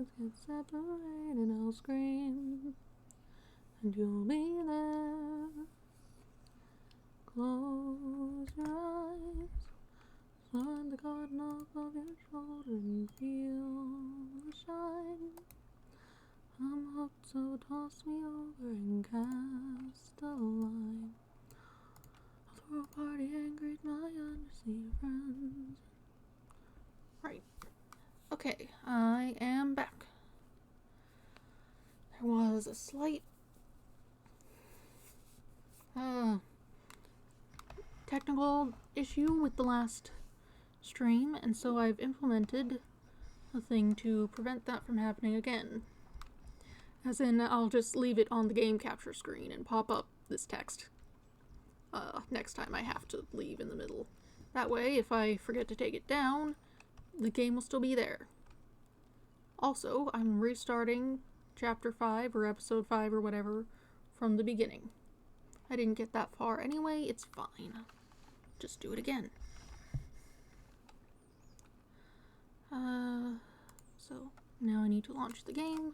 Let's get separated and I'll scream, and you'll be there. Close your eyes, slide the cotton off of your shoulder and feel the shine. I'm hooked, so toss me over and cast a line. I'll throw a party and greet my undersea friends. Right. Okay, I am back. There was a slight technical issue with the last stream, and so I've implemented a thing to prevent that from happening again. As in, I'll just leave it on the game capture screen and pop up this text next time I have to leave in the middle. That way, if I forget to take it down, the game will still be there. Also, I'm restarting Chapter 5 or Episode 5 or whatever from the beginning. I didn't get that far anyway, it's fine. Just do it again. So now I need to launch the game.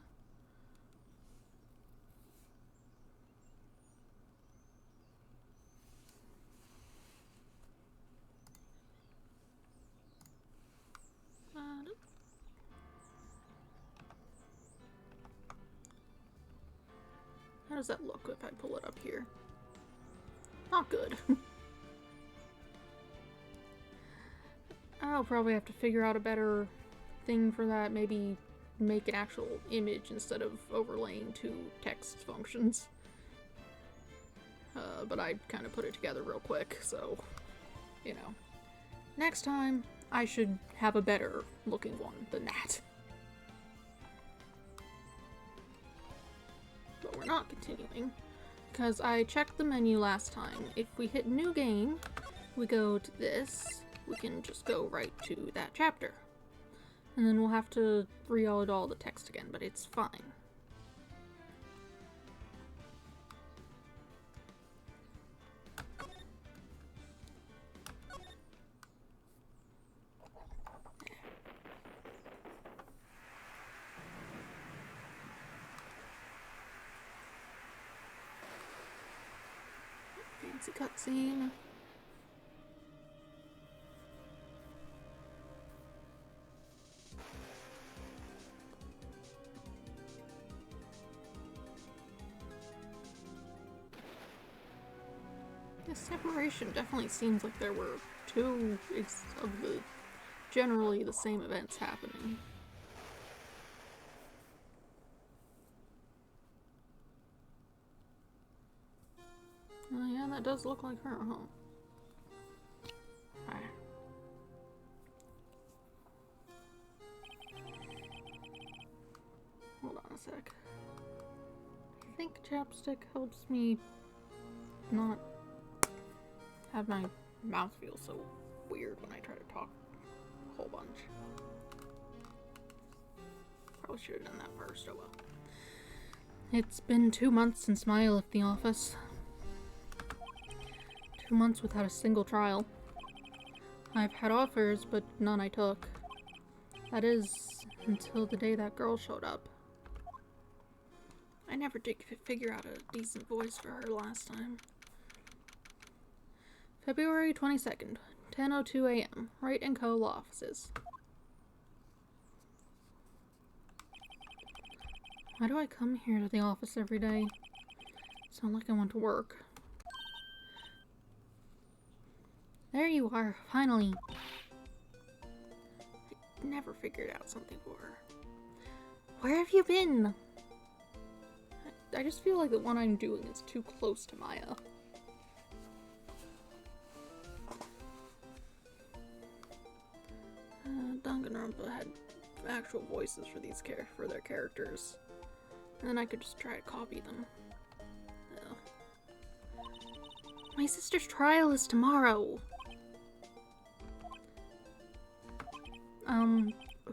How does that look if I pull it up here? Not good. I'll probably have to figure out a better thing for that. Maybe make an actual image instead of overlaying two text functions. But I kind of put it together real quick, so, you know. Next time, I should have a better looking one than that. But we're not continuing, because I checked the menu last time. If we hit new game, we go to this, we can just go right to that chapter. And then we'll have to reload all the text again, but it's fine. Fancy cutscene. This separation definitely seems like there were two of the generally the same events happening. Oh yeah, that does look like her, huh? Alright. Hold on a sec. I think chapstick helps me not have my mouth feel so weird when I try to talk a whole bunch. Probably should have done that first, oh well. It's been 2 months since Maya left the office. 2 months without a single trial. I've had offers, but none I took. That is, until the day that girl showed up. I never did figure out a decent voice for her last time. February 22nd, 10:02 a.m. Wright & Co. law offices. Why do I come here to the office every day? It's not like I want to work. There you are, finally. I never figured out something for her. Where have you been? I just feel like the one I'm doing is too close to Maya. Danganronpa had actual voices for these for their characters, and then I could just try to copy them. Ugh. My sister's trial is tomorrow.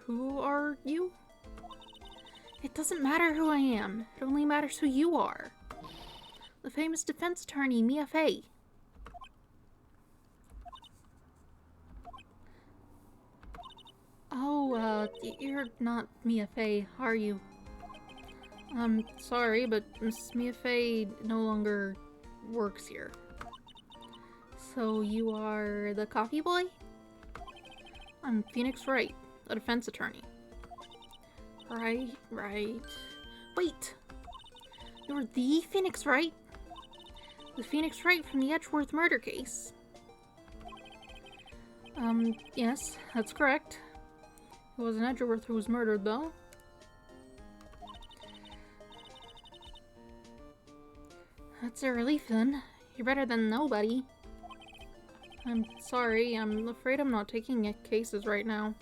Who are you? It doesn't matter who I am. It only matters who you are. The famous defense attorney, Mia Fey. Oh, you're not Mia Fey, are you? I'm sorry, but Miss Mia Fey no longer works here. So you are the coffee boy? I'm Phoenix Wright, a defense attorney. Right. Wait! You're the Phoenix Wright? The Phoenix Wright from the Edgeworth murder case? Yes, that's correct. It wasn't Edgeworth who was murdered, though. That's a relief, then. You're better than nobody. I'm sorry, I'm afraid I'm not taking cases right now.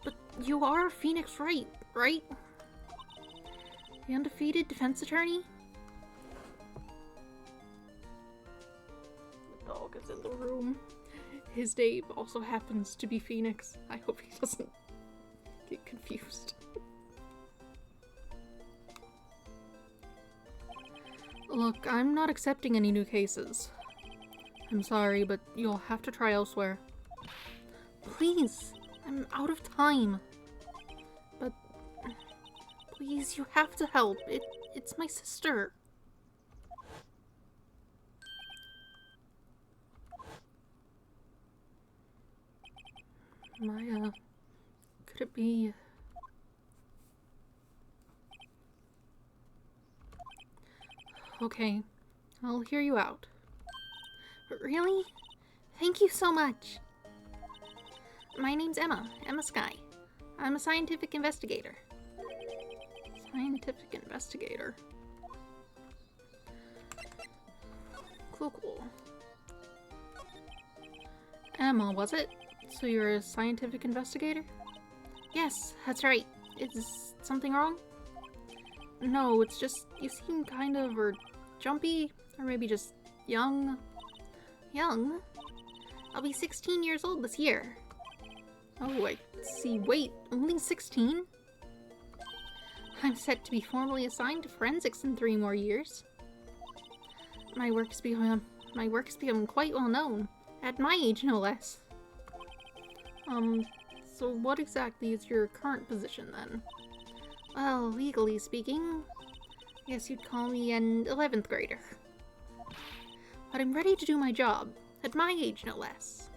But you are Phoenix Wright, right? The undefeated defense attorney? The dog is in the room. His name also happens to be Phoenix. I hope he doesn't get confused. Look, I'm not accepting any new cases. I'm sorry, but you'll have to try elsewhere. Please, I'm out of time. But please, you have to help. It's my sister. Could it be... Okay, I'll hear you out. But really? Thank you so much. My name's Emma Sky. I'm a scientific investigator. Scientific investigator. Cool. Emma, was it? So you're a scientific investigator? Yes, that's right. Is something wrong? No, it's just you seem kind of jumpy, or maybe just young. Young? I'll be 16 years old this year. Oh, I see. Wait, only 16? I'm set to be formally assigned to forensics in 3 more years. My work's become quite well known. At my age, no less. So what exactly is your current position, then? Well, legally speaking, I guess you'd call me an 11th grader. But I'm ready to do my job, at my age, no less.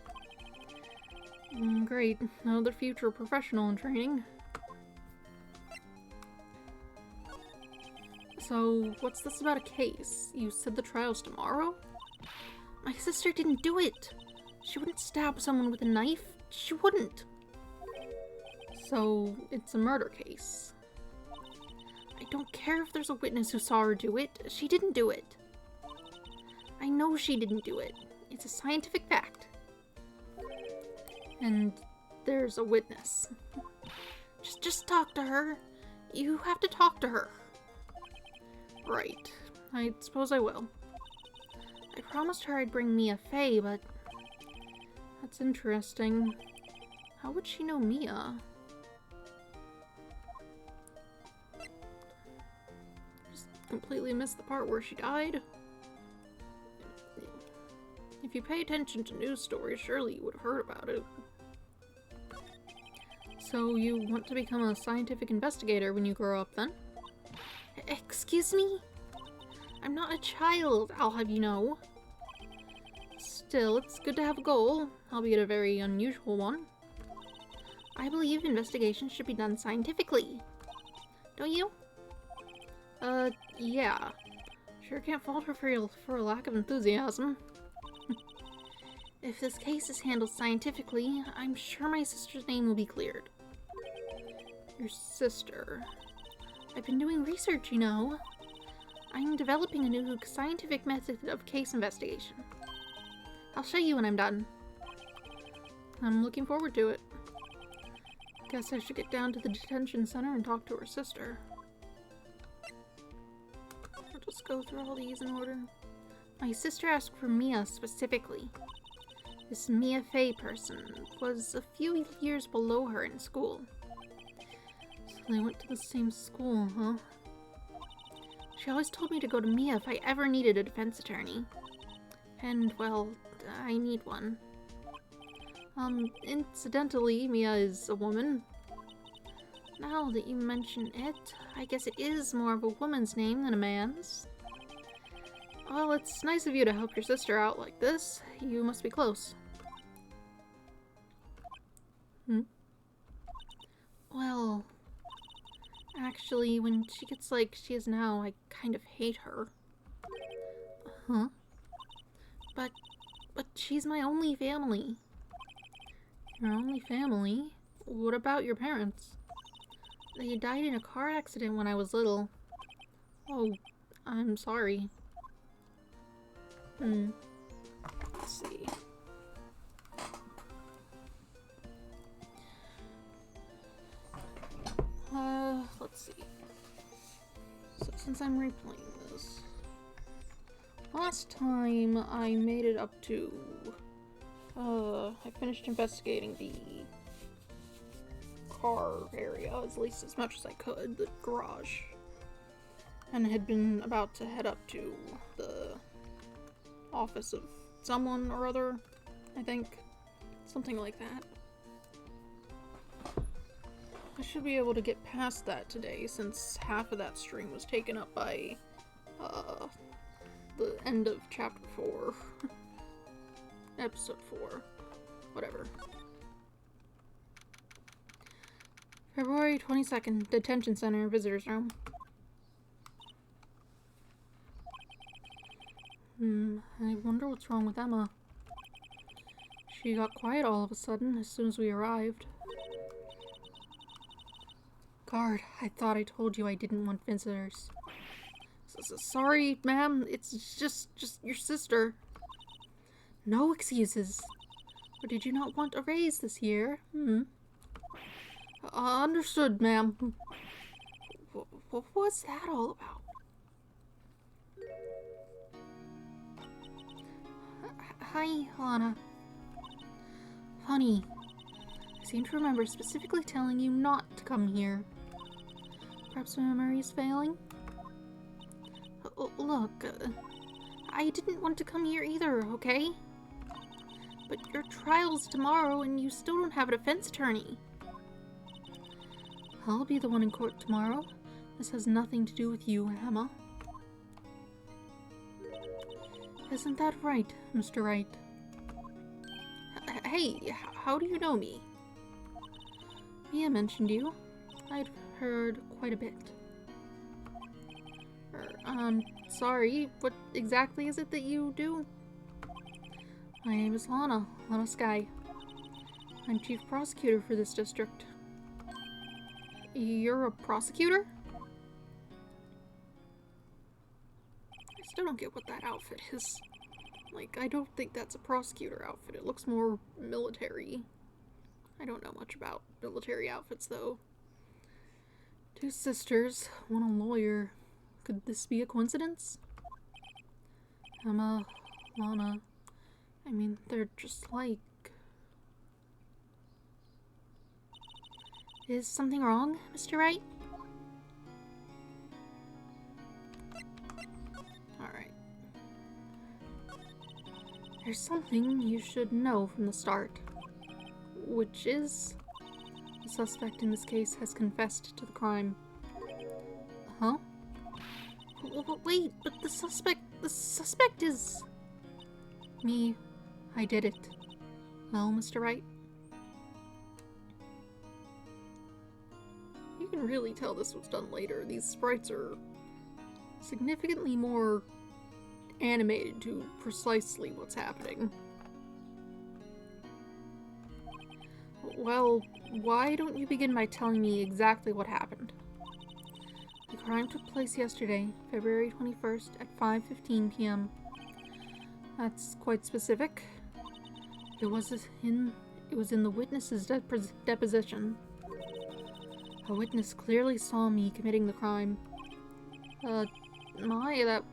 Great. Another future professional in training. So, what's this about a case? You said the trial's tomorrow? My sister didn't do it! She wouldn't stab someone with a knife. She wouldn't. So, it's a murder case. I don't care if there's a witness who saw her do it. She didn't do it. I know she didn't do it. It's a scientific fact. And there's a witness. Just talk to her. You have to talk to her. Right. I suppose I will. I promised her I'd bring Mia Fey, but... That's interesting. How would she know Mia? Just completely missed the part where she died. If you pay attention to news stories, surely you would have heard about it. So you want to become a scientific investigator when you grow up, then? Excuse me? I'm not a child, I'll have you know. Still, it's good to have a goal, albeit a very unusual one. I believe investigations should be done scientifically. Don't you? Yeah. Sure can't fault her for a lack of enthusiasm. If this case is handled scientifically, I'm sure my sister's name will be cleared. Your sister... I've been doing research, you know. I'm developing a new scientific method of case investigation. I'll show you when I'm done. I'm looking forward to it. Guess I should get down to the detention center and talk to her sister. I'll just go through all these in order. My sister asked for Mia specifically. This Mia Fey person was a few years below her in school. So they went to the same school, huh? She always told me to go to Mia if I ever needed a defense attorney. And, well, I need one. Incidentally, Mia is a woman. Now that you mention it, I guess it is more of a woman's name than a man's. Well, it's nice of you to help your sister out like this. You must be close. Well, actually, when she gets like she is now, I kind of hate her. Huh? But she's my only family. Your only family? What about your parents? They died in a car accident when I was little. Oh, I'm sorry. Let's see. Let's see. So since I'm replaying this, last time I made it up to, I finished investigating the car area, at least as much as I could, the garage, and had been about to head up to the office of someone or other, I think. Something like that. I should be able to get past that today, since half of that stream was taken up by, the end of chapter 4. Episode 4. Whatever. February 22nd, Detention Center, Visitor's Room. I wonder what's wrong with Emma. She got quiet all of a sudden as soon as we arrived. Guard, I thought I told you I didn't want visitors. Sorry, ma'am. It's just your sister. No excuses. Or did you not want a raise this year? Understood, ma'am. What was that all about? Hi, Lana. Funny. I seem to remember specifically telling you not to come here. Perhaps my memory is failing? Look, I didn't want to come here either, okay? But your trial's tomorrow and you still don't have a defense attorney. I'll be the one in court tomorrow. This has nothing to do with you, Emma. Isn't that right, Mr. Wright? Hey, how do you know me? Mia mentioned you. I'd heard quite a bit. Sorry, what exactly is it that you do? My name is Lana Sky. I'm chief prosecutor for this district. You're a prosecutor? I still don't get what that outfit is. Like, I don't think that's a prosecutor outfit. It looks more military. I don't know much about military outfits, though. Two sisters, one a lawyer. Could this be a coincidence? Emma, Lana. I mean, they're just like... Is something wrong, Mr. Wright? Alright. There's something you should know from the start. Which is... The suspect in this case has confessed to the crime. Huh? Wait, but the suspect is... Me. I did it. Well, Mr. Wright? You can really tell this was done later. These sprites are significantly more animated to precisely what's happening. Well, why don't you begin by telling me exactly what happened? The crime took place yesterday, February 21st at 5:15 p.m. That's quite specific. It was in the witness's deposition. A witness clearly saw me committing the crime. That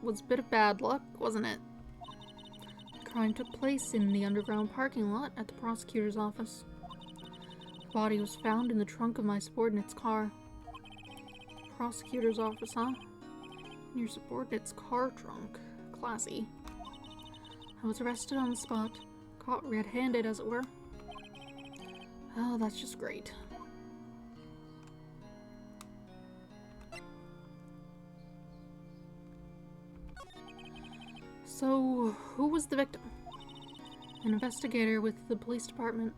was a bit of bad luck, wasn't it? The crime took place in the underground parking lot at the prosecutor's office. The body was found in the trunk of my subordinate's car. Prosecutor's office, huh? In your subordinate's car trunk. Classy. I was arrested on the spot. Caught red-handed, as it were. Oh, that's just great. So, who was the victim? An investigator with the police department.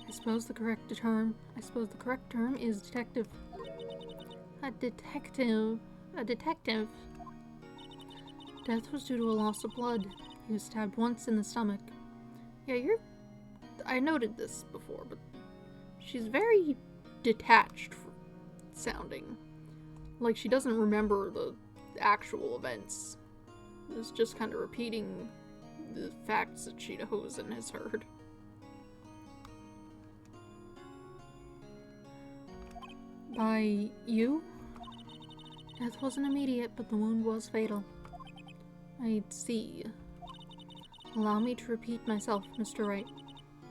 I suppose the correct term is detective. A detective. A detective. Death was due to a loss of blood. He was stabbed once in the stomach. Yeah, I noted this before, but she's very detached sounding. Like she doesn't remember the actual events. It's just kind of repeating the facts that she knows and has heard. By you? Death wasn't immediate, but the wound was fatal. I see. Allow me to repeat myself, Mr. Wright.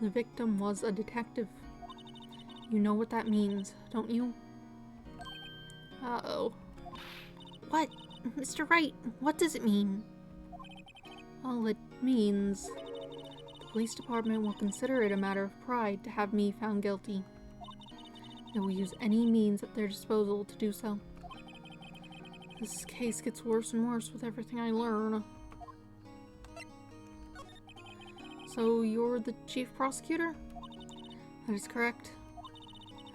The victim was a detective. You know what that means, don't you? Uh-oh. What? Mr. Wright, what does it mean? Well, it means the police department will consider it a matter of pride to have me found guilty. They will use any means at their disposal to do so. This case gets worse and worse with everything I learn. So you're the chief prosecutor? That is correct.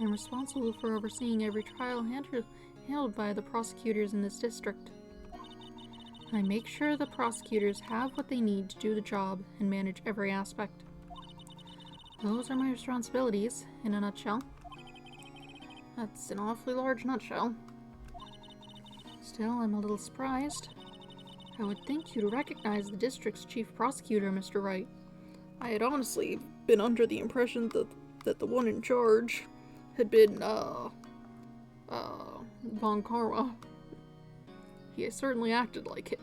I'm responsible for overseeing every trial handled by the prosecutors in this district. I make sure the prosecutors have what they need to do the job and manage every aspect. Those are my responsibilities, in a nutshell. That's an awfully large nutshell. Still, I'm a little surprised. I would think you'd recognize the district's chief prosecutor, Mr. Wright. I had honestly been under the impression that the one in charge had been, Von Karma. He certainly acted like it.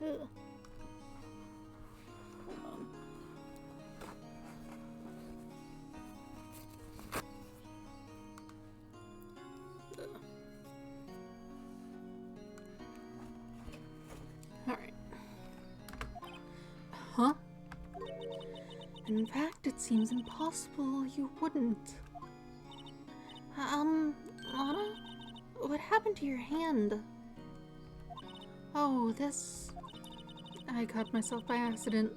Hold on. Alright. Huh? In fact, it seems impossible you wouldn't. Lana? What happened to your hand? Oh, this... I cut myself by accident.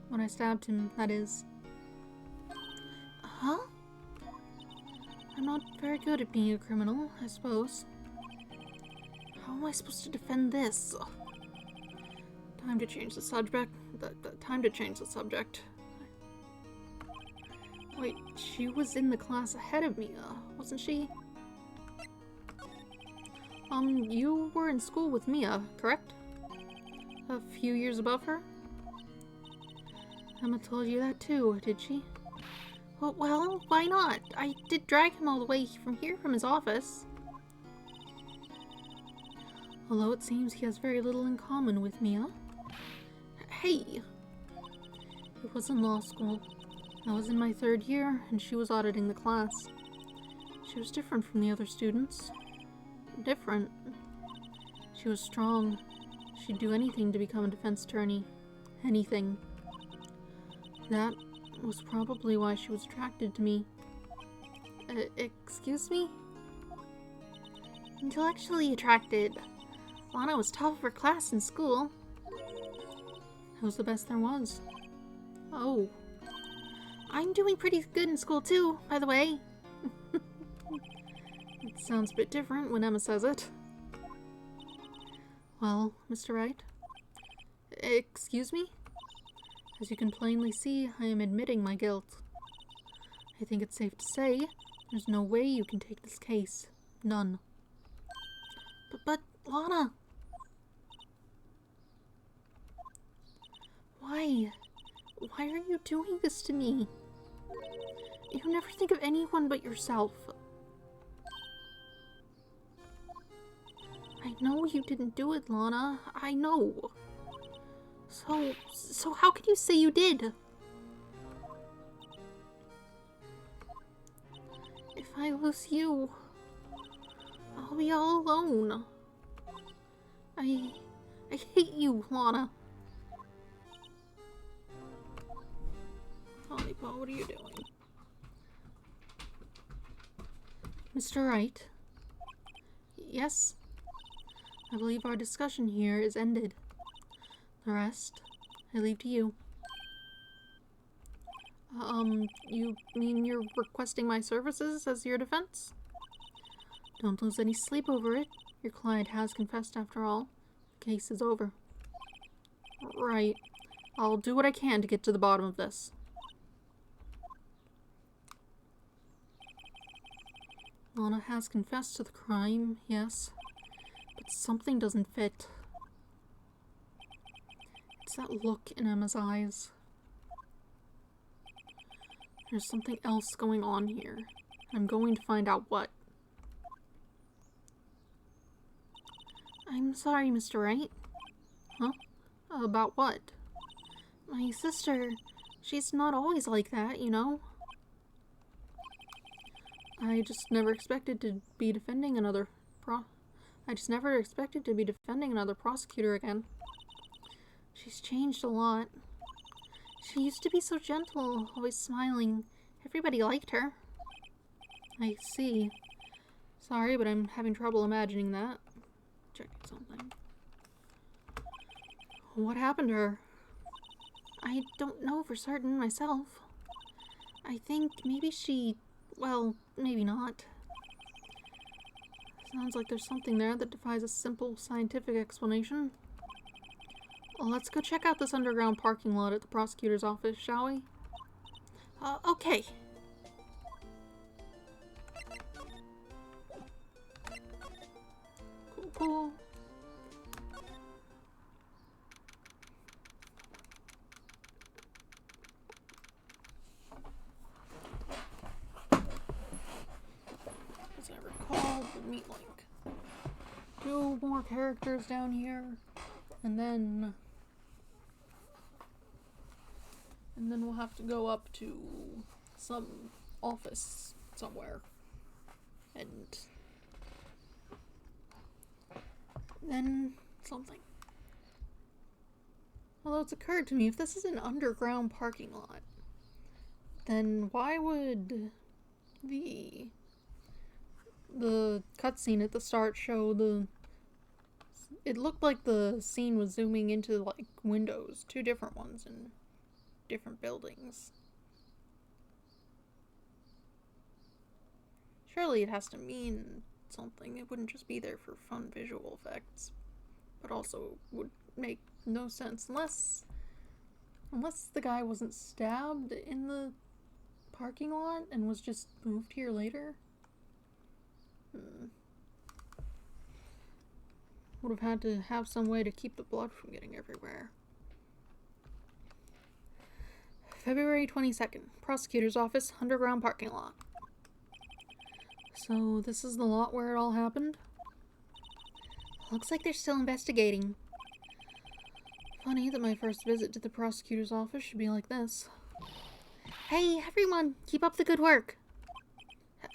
When I stabbed him, that is. Huh? I'm not very good at being a criminal, I suppose. How am I supposed to defend this? Time to change the subject. Time to change the subject. Wait, she was in the class ahead of me, wasn't she? You were in school with Mia, correct? A few years above her? Emma told you that too, did she? Well, why not? I did drag him all the way from here from his office. Although it seems he has very little in common with Mia. Hey! It was in law school. I was in my 3rd year, and she was auditing the class. She was different from the other students. Different. She was strong. She'd do anything to become a defense attorney. Anything. That was probably why she was attracted to me. Excuse me? Intellectually attracted. Lana was top of her class in school. It was the best there was. Oh. I'm doing pretty good in school too, by the way. It sounds a bit different when Emma says it. Well, Mr. Wright? Excuse me? As you can plainly see, I am admitting my guilt. I think it's safe to say there's no way you can take this case. None. But Lana! Why? Why are you doing this to me? You never think of anyone but yourself. I know you didn't do it, Lana. I know. So how can you say you did? If I lose you, I'll be all alone. I hate you, Lana. sleepo. What are you doing? Mr. Wright? Yes? I believe our discussion here is ended. The rest, I leave to you. You mean you're requesting my services as your defense? Don't lose any sleep over it. Your client has confessed after all. The case is over. Right. I'll do what I can to get to the bottom of this. Lana has confessed to the crime, yes. But something doesn't fit. It's that look in Emma's eyes. There's something else going on here. I'm going to find out what. I'm sorry, Mr. Wright. Huh? About what? My sister, she's not always like that, you know? I just never expected to be defending another prosecutor again. She's changed a lot. She used to be so gentle, always smiling. Everybody liked her. I see. Sorry, but I'm having trouble imagining that. Checking something. What happened to her? I don't know for certain myself. I think maybe she... well, maybe not. Sounds like there's something there that defies a simple scientific explanation. Well, let's go check out this underground parking lot at the prosecutor's office, shall we? Okay. Cool. As I recall, the meat link. 2 more characters down here, and then we'll have to go up to some office somewhere, and then something. Although it's occurred to me, if this is an underground parking lot, then why would the cutscene at the start show it looked like the scene was zooming into, like, windows, 2 different ones in different buildings. Surely it has to mean something. It wouldn't just be there for fun visual effects. But also would make no sense unless the guy wasn't stabbed in the parking lot and was just moved here later. Would have had to have some way to keep the blood from getting everywhere. February 22nd, prosecutor's office, underground parking lot. So this is the lot where it all happened? Looks like they're still investigating. Funny that my first visit to the prosecutor's office should be like this. Hey, everyone, keep up the good work.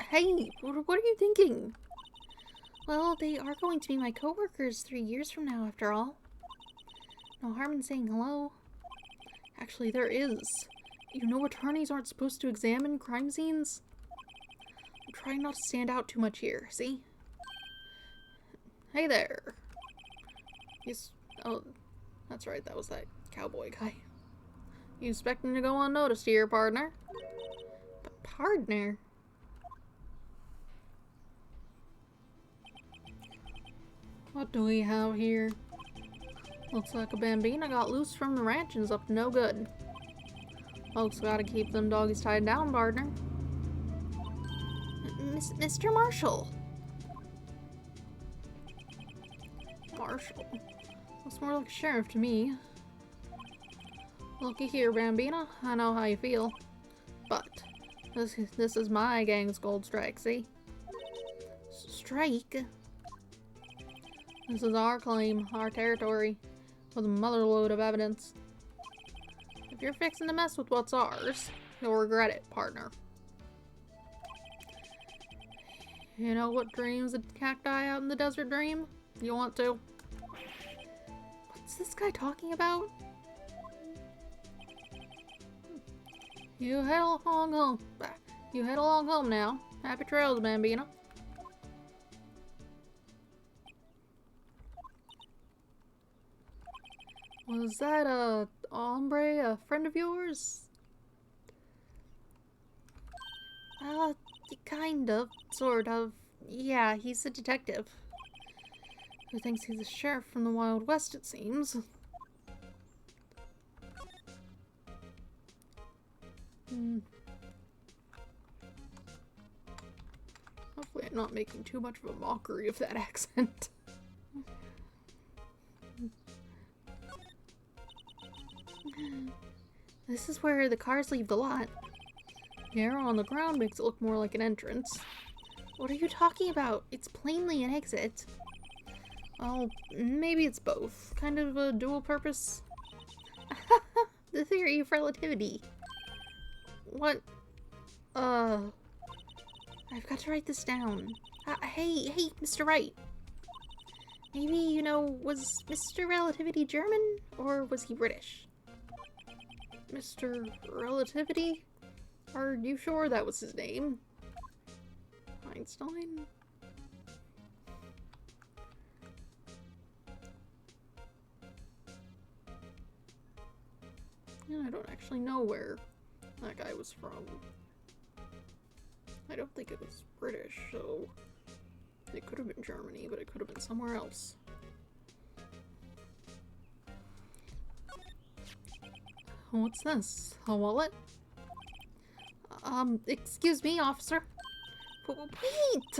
Hey, what are you thinking? Well, they are going to be my co-workers 3 years from now, after all. No harm in saying hello. Actually, there is. You know attorneys aren't supposed to examine crime scenes? I'm trying not to stand out too much here, see? Hey there. Yes. Oh, that's right, that was that cowboy guy. You expecting to go unnoticed here, partner? But partner? What do we have here? Looks like a bambina got loose from the ranch and is up to no good. Folks gotta keep them doggies tied down, partner. Mr. Marshall. Marshall. Looks more like a sheriff to me. Looky here, Bambina. I know how you feel. But this is my gang's gold strike, see? Strike? This is our claim, our territory, with a motherload of evidence. If you're fixing to mess with what's ours, you'll regret it, partner. You know what dreams a cacti out in the desert dream? You want to? What's this guy talking about? You head along home. You head along home now. Happy trails, Bambino. Was that a hombre, a friend of yours? Kind of, sort of. Yeah, he's a detective. Who thinks he's a sheriff from the Wild West, it seems. Hopefully I'm not making too much of a mockery of that accent. This is where the cars leave the lot. The arrow on the ground makes it look more like an entrance. What are you talking about? It's plainly an exit. Well, maybe it's both. Kind of a dual purpose. The theory of relativity. What? I've got to write this down. Hey, Mr. Wright. Maybe, you know, was Mr. Relativity German? Or was he British? Mr. Relativity? Are you sure that was his name? Einstein? Yeah, I don't actually know where that guy was from. I don't think it was British, so it could have been Germany, but it could have been somewhere else. What's this? A wallet? Excuse me, officer. Wait!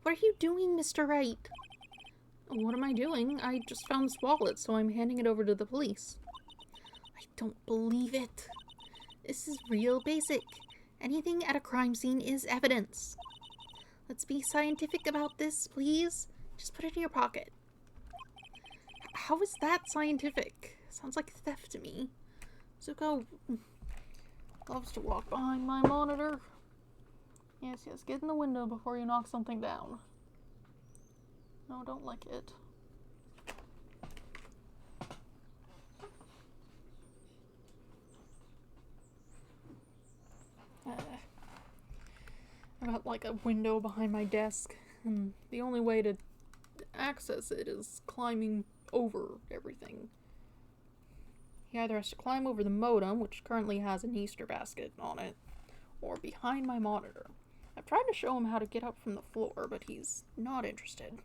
What are you doing, Mr. Wright? What am I doing? I just found this wallet, so I'm handing it over to the police. I don't believe it. This is real basic. Anything at a crime scene is evidence. Let's be scientific about this, please. Just put it in your pocket. How is that scientific? Sounds like theft to me. Zuko loves to walk behind my monitor. Yes, get in the window before you knock something down. No, don't lick it. I've got like a window behind my desk, and the only way to access it is climbing over everything. He either has to climb over the modem, which currently has an Easter basket on it, or behind my monitor. I've tried to show him how to get up from the floor, but he's not interested.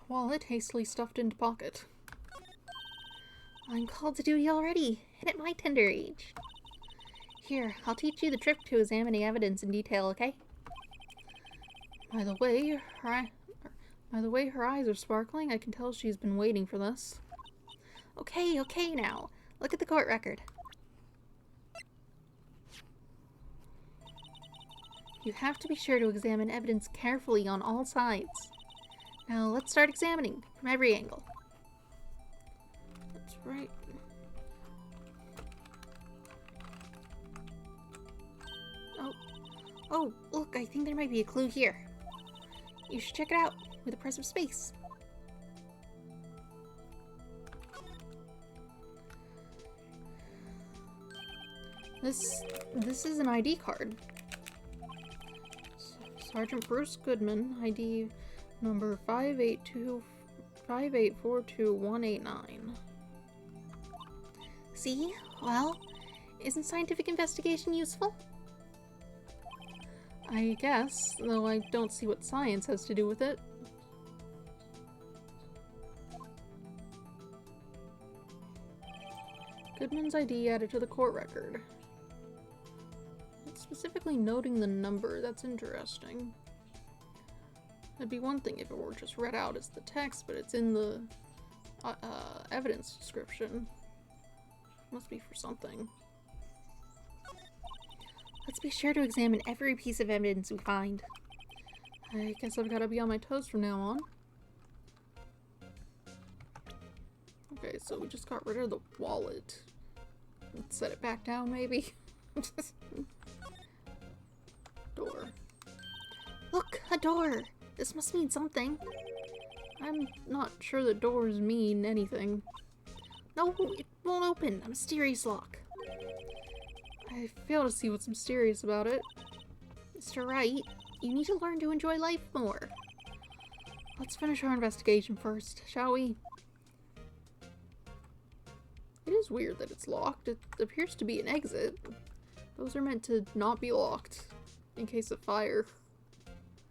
Wallet hastily stuffed into pocket. I'm called to duty already, and at my tender age. Here, I'll teach you the trick to examining evidence in detail, okay? By the way, her eyes are sparkling. I can tell she's been waiting for this. Okay now. Look at the court record. You have to be sure to examine evidence carefully on all sides. Now let's start examining from every angle. That's right. Oh, look, I think there might be a clue here. You should check it out with a press of space. This is an ID card. Sergeant Bruce Goodman, ID number 5842189. See? Well, isn't scientific investigation useful? I guess, though I don't see what science has to do with it. Goodman's ID added to the court record. It's specifically noting the number. That's interesting. It'd be one thing if it were just read out as the text, but it's in the evidence description. Must be for something. Let's be sure to examine every piece of evidence we find. I guess I've got to be on my toes from now on. Okay, so we just got rid of the wallet. Let's set it back down, maybe? Door. Look! A door! This must mean something. I'm not sure that doors mean anything. No, it won't open. A mysterious lock. I fail to see what's mysterious about it. Mr. Wright, you need to learn to enjoy life more. Let's finish our investigation first, shall we? It is weird that it's locked. It appears to be an exit. Those are meant to not be locked in case of fire.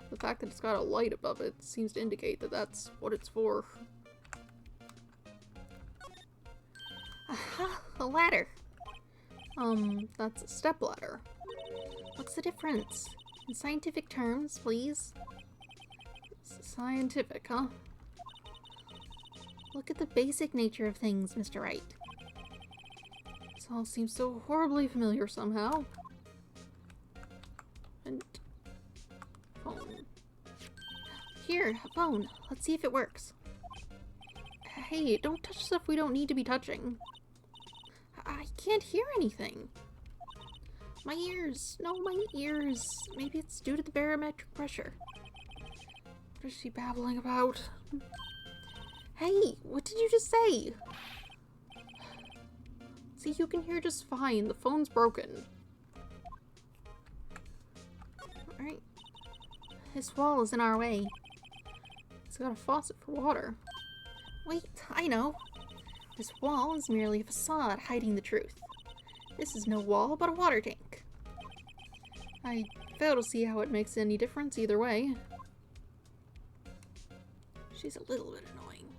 The fact that it's got a light above it seems to indicate that that's what it's for. Aha! A ladder! That's a stepladder. What's the difference? In scientific terms, please. Scientific, huh? Look at the basic nature of things, Mr. Wright. This all seems so horribly familiar somehow. And... phone. Here, a phone. Let's see if it works. Hey, don't touch stuff we don't need to be touching. I can't hear anything. My ears. No, my ears. Maybe it's due to the barometric pressure. What is she babbling about? Hey, what did you just say? See, you can hear just fine. The phone's broken. Alright. This wall is in our way. It's got a faucet for water. Wait, I know. This wall is merely a facade hiding the truth. This is no wall, but a water tank. I fail to see how it makes any difference either way. She's a little bit annoying.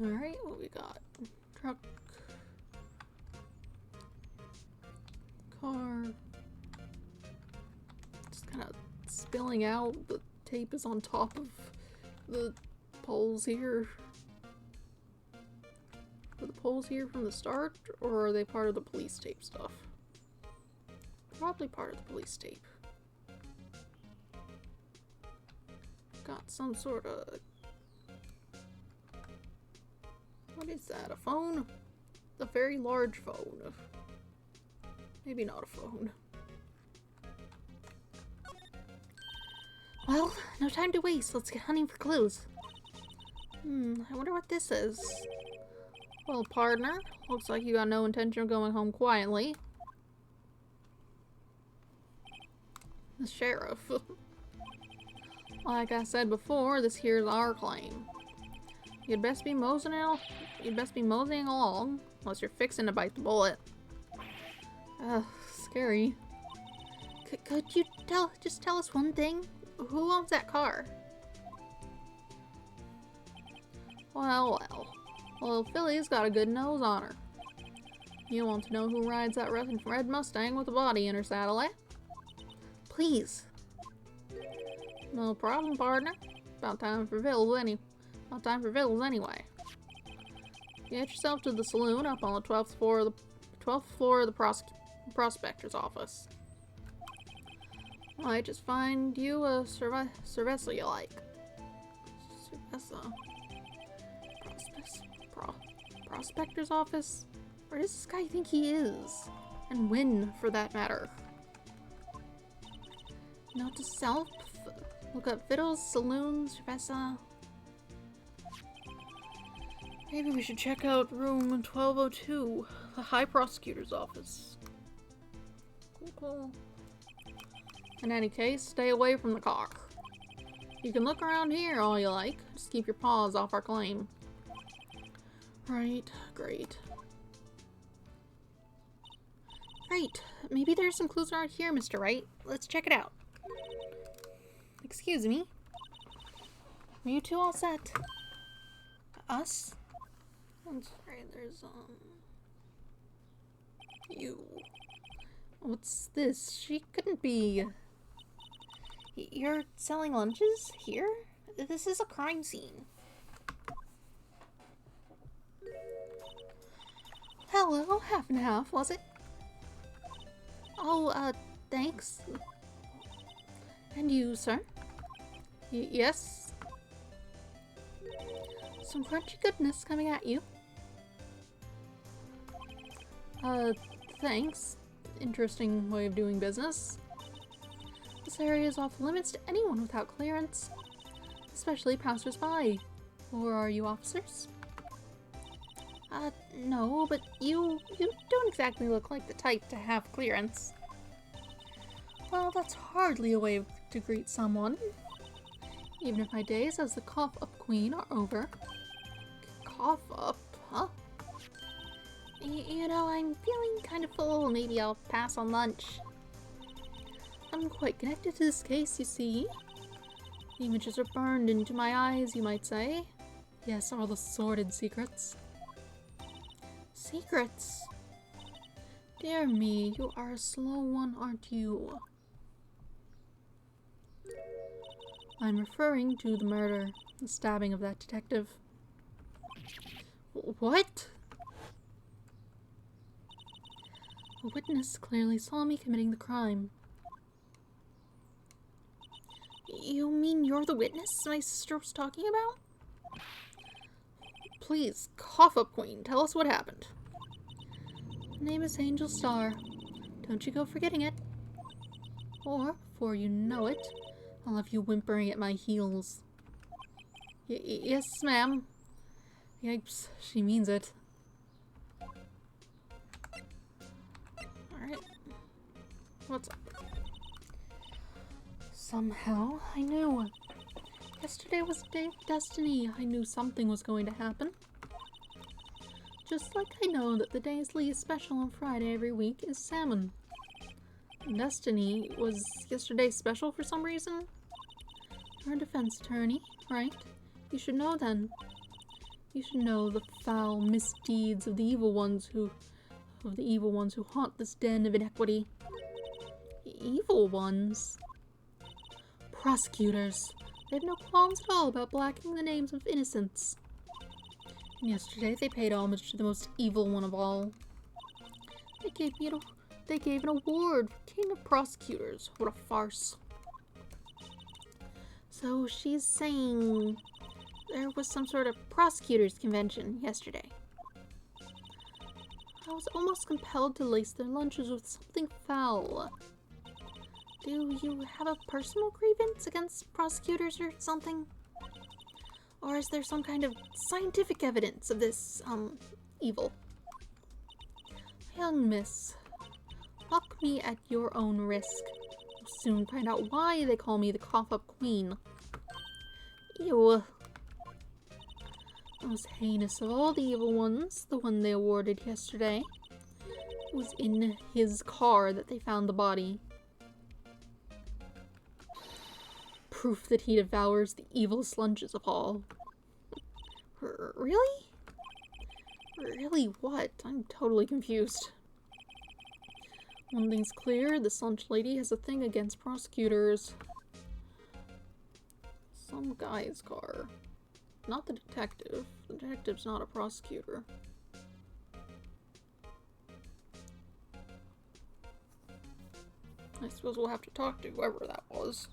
Alright, what we got? Truck. Car. Just kind of spilling out. The tape is on top of the poles here. Are the poles here from the start, or are they part of the police tape stuff? Probably part of the police tape. Got some sort of... what is that? A phone? A very large phone. Maybe not a phone. Well, no time to waste. Let's get hunting for clues. I wonder what this is. Well, partner, looks like you got no intention of going home quietly. The sheriff. Like I said before, this here's our claim. You'd best be moseying along, unless you're fixing to bite the bullet. Ugh, scary. Could you just tell us one thing? Who owns that car? Well, Philly's got a good nose on her. You want to know who rides that red Mustang with a body in her saddle, eh? Please. No problem, partner. About time for vittles anyway. Get yourself to the saloon up on the 12th floor of the prospector's office. I just find you a cerveza you like. Cerveza. Prospector's office? Where does this guy think he is? And when, for that matter? Note to self. Look up Vittles, Saloon, Cerveza. Maybe we should check out room 1202, the High Prosecutor's office. Cool. In any case, stay away from the car. You can look around here all you like. Just keep your paws off our claim. Right, great. Right, maybe there's some clues around here, Mr. Wright. Let's check it out. Excuse me. Are you two all set? Us? I'm sorry, there's, you. What's this? She couldn't be... You're selling lunches here? This is a crime scene. Hello, half and half, was it? Oh, thanks. And you, sir? Yes? Some crunchy goodness coming at you. Thanks. Interesting way of doing business. This area is off limits to anyone without clearance. especially passers-by. Or are you officers? No, but you don't exactly look like the type to have clearance. Well, that's hardly a way to greet someone. Even if my days as the cough-up queen are over. Cough up, huh? You know, I'm feeling kind of full. Maybe I'll pass on lunch. I'm quite connected to this case, you see. The images are burned into my eyes, you might say. Yes, all the sordid secrets. Secrets? Dear me, you are a slow one, aren't you? I'm referring to the murder, the stabbing of that detective. What? A witness clearly saw me committing the crime. You mean you're the witness my sister was talking about? Please, cough up, Queen. Tell us what happened. My name is Angel Star. Don't you go forgetting it. Or, before you know it, I'll have you whimpering at my heels. Yes, ma'am. Yipes, she means it. Alright. What's up? Somehow, I knew. Yesterday was a day of destiny. I knew something was going to happen. Just like I know that the day's least special on Friday every week is salmon. Destiny was yesterday special for some reason? You're a defense attorney, right? You should know then. You should know the foul misdeeds of the evil ones who haunt this den of inequity. Evil ones? Prosecutors. They have no qualms at all about blackening the names of innocents. And yesterday they paid homage to the most evil one of all. They gave an award for King of Prosecutors. What a farce. So she's saying there was some sort of prosecutors convention yesterday. I was almost compelled to lace their lunches with something foul. Do you have a personal grievance against prosecutors or something? Or is there some kind of scientific evidence of this, evil? Young miss, mock me at your own risk. You'll soon find out why they call me the cough-up queen. Ew. The most heinous of all the evil ones, the one they awarded yesterday, was in his car that they found the body. Proof that he devours the evilest lunches of all. Really? Really what? I'm totally confused. One thing's clear, this lunch lady has a thing against prosecutors. Some guy's car. Not the detective. The detective's not a prosecutor. I suppose we'll have to talk to whoever that was.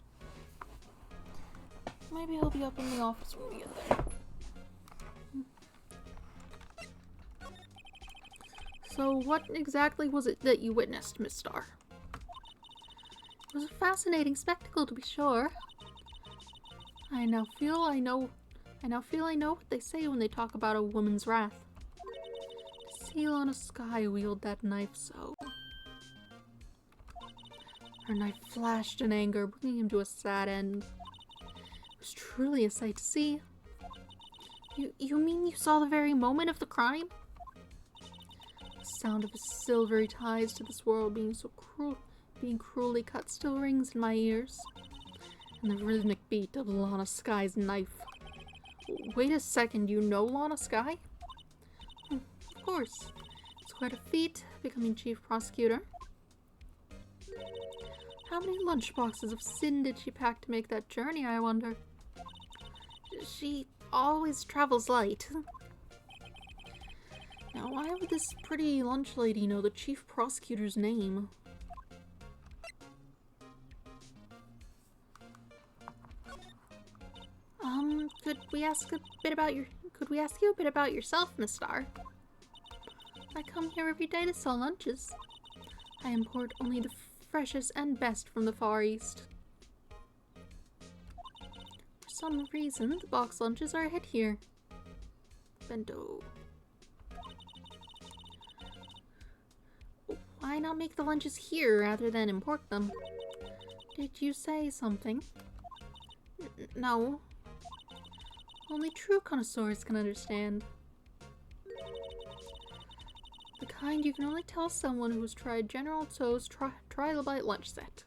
Maybe he'll be up in the office when we get there. So what exactly was it that you witnessed, Miss Star? It was a fascinating spectacle, to be sure. I now feel I know what they say when they talk about a woman's wrath. To seal on a sky wield that knife so. Her knife flashed in anger, bringing him to a sad end. It was truly a sight to see. You mean you saw the very moment of the crime? The sound of his silvery ties to this world being cruelly cut still rings in my ears. And the rhythmic beat of Lana Sky's knife. Wait a second, you know Lana Sky? Of course. It's quite a feat, becoming chief prosecutor. How many lunchboxes of sin did she pack to make that journey, I wonder? She always travels light. Now, why would this pretty lunch lady know the chief prosecutor's name? Could we ask you a bit about yourself, Miss Star? I come here every day to sell lunches. I import only the freshest and best from the Far East. For some reason, the box lunches are ahead here. Bento. Why not make the lunches here rather than import them? Did you say something? No. Only true connoisseurs can understand. The kind you can only tell someone who has tried General Tso's trilobite lunch set.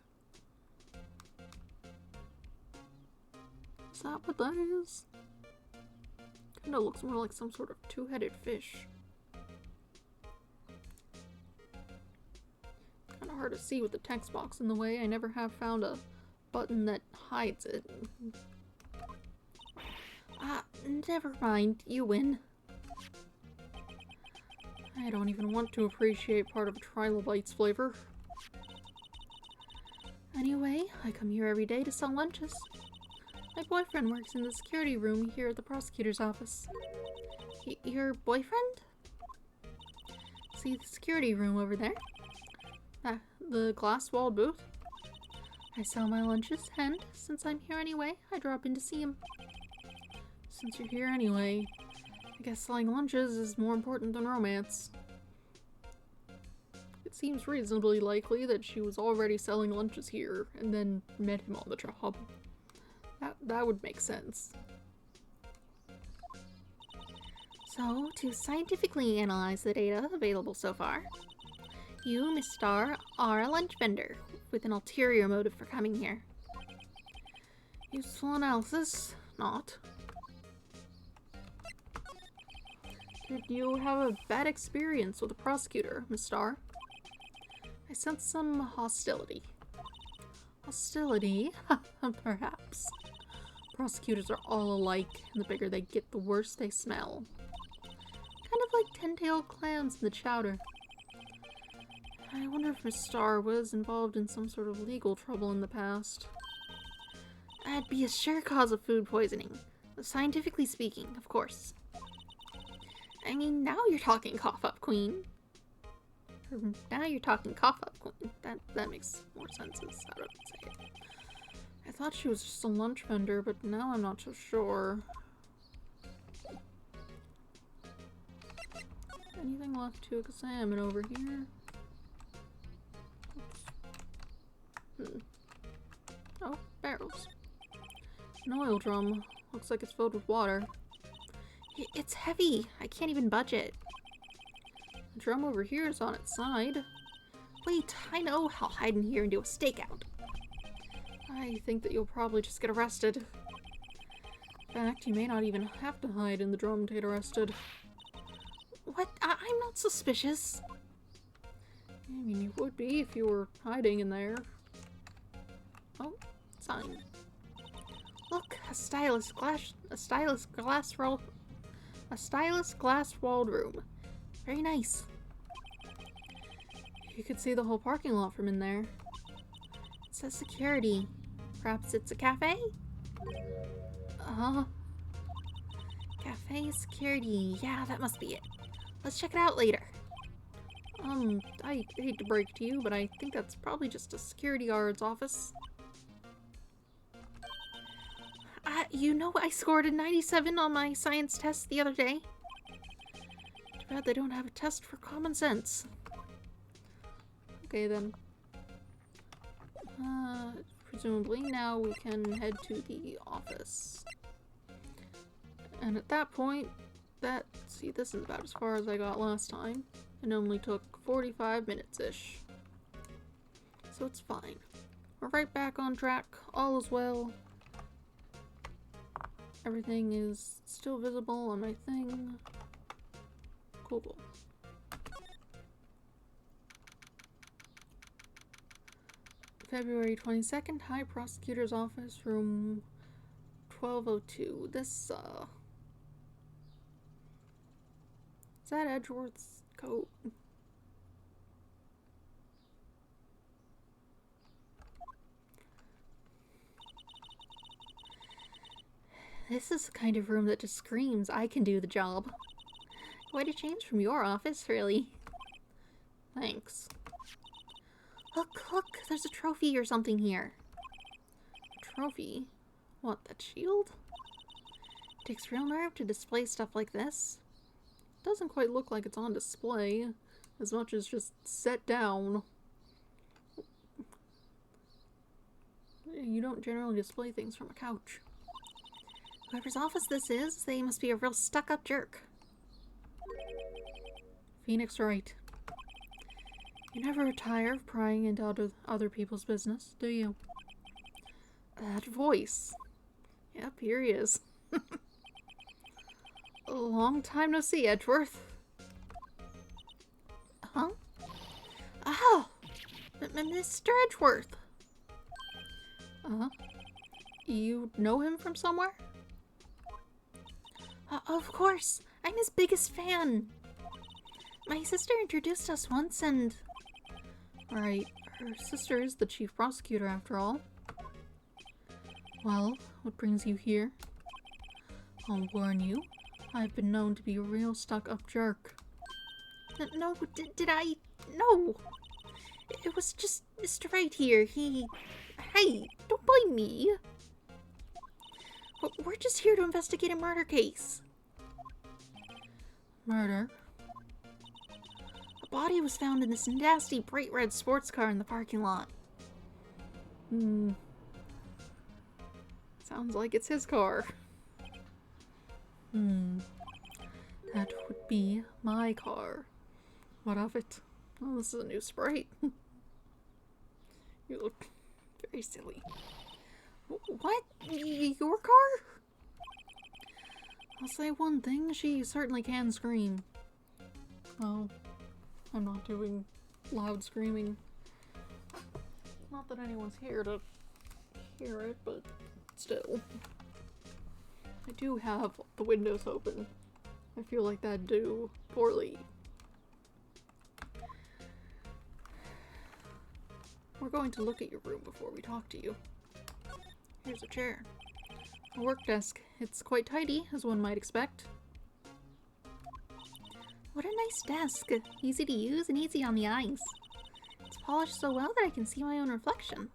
Is that what that is? Kinda looks more like some sort of two-headed fish. Kinda hard to see with the text box in the way. I never have found a button that hides it. Never mind. You win. I don't even want to appreciate part of a trilobite's flavor. Anyway, I come here every day to sell lunches. My boyfriend works in the security room here at the prosecutor's office. Your boyfriend? See the security room over there? The glass-walled booth? I sell my lunches, and since I'm here anyway, I drop in to see him. Since you're here anyway, I guess selling lunches is more important than romance. It seems reasonably likely that she was already selling lunches here and then met him on the job. That would make sense. So, to scientifically analyze the data available so far, you, Miss Star, are a lunch vendor with an ulterior motive for coming here. Useful analysis? Not. Did you have a bad experience with the prosecutor, Miss Star? I sense some hostility. Hostility? Perhaps. Prosecutors are all alike, and the bigger they get, the worse they smell. Kind of like ten-tailed clams in the chowder. I wonder if Miss Star was involved in some sort of legal trouble in the past. That'd be a sure cause of food poisoning. Scientifically speaking, of course. I mean, now you're talking cough up, Queen. Now you're talking cough up, Queen. That makes more sense as how to say it. I thought she was just a lunch vendor, but now I'm not so sure. Anything left to examine over here? Oh, barrels. An oil drum. Looks like it's filled with water. It's heavy. I can't even budge it. The drum over here is on its side. Wait, I know. I'll hide in here and do a stakeout. I think that you'll probably just get arrested. In fact, you may not even have to hide in the drum to get arrested. What? I'm not suspicious. I mean, you would be if you were hiding in there. Oh, sign. Look, a stylish glass walled room. Very nice. You could see the whole parking lot from in there. It says security. Perhaps it's a cafe? Cafe security. Yeah, that must be it. Let's check it out later. I hate to break to you, but I think that's probably just a security guard's office. You know, I scored a 97 on my science test the other day. Too bad they don't have a test for common sense. Okay, then. Presumably now we can head to the office. And at that point, see, this is about as far as I got last time. It only took 45 minutes-ish. So it's fine. We're right back on track. All is well. Everything is still visible on my thing. Cool. February 22nd, High Prosecutor's Office, room 1202. This, is that Edgeworth's coat? This is the kind of room that just screams, I can do the job. Quite a change from your office, really. Thanks. Look, there's a trophy or something here. A trophy? What, that shield? It takes real nerve to display stuff like this. It doesn't quite look like it's on display, as much as just set down. You don't generally display things from a couch. Whoever's office this is, they must be a real stuck-up jerk. Phoenix Wright. You never tire of prying into other people's business, do you? That voice. Yep, here he is. A long time no see, Edgeworth. Huh? Oh! Mr. Edgeworth! You know him from somewhere? Of course! I'm his biggest fan! My sister introduced us once and... Right, her sister is the chief prosecutor after all. Well, what brings you here? I'll warn you, I've been known to be a real stuck-up jerk. No, did I? No! It was just Mr. Wright here, Hey, don't blame me! We're just here to investigate a murder case. Murder? A body was found in this nasty bright red sports car in the parking lot. Sounds like it's his car. That would be my car. What of it? Oh, this is a new Sprite. You look very silly. What? Your car? I'll say one thing, she certainly can scream. Oh, I'm not doing loud screaming. Not that anyone's here to hear it, but still. I do have the windows open. I feel like that'd do poorly. We're going to look at your room before we talk to you. Here's a chair. A work desk. It's quite tidy, as one might expect. What a nice desk. Easy to use and easy on the eyes. It's polished so well that I can see my own reflection.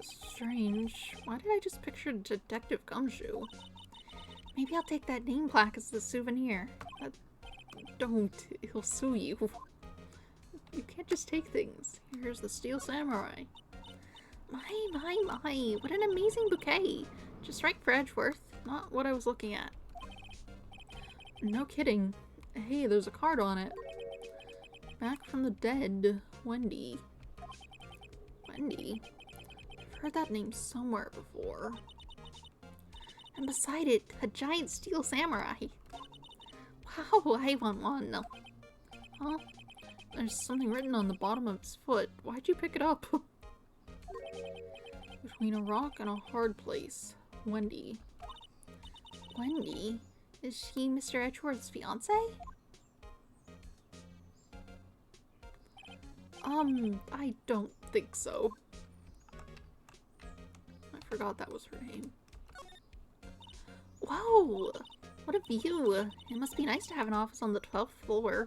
Strange. Why did I just picture Detective Gumshoe? Maybe I'll take that name plaque as a souvenir. Don't. He'll sue you. You can't just take things. Here's the Steel Samurai. My. What an amazing bouquet. Just right for Edgeworth. Not what I was looking at. No kidding. Hey, there's a card on it. Back from the dead. Wendy. Wendy? I've heard that name somewhere before. And beside it, a giant steel samurai. Wow, I want one. Huh? There's something written on the bottom of his foot. Why'd you pick it up? Between a rock and a hard place. Wendy. Wendy? Is she Mr. Edgeworth's fiance? I don't think so. I forgot that was her name. Whoa! What a view! It must be nice to have an office on the 12th floor.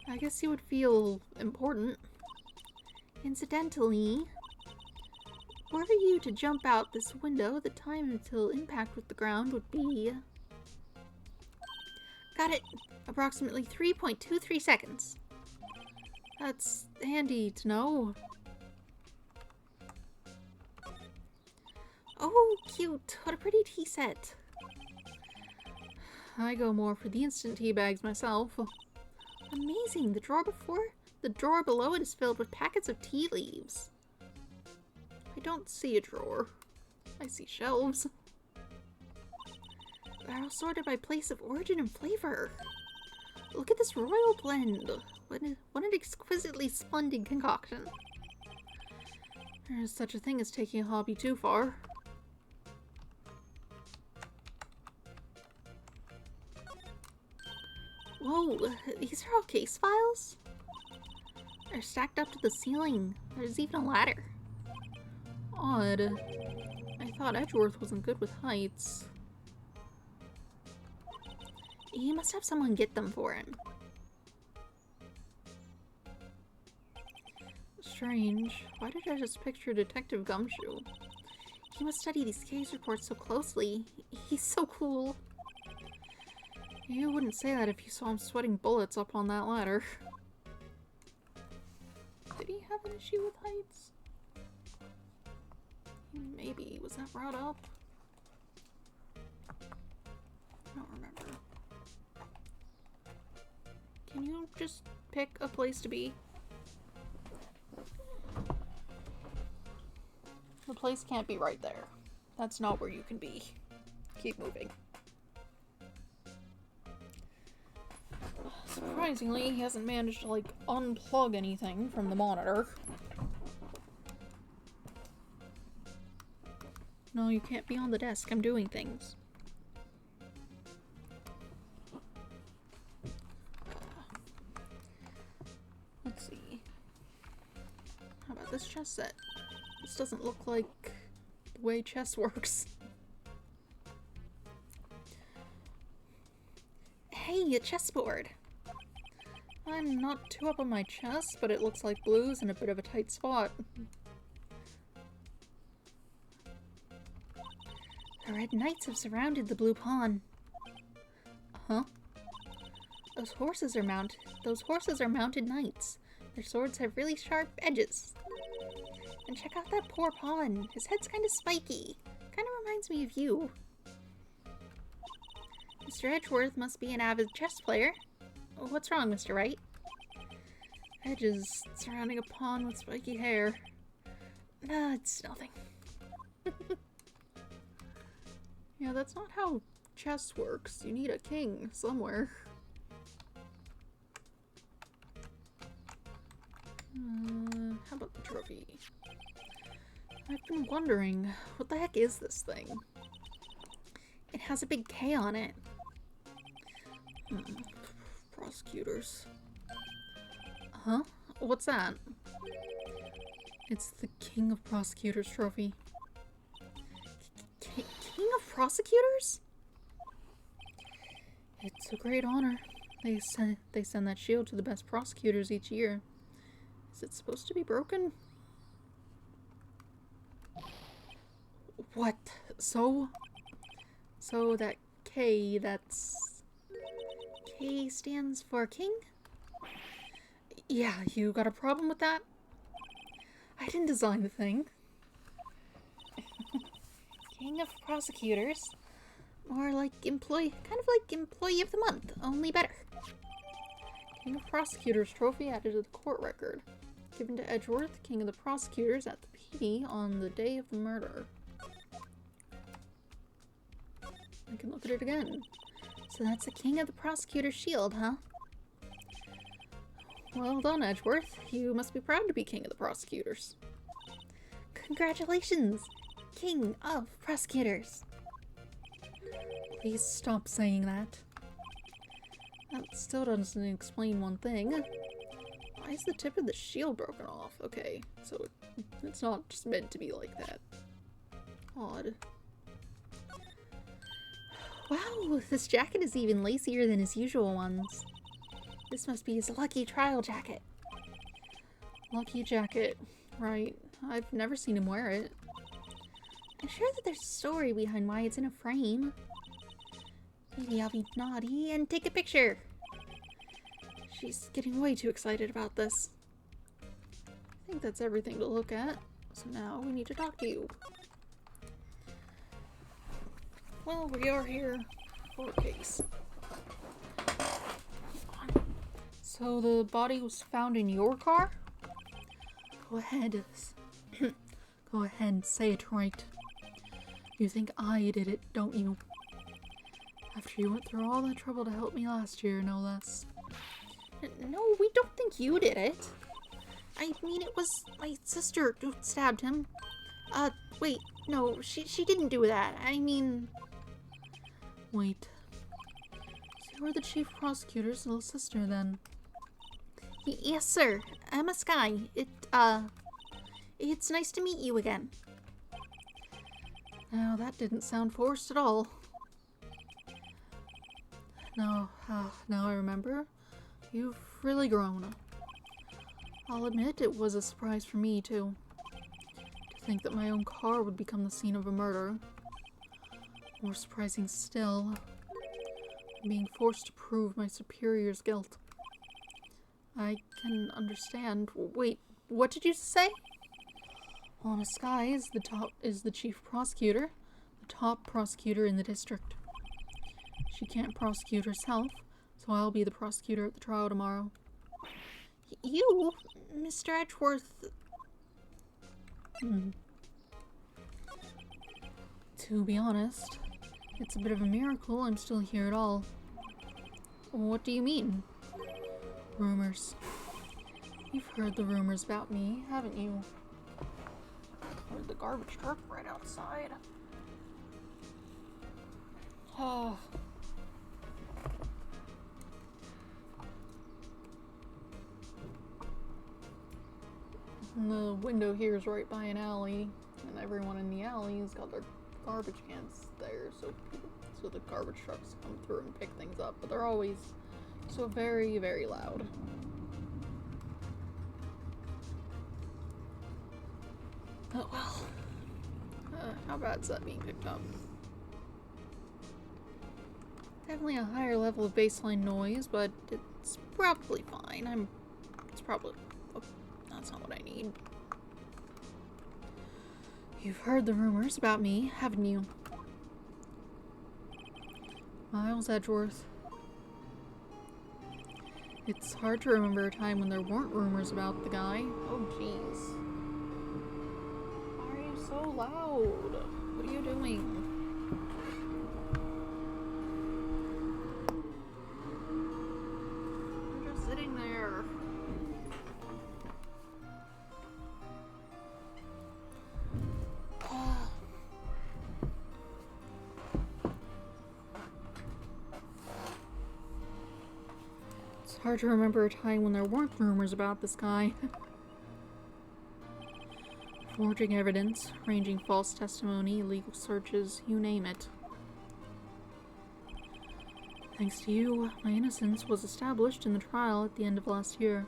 I guess you would feel important. Incidentally, were you to jump out this window, the time until impact with the ground would be... Got it! Approximately 3.23 seconds. That's handy to know. Oh, cute! What a pretty tea set. I go more for the instant tea bags myself. Amazing! The drawer below it is filled with packets of tea leaves. I don't see a drawer. I see shelves. They're all sorted by place of origin and flavor. Look at this royal blend. What an exquisitely splendid concoction. There is such a thing as taking a hobby too far. Whoa, these are all case files? They're stacked up to the ceiling. There's even a ladder. Odd. I thought Edgeworth wasn't good with heights. He must have someone get them for him. Strange. Why did I just picture Detective Gumshoe? You must study these case reports so closely. He's so cool. You wouldn't say that if you saw him sweating bullets up on that ladder. Did he have an issue with heights? Maybe. Was that brought up? I don't remember. Can you just pick a place to be? The place can't be right there. That's not where you can be. Keep moving. Surprisingly, he hasn't managed to, like, unplug anything from the monitor. No, you can't be on the desk. I'm doing things. Let's see. How about this chess set? This doesn't look like the way chess works. Hey, a chessboard! I'm not too up on my chess, but it looks like blue's in a bit of a tight spot. The red knights have surrounded the blue pawn. Huh? Those horses are mounted knights. Their swords have really sharp edges. And check out that poor pawn. His head's kind of spiky. Kind of reminds me of you. Mr. Edgeworth must be an avid chess player. What's wrong, Mr. Wright? Edges surrounding a pawn with spiky hair. Nah, it's nothing. Yeah, that's not how chess works. You need a king somewhere. How about the trophy? I've been wondering, what the heck is this thing? It has a big K on it. Prosecutors. Huh? What's that? It's the King of Prosecutors trophy. King of Prosecutors? It's a great honor. They send that shield to the best prosecutors each year. Is it supposed to be broken? What? So that K, that's... K stands for king? Yeah, you got a problem with that? I didn't design the thing. King of Prosecutors. More like employee, kind of like Employee of the Month, only better. King of Prosecutors trophy added to the court record. Given to Edgeworth, King of the Prosecutors at the PD on the day of the murder. I can look at it again. So that's the King of the Prosecutors shield, huh? Well done, Edgeworth. You must be proud to be King of the Prosecutors. Congratulations, King of Prosecutors. Please stop saying that. That still doesn't explain one thing. Why is the tip of the shield broken off? Okay, so it's not just meant to be like that. Odd. Wow, this jacket is even lacier than his usual ones. This must be his lucky trial jacket. Lucky jacket, right. I've never seen him wear it. I'm sure that there's a story behind why it's in a frame. Maybe I'll be naughty and take a picture. She's getting way too excited about this. I think that's everything to look at. So now we need to talk to you. Well, we are here for a case. So the body was found in your car? Go ahead. Go ahead, say it right. You think I did it, don't you? After you went through all that trouble to help me last year, no less. No, we don't think you did it. I mean, it was my sister who stabbed him. Wait, no, she didn't do that. I mean... Wait. So you were the chief prosecutor's little sister, then? Yes, sir. Emma Sky. It's nice to meet you again. Now, that didn't sound forced at all. Now I remember. You've really grown. I'll admit it was a surprise for me, too. To To think that my own car would become the scene of a murder. More surprising still, I'm being forced to prove my superior's guilt. I can understand. Wait, what did you say? Lana Skye is the chief prosecutor, the top prosecutor in the district. She can't prosecute herself, so I'll be the prosecutor at the trial tomorrow. You, Mr. Edgeworth. To be honest, it's a bit of a miracle I'm still here at all. What do you mean? Rumors. You've heard the rumors about me, haven't you? Heard the garbage truck right outside. Oh. The window here is right by an alley, and everyone in the alley's got their garbage cans there, so the garbage trucks come through and pick things up, but they're always so very, very loud. Oh well. How bad's that being picked up? Definitely a higher level of baseline noise, but it's probably fine. It's probably... Oh, that's not what I need. You've heard the rumors about me, haven't you? Miles Edgeworth. It's hard to remember a time when there weren't rumors about the guy. Oh, jeez. Why are you so loud? What are you doing? You're just sitting there. It's hard to remember a time when there weren't rumors about this guy. Forging evidence, arranging false testimony, illegal searches, you name it. Thanks to you, my innocence was established in the trial at the end of last year.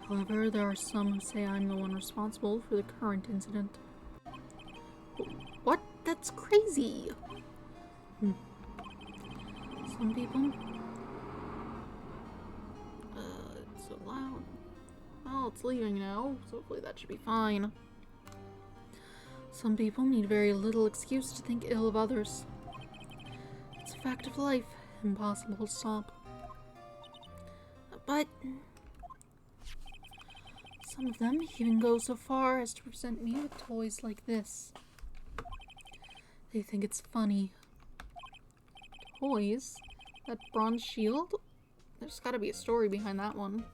However, there are some who say I'm the one responsible for the current incident. What? That's crazy! Some people... it's so loud. Well, it's leaving now, so hopefully that should be fine. Some people need very little excuse to think ill of others. It's a fact of life, impossible to stop. But... some of them even go so far as to present me with toys like this. They think it's funny. Toys? That bronze shield? There's gotta be a story behind that one.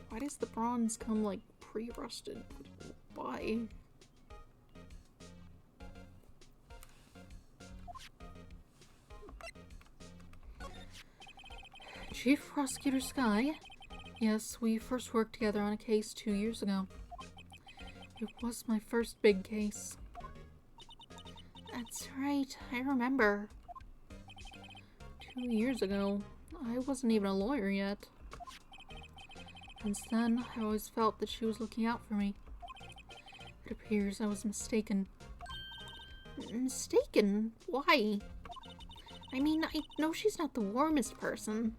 Why does the bronze come, like, pre-rusted? Why? Chief Prosecutor Skye? Yes, we first worked together on a case 2 years ago. It was my first big case. That's right, I remember. 2 years ago, I wasn't even a lawyer yet. Since then, I always felt that she was looking out for me. It appears I was mistaken. Mistaken? Why? I mean, I know she's not the warmest person,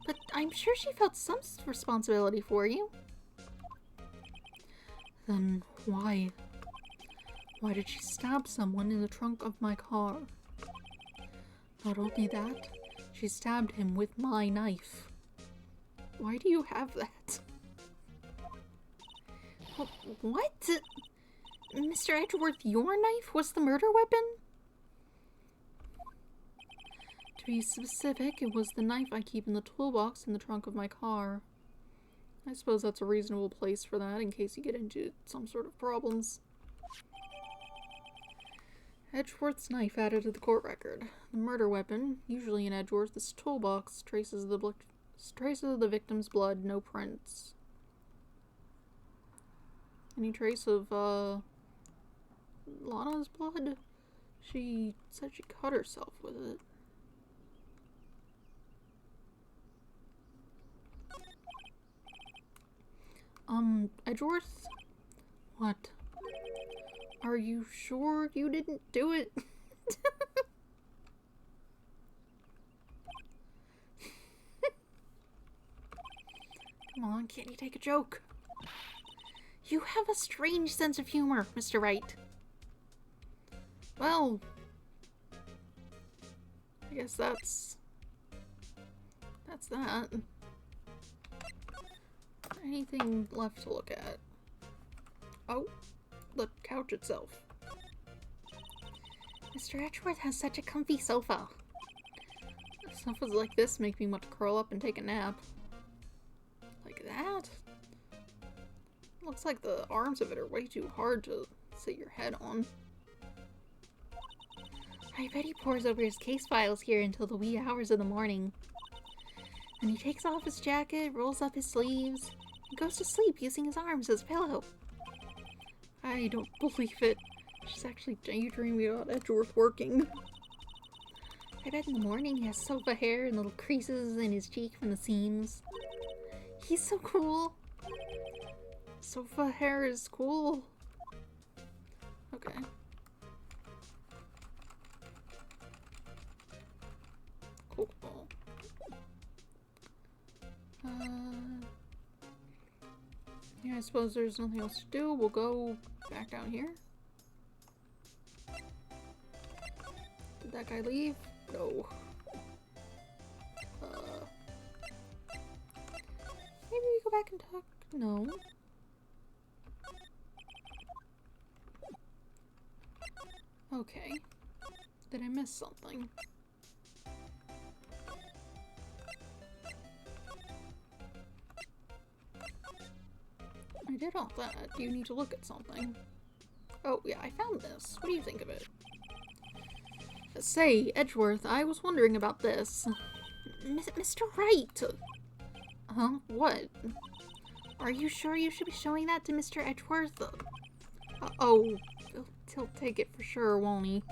but I'm sure she felt some responsibility for you. Then why? Why did she stab someone in the trunk of my car? Not only that, she stabbed him with my knife. Why do you have that? What? Mr. Edgeworth, your knife was the murder weapon? To be specific, it was the knife I keep in the toolbox in the trunk of my car. I suppose that's a reasonable place for that in case you get into some sort of problems. Edgeworth's knife added to the court record. The murder weapon, usually in Edgeworth's toolbox, traces of the victim's blood, no prints. Any trace of, Lana's blood? She said she cut herself with it. Edgeworth? What? Are you sure you didn't do it? Come on, can't you take a joke? You have a strange sense of humor, Mr. Wright. Well, I guess that's that. Anything left to look at? Oh, the couch itself. Mr. Edgeworth has such a comfy sofa. Sofas like this make me want to curl up and take a nap. Like that? Looks like the arms of it are way too hard to sit your head on. I bet he pores over his case files here until the wee hours of the morning. Then he takes off his jacket, rolls up his sleeves, and goes to sleep using his arms as a pillow. I don't believe it. She's actually daydreaming about Edgeworth working. I bet in the morning he has sofa hair and little creases in his cheek from the seams. He's so cool. Sofa hair is cool. Okay. Cool. Yeah, I suppose there's nothing else to do. We'll go back down here. Did that guy leave? No. Maybe we go back and talk? No. Okay. Did I miss something? I did all that. You need to look at something. Oh, yeah, I found this. What do you think of it? Say, Edgeworth, I was wondering about this. Mr. Wright! Huh? What? Are you sure you should be showing that to Mr. Edgeworth? Oh, he'll take it for sure, won't he?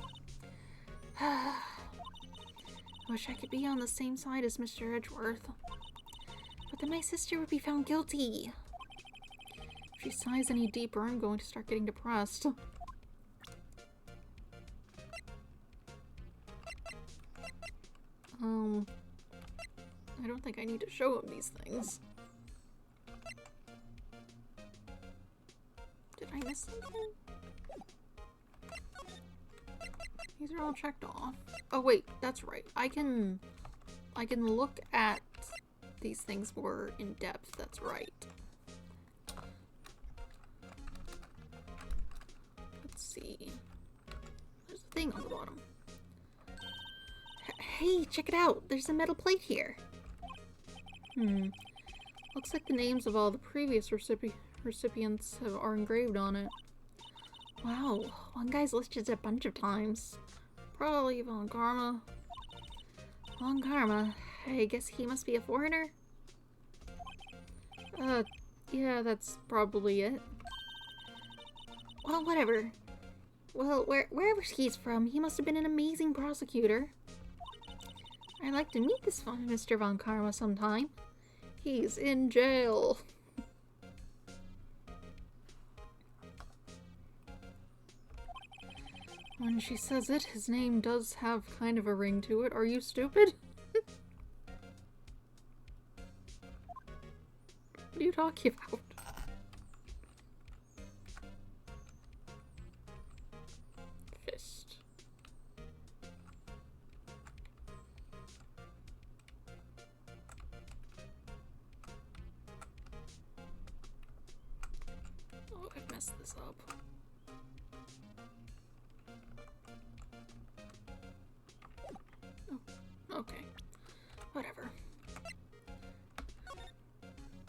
Wish I could be on the same side as Mr. Edgeworth. But then my sister would be found guilty. If she sighs any deeper, I'm going to start getting depressed. I don't think I need to show him these things. Did I miss something? These are all checked off. Oh wait, that's right. I can look at these things more in depth. That's right. Let's see. There's a thing on the bottom. Hey, check it out. There's a metal plate here. Looks like the names of all the previous recipients are engraved on it. Wow, one guy's listed a bunch of times. Probably Von Karma. Von Karma. I guess he must be a foreigner? Yeah, that's probably it. Well, whatever. Well, wherever he's from, he must have been an amazing prosecutor. I'd like to meet this Mr. Von Karma sometime. He's in jail. When she says it, his name does have kind of a ring to it. Are you stupid? What are you talking about? Fist. Oh, I've messed this up. Okay, whatever.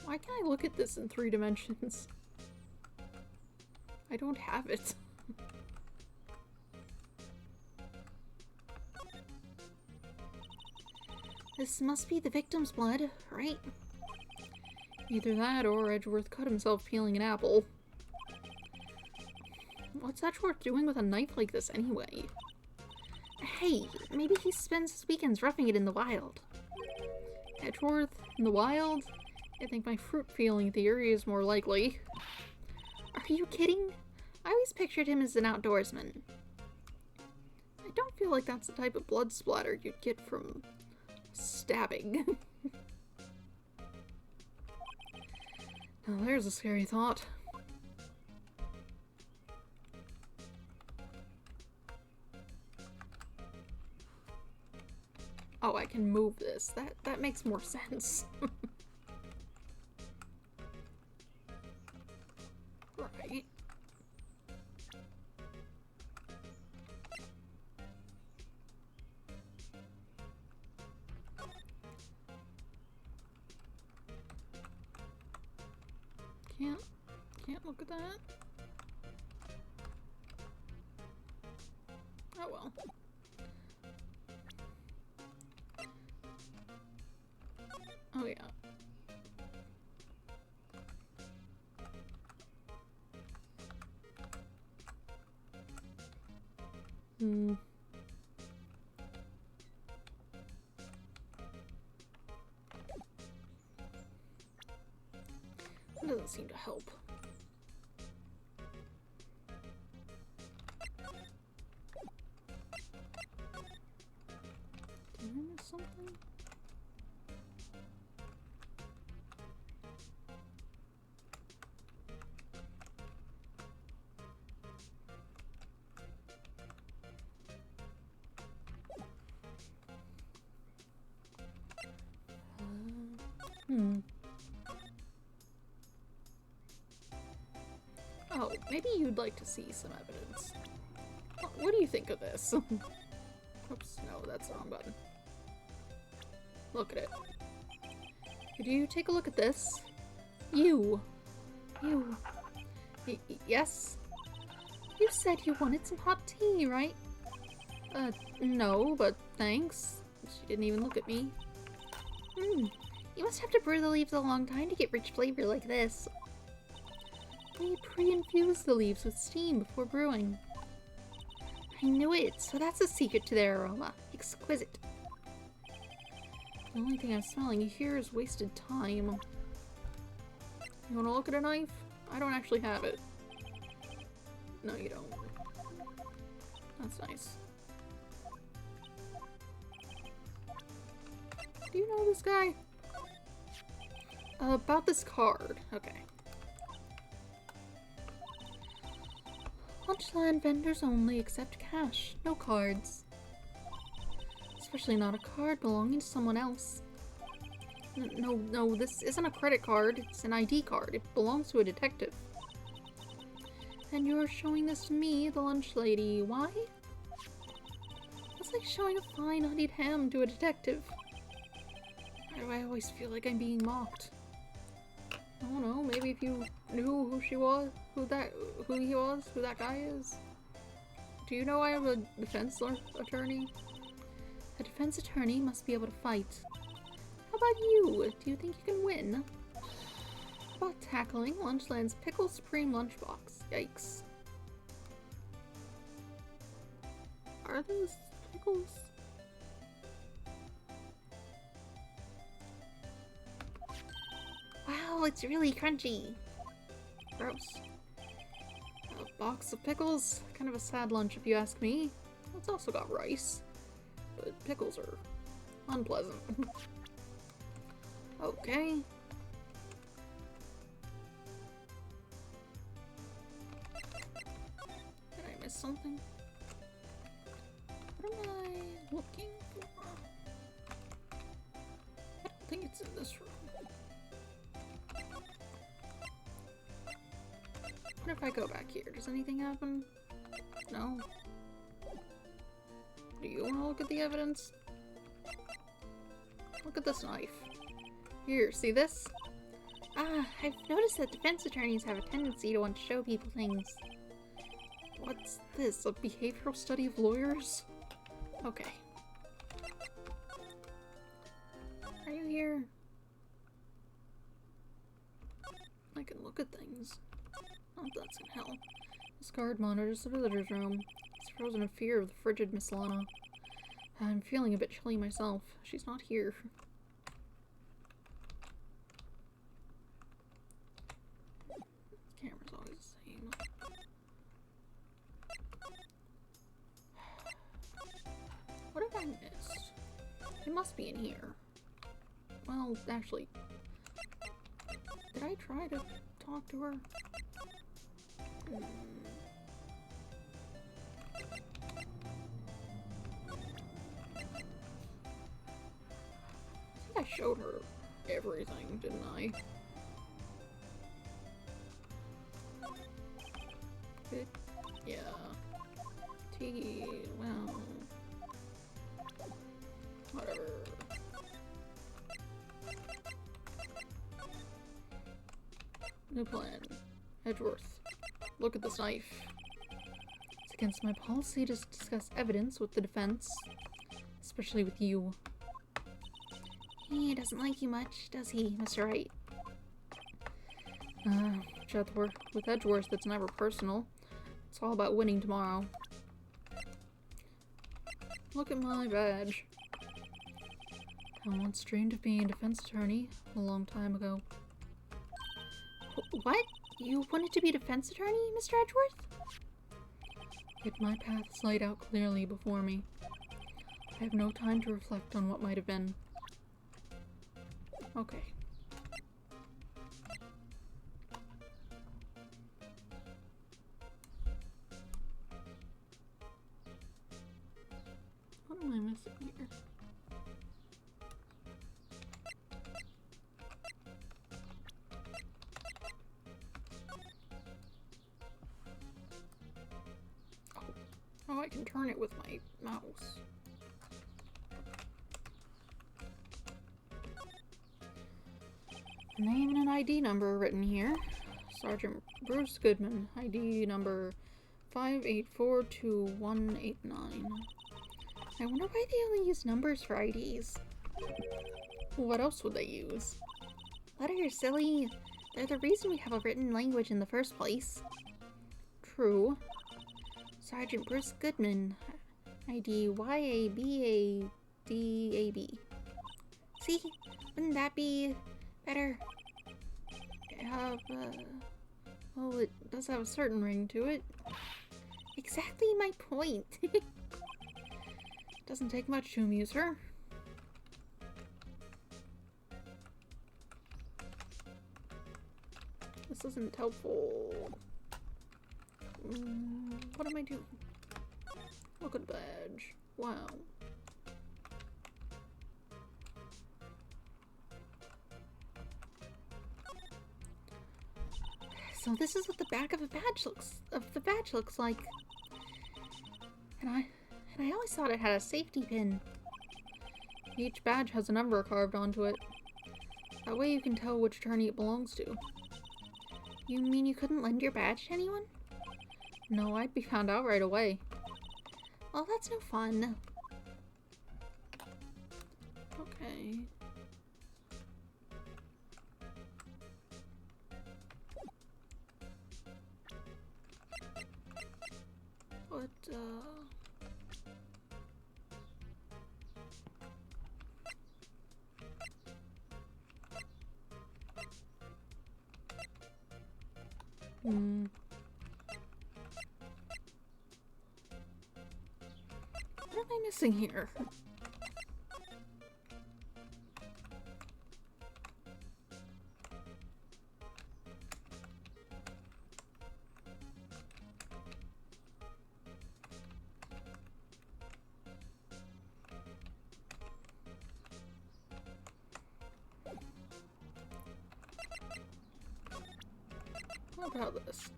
Why can't I look at this in 3 dimensions? I don't have it. This must be the victim's blood, right? Either that or Edgeworth cut himself peeling an apple. What's Edgeworth doing with a knife like this anyway? Hey, maybe he spends his weekends roughing it in the wild. Edgeworth in the wild? I think my fruit feeling theory is more likely. Are you kidding? I always pictured him as an outdoorsman. I don't feel like that's the type of blood splatter you'd get from stabbing. Now there's a scary thought. Oh, I can move this. That makes more sense. Right. Can't look at that. Oh well. Oh yeah. That doesn't seem to help. Did I miss something? Oh, maybe you'd like to see some evidence. What do you think of this? Oops, no, that's the wrong button. Look at it. Could you take a look at this? You. Yes? You said you wanted some hot tea, right? No, but thanks. She didn't even look at me. You must have to brew the leaves a long time to get rich flavor like this. We pre-infuse the leaves with steam before brewing. I knew it, so that's the secret to their aroma. Exquisite. The only thing I'm smelling here is wasted time. You wanna look at a knife? I don't actually have it. No, you don't. That's nice. Do you know this guy? About this card. Okay. Lunchland vendors only accept cash, no cards. Especially not a card belonging to someone else. No, this isn't a credit card, it's an ID card. It belongs to a detective. And you're showing this to me, the lunch lady. Why? It's like showing a fine honeyed ham to a detective. Why do I always feel like I'm being mocked? I don't know, maybe if you knew who she was, who he was, who that guy is. Do you know I am a defense attorney? A defense attorney must be able to fight. How about you? Do you think you can win? How about tackling Lunchland's Pickle Supreme lunchbox? Yikes. Are those pickles? Wow, it's really crunchy. Gross. A box of pickles? Kind of a sad lunch if you ask me. It's also got rice. But pickles are unpleasant. Okay. Did I miss something? What am I looking for? I don't think it's in this room. What if I go back here? Does anything happen? No? Do you want to look at the evidence? Look at this knife. Here, see this? Ah, I've noticed that defense attorneys have a tendency to want to show people things. What's this? A behavioral study of lawyers? Okay. Are you here? I can look at things. Not that that's gonna help. This guard monitors the visitor's room. He's frozen in fear of the frigid Miss Lana. I'm feeling a bit chilly myself. She's not here. It must be in here. Well, actually, did I try to talk to her? I think I showed her everything, didn't I? Yeah. Well... whatever. New plan. Edgeworth, look at this knife. It's against my policy to discuss evidence with the defense, especially with you. He doesn't like you much, does he, Mr. Wright? With Edgeworth, it's never personal. It's all about winning tomorrow. Look at my badge. I once dreamed of being a defense attorney a long time ago. What? You wanted to be a defense attorney, Mr. Edgeworth? Yet my path is laid out clearly before me. I have no time to reflect on what might have been. Okay. What am I missing here? Oh, I can turn it with my mouse. Name and an ID number written here. Sergeant Bruce Goodman, ID number 5842189. I wonder why they only use numbers for IDs. What else would they use? Letters, silly. They're the reason we have a written language in the first place. True. Sergeant Bruce Goodman, ID YABADAB. See? Wouldn't that be better? Well, it does have a certain ring to it. Exactly my point. Doesn't take much to amuse her. This isn't helpful. What am I doing? Look at the badge. Wow. So this is what the back of the badge looks like. And I always thought it had a safety pin. Each badge has a number carved onto it. That way you can tell which attorney it belongs to. You mean you couldn't lend your badge to anyone? No, I'd be found out right away. Well, that's no fun. Okay. What, What am I missing here? What about this?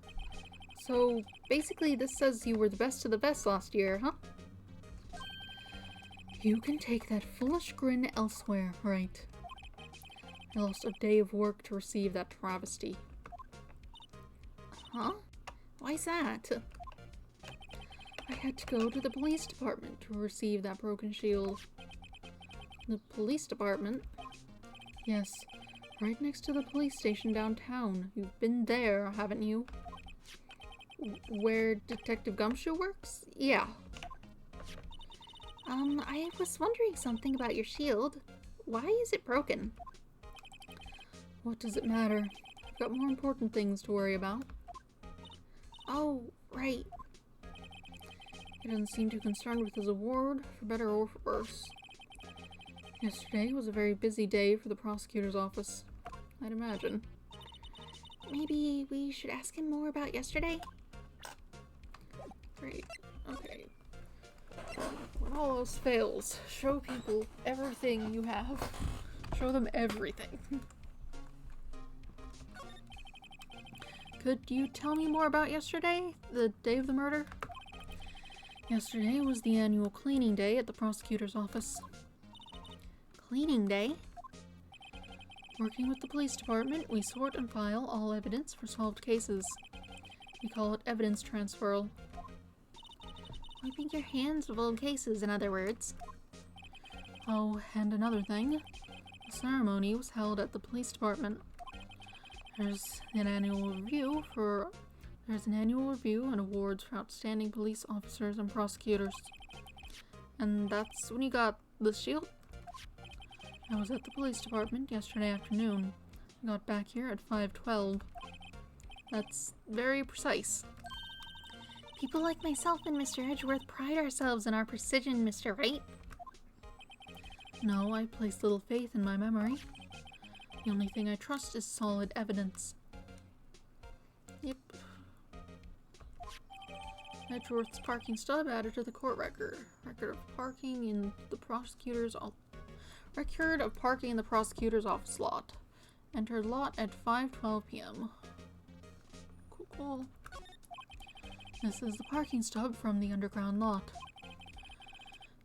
So, basically this says you were the best of the best last year, huh? You can take that foolish grin elsewhere, right? I lost a day of work to receive that travesty. Huh? Why's that? I had to go to the police department to receive that broken shield. The police department? Yes, right next to the police station downtown. You've been there, haven't you? Where Detective Gumshoe works? Yeah. I was wondering something about your shield. Why is it broken? What does it matter? I've got more important things to worry about. Oh, right. He doesn't seem too concerned with his award, for better or for worse. Yesterday was a very busy day for the prosecutor's office, I'd imagine. Maybe we should ask him more about yesterday? Great. Okay. When all else fails, show people everything you have. Show them everything. Could you tell me more about yesterday? The day of the murder? Yesterday was the annual cleaning day at the prosecutor's office. Cleaning day? Working with the police department, we sort and file all evidence for solved cases. We call it evidence transferal. Wiping your hands of old cases, in other words. Oh, and another thing. The ceremony was held at the police department. There's an annual review and awards for outstanding police officers and prosecutors. And that's when you got the shield? I was at the police department yesterday afternoon. I got back here at 5:12. That's very precise. People like myself and Mr. Edgeworth pride ourselves in our precision, Mr. Wright. No, I place little faith in my memory. The only thing I trust is solid evidence. Yep. Edgeworth's parking stub added to the court record. Record of parking in the prosecutor's office lot. Entered lot at 5:12 p.m. Cool. This is the parking stub from the underground lot.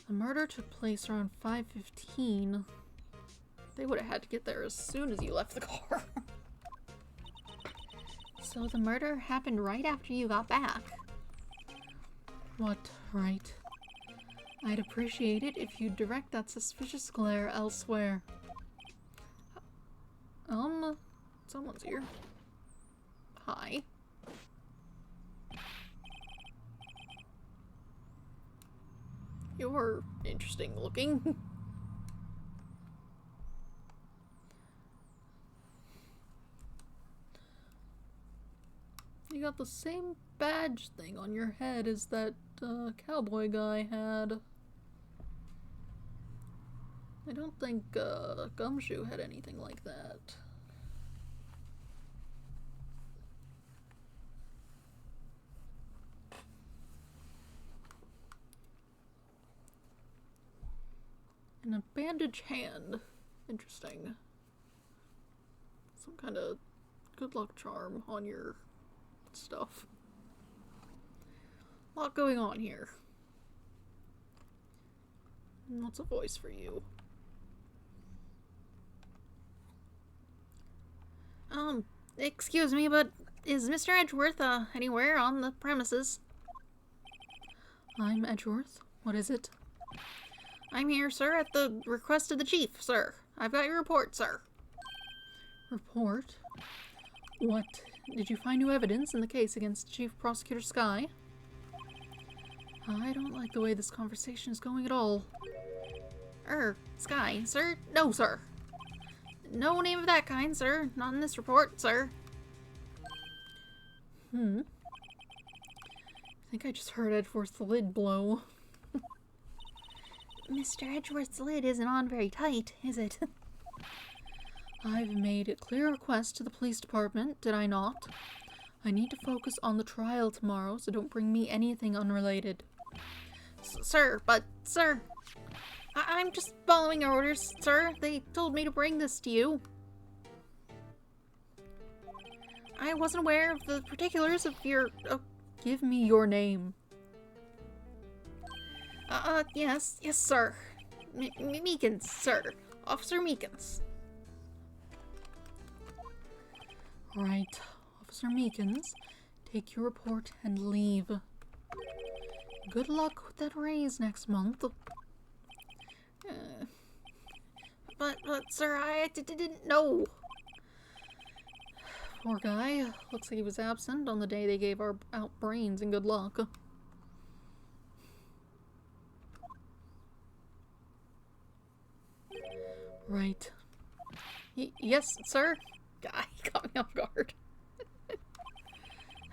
The murder took place around 5:15. They would have had to get there as soon as you left the car. So the murder happened right after you got back. What, right? I'd appreciate it if you'd direct that suspicious glare elsewhere. Someone's here. Hi. You're interesting looking. You got the same badge thing on your head as that cowboy guy had. I don't think Gumshoe had anything like that. And a bandage hand. Interesting. Some kind of good luck charm on your stuff. A lot going on here. And what's a voice for you? Excuse me, but is Mr. Edgeworth, anywhere on the premises? I'm Edgeworth. What is it? I'm here, sir, at the request of the chief, sir. I've got your report, sir. Report? What? Did you find new evidence in the case against Chief Prosecutor Skye? I don't like the way this conversation is going at all. Skye, sir? No, sir. No name of that kind, sir. Not in this report, sir. I think I just heard Edgeworth's lid blow. Mr. Edgeworth's lid isn't on very tight, is it? I've made a clear request to the police department, did I not? I need to focus on the trial tomorrow, so don't bring me anything unrelated. Sir, I'm just following your orders, sir. They told me to bring this to you. I wasn't aware of the particulars of your... Give me your name. Yes, sir. Meekins, sir. Officer Meekins. Right. Officer Meekins, take your report and leave. Good luck with that raise next month. But, sir, I didn't know. Poor guy. Looks like he was absent on the day they gave out brains, and good luck. Right. Yes, sir? Guy caught me off guard.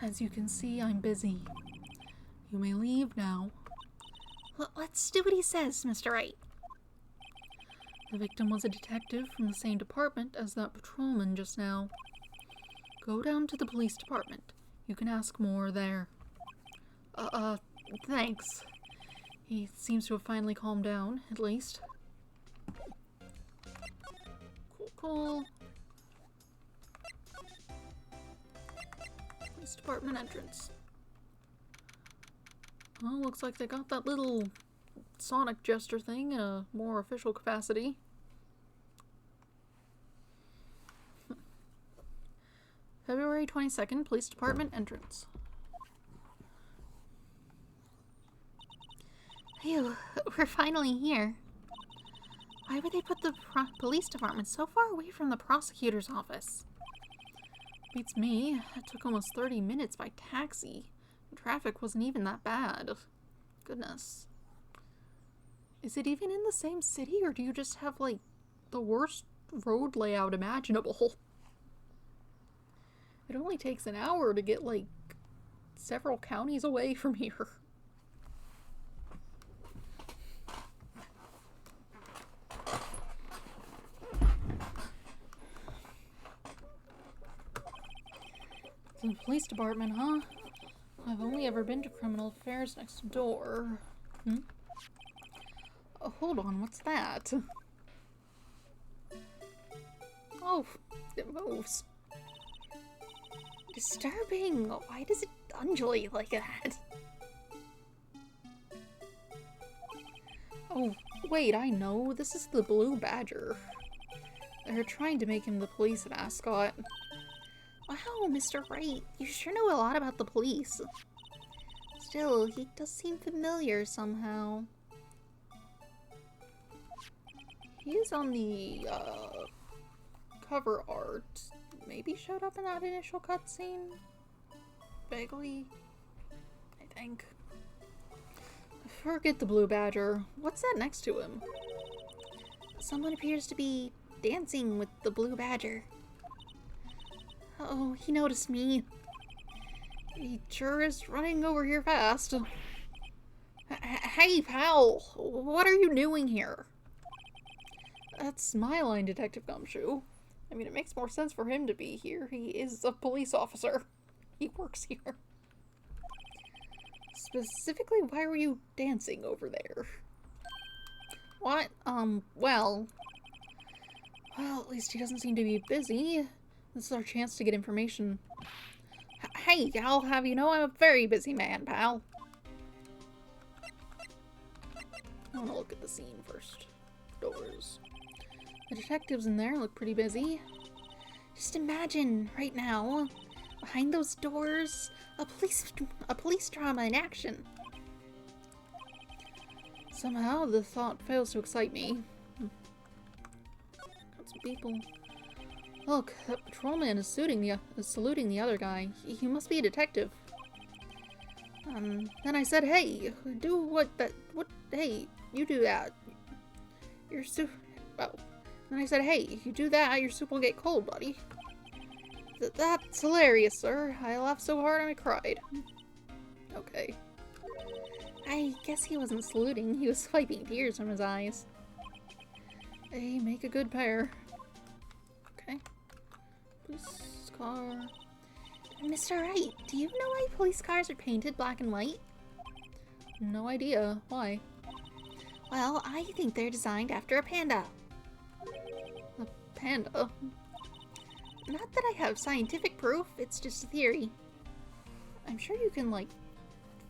As you can see, I'm busy. You may leave now. Let's do what he says, Mr. Wright. The victim was a detective from the same department as that patrolman just now. Go down to the police department. You can ask more there. Thanks. He seems to have finally calmed down, at least. Cool. Police department entrance. Well, looks like they got that little sonic gesture thing in a more official capacity. February 22nd, police department entrance. Phew, we're finally here. Why would they put the police department so far away from the prosecutor's office? Beats me. It took almost 30 minutes by taxi. Traffic wasn't even that bad. Goodness. Is it even in the same city, or do you just have, like, the worst road layout imaginable? It only takes an hour to get, like, several counties away from here. The police department, huh? I've only ever been to criminal affairs next door. Oh, hold on, what's that? Oh, it moves. Disturbing. Why does it undulate like that? Oh, wait, I know. This is the Blue Badger. They're trying to make him the police mascot. Wow, Mr. Wright, you sure know a lot about the police. Still, he does seem familiar somehow. He's on the, cover art. Maybe showed up in that initial cutscene? Vaguely, I think. Forget the Blue Badger. What's that next to him? Someone appears to be dancing with the Blue Badger. Oh, he noticed me. He sure is running over here fast. Hey, pal, what are you doing here? That's my line, Detective Gumshoe. I mean, it makes more sense for him to be here. He is a police officer. He works here. Specifically, why were you dancing over there? What? Well, at least he doesn't seem to be busy. This is our chance to get information. Hey, I'll have you know I'm a very busy man, pal. I want to look at the scene first. Doors. The detectives in there look pretty busy. Just imagine, right now, behind those doors, a police drama in action. Somehow, the thought fails to excite me. Got some people. Look, that patrolman is saluting the other guy. He must be a detective. Then I said, hey, hey, you do that. Your soup, well, then I said, hey, you do that, your soup will get cold, buddy. That's hilarious, sir. I laughed so hard I cried. Okay. I guess he wasn't saluting, he was wiping tears from his eyes. They make a good pair. Okay. Police car. Mr. Wright, do you know why police cars are painted black and white? No idea. Why? Well, I think they're designed after a panda. A panda? Not that I have scientific proof, it's just a theory. I'm sure you can, like,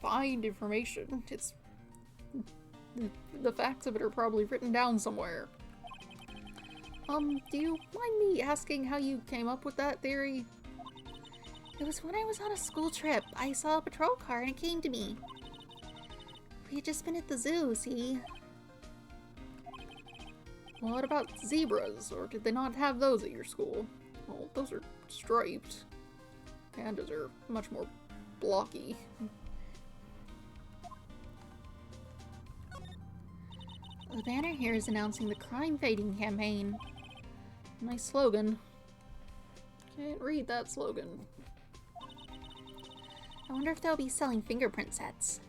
find information. It's... the facts of it are probably written down somewhere. Do you mind me asking how you came up with that theory? It was when I was on a school trip. I saw a patrol car and it came to me. We had just been at the zoo, see? What about zebras? Or did they not have those at your school? Well, those are striped. Pandas are much more blocky. The banner here is announcing the crime fighting campaign. Nice slogan. Can't read that slogan. I wonder if they'll be selling fingerprinting sets.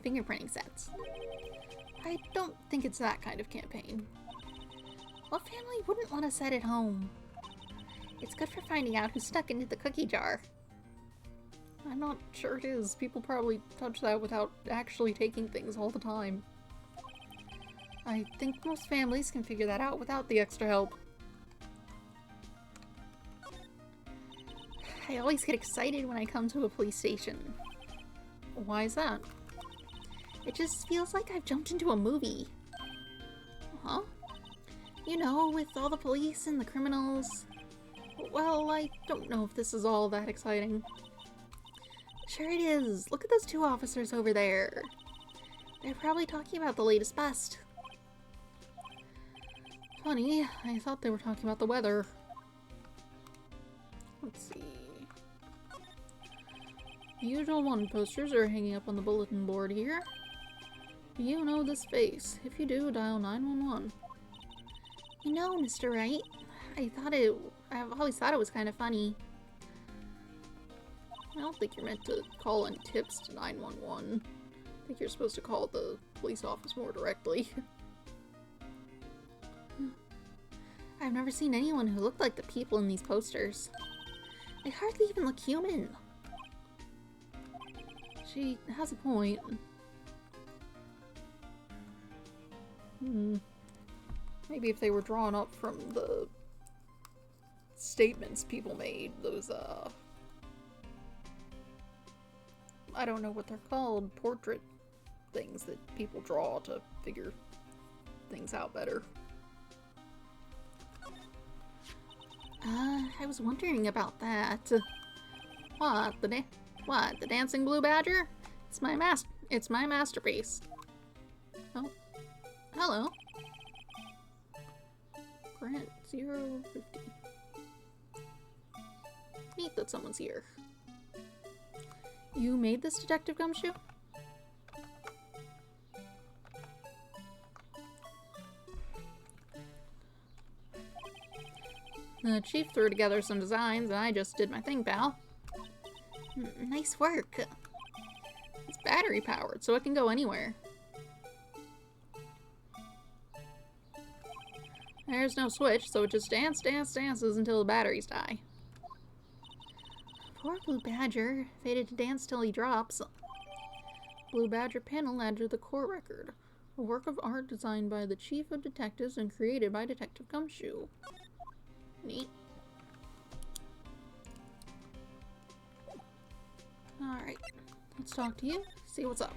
I don't think it's that kind of campaign. What family wouldn't want to set it home? It's good for finding out who stuck into the cookie jar. I'm not sure it is. People probably touch that without actually taking things all the time. I think most families can figure that out without the extra help. I always get excited when I come to a police station. Why is that? It just feels like I've jumped into a movie. Huh? You know, with all the police and the criminals. Well, I don't know if this is all that exciting. Sure it is. Look at those two officers over there. They're probably talking about the latest bust. Funny, I thought they were talking about the weather. Let's see. The usual wanted posters are hanging up on the bulletin board here. Do you know this face? If you do, dial 911. You know, Mr. Wright, I've always thought it was kind of funny. I don't think you're meant to call in tips to 911. I think you're supposed to call the police office more directly. I've never seen anyone who looked like the people in these posters. They hardly even look human. She has a point. Maybe if they were drawn up from the statements people made, those, I don't know what they're called, portrait things that people draw to figure things out better. I was wondering about that. What, the dancing blue badger? It's my masterpiece. Oh. Hello. Grant 050. Neat that someone's here. You made this, Detective Gumshoe? The chief threw together some designs and I just did my thing, pal. Nice work. It's battery powered, so it can go anywhere. There's no switch, so it just dances until the batteries die. Poor Blue Badger, fated to dance till he drops. Blue Badger panel added to the court record. A work of art designed by the Chief of Detectives and created by Detective Gumshoe. Neat. Alright, let's talk to you, see what's up.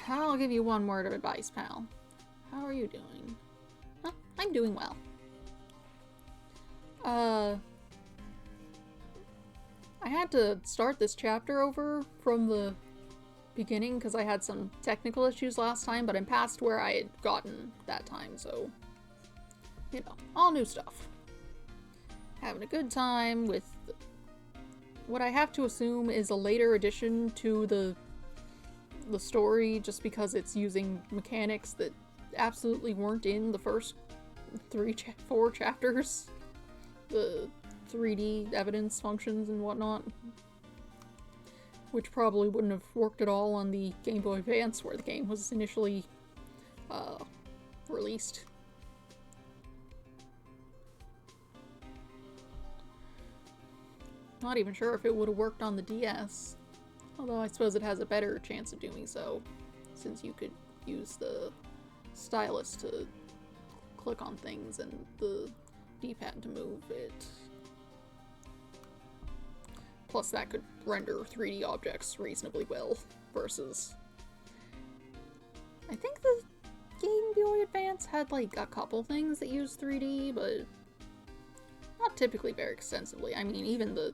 I'll give you one word of advice, pal. How are you doing? Huh, I'm doing well. I had to start this chapter over from the beginning because I had some technical issues last time, but I'm past where I had gotten that time, so, you know, all new stuff. Having a good time with what I have to assume is a later addition to the story, just because it's using mechanics that absolutely weren't in the first 4 chapters. The 3D evidence functions and whatnot, which probably wouldn't have worked at all on the Game Boy Advance where the game was initially released. Not even sure if it would have worked on the DS, although I suppose it has a better chance of doing so, since you could use the stylus to click on things and the D-pad to move it. Plus that could render 3D objects reasonably well, versus... I think the Game Boy Advance had like a couple things that used 3D, but not typically very extensively. I mean, even the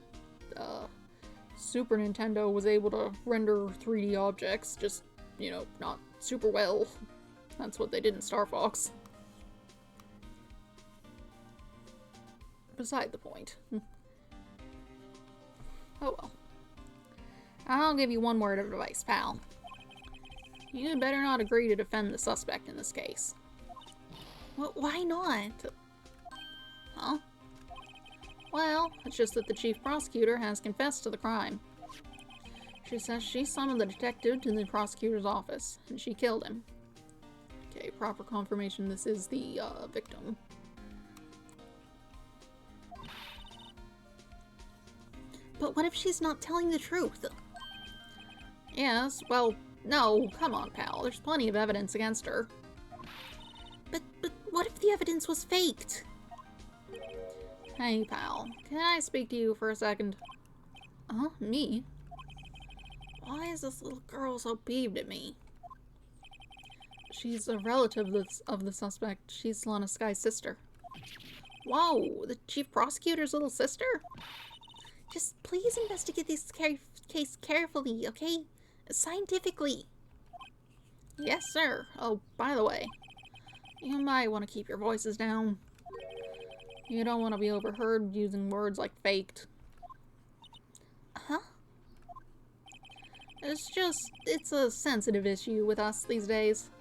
Super Nintendo was able to render 3D objects, just, you know, not super well. That's what they did in Star Fox. Beside the point. Oh well. I'll give you one word of advice, pal. You'd better not agree to defend the suspect in this case. Why not? Huh? Well, it's just that the chief prosecutor has confessed to the crime. She says she summoned the detective to the prosecutor's office, and she killed him. Okay, proper confirmation this is the victim. But what if she's not telling the truth? Yes, well, no, come on, pal. There's plenty of evidence against her. But what if the evidence was faked? Hey, pal. Can I speak to you for a second? Me? Why is this little girl so peeved at me? She's a relative of the suspect. She's Lana Sky's sister. Whoa, the chief prosecutor's little sister? Just please investigate this case carefully, okay? Scientifically. Yes, sir. Oh, by the way, you might want to keep your voices down. You don't want to be overheard using words like faked. Huh? It's a sensitive issue with us these days.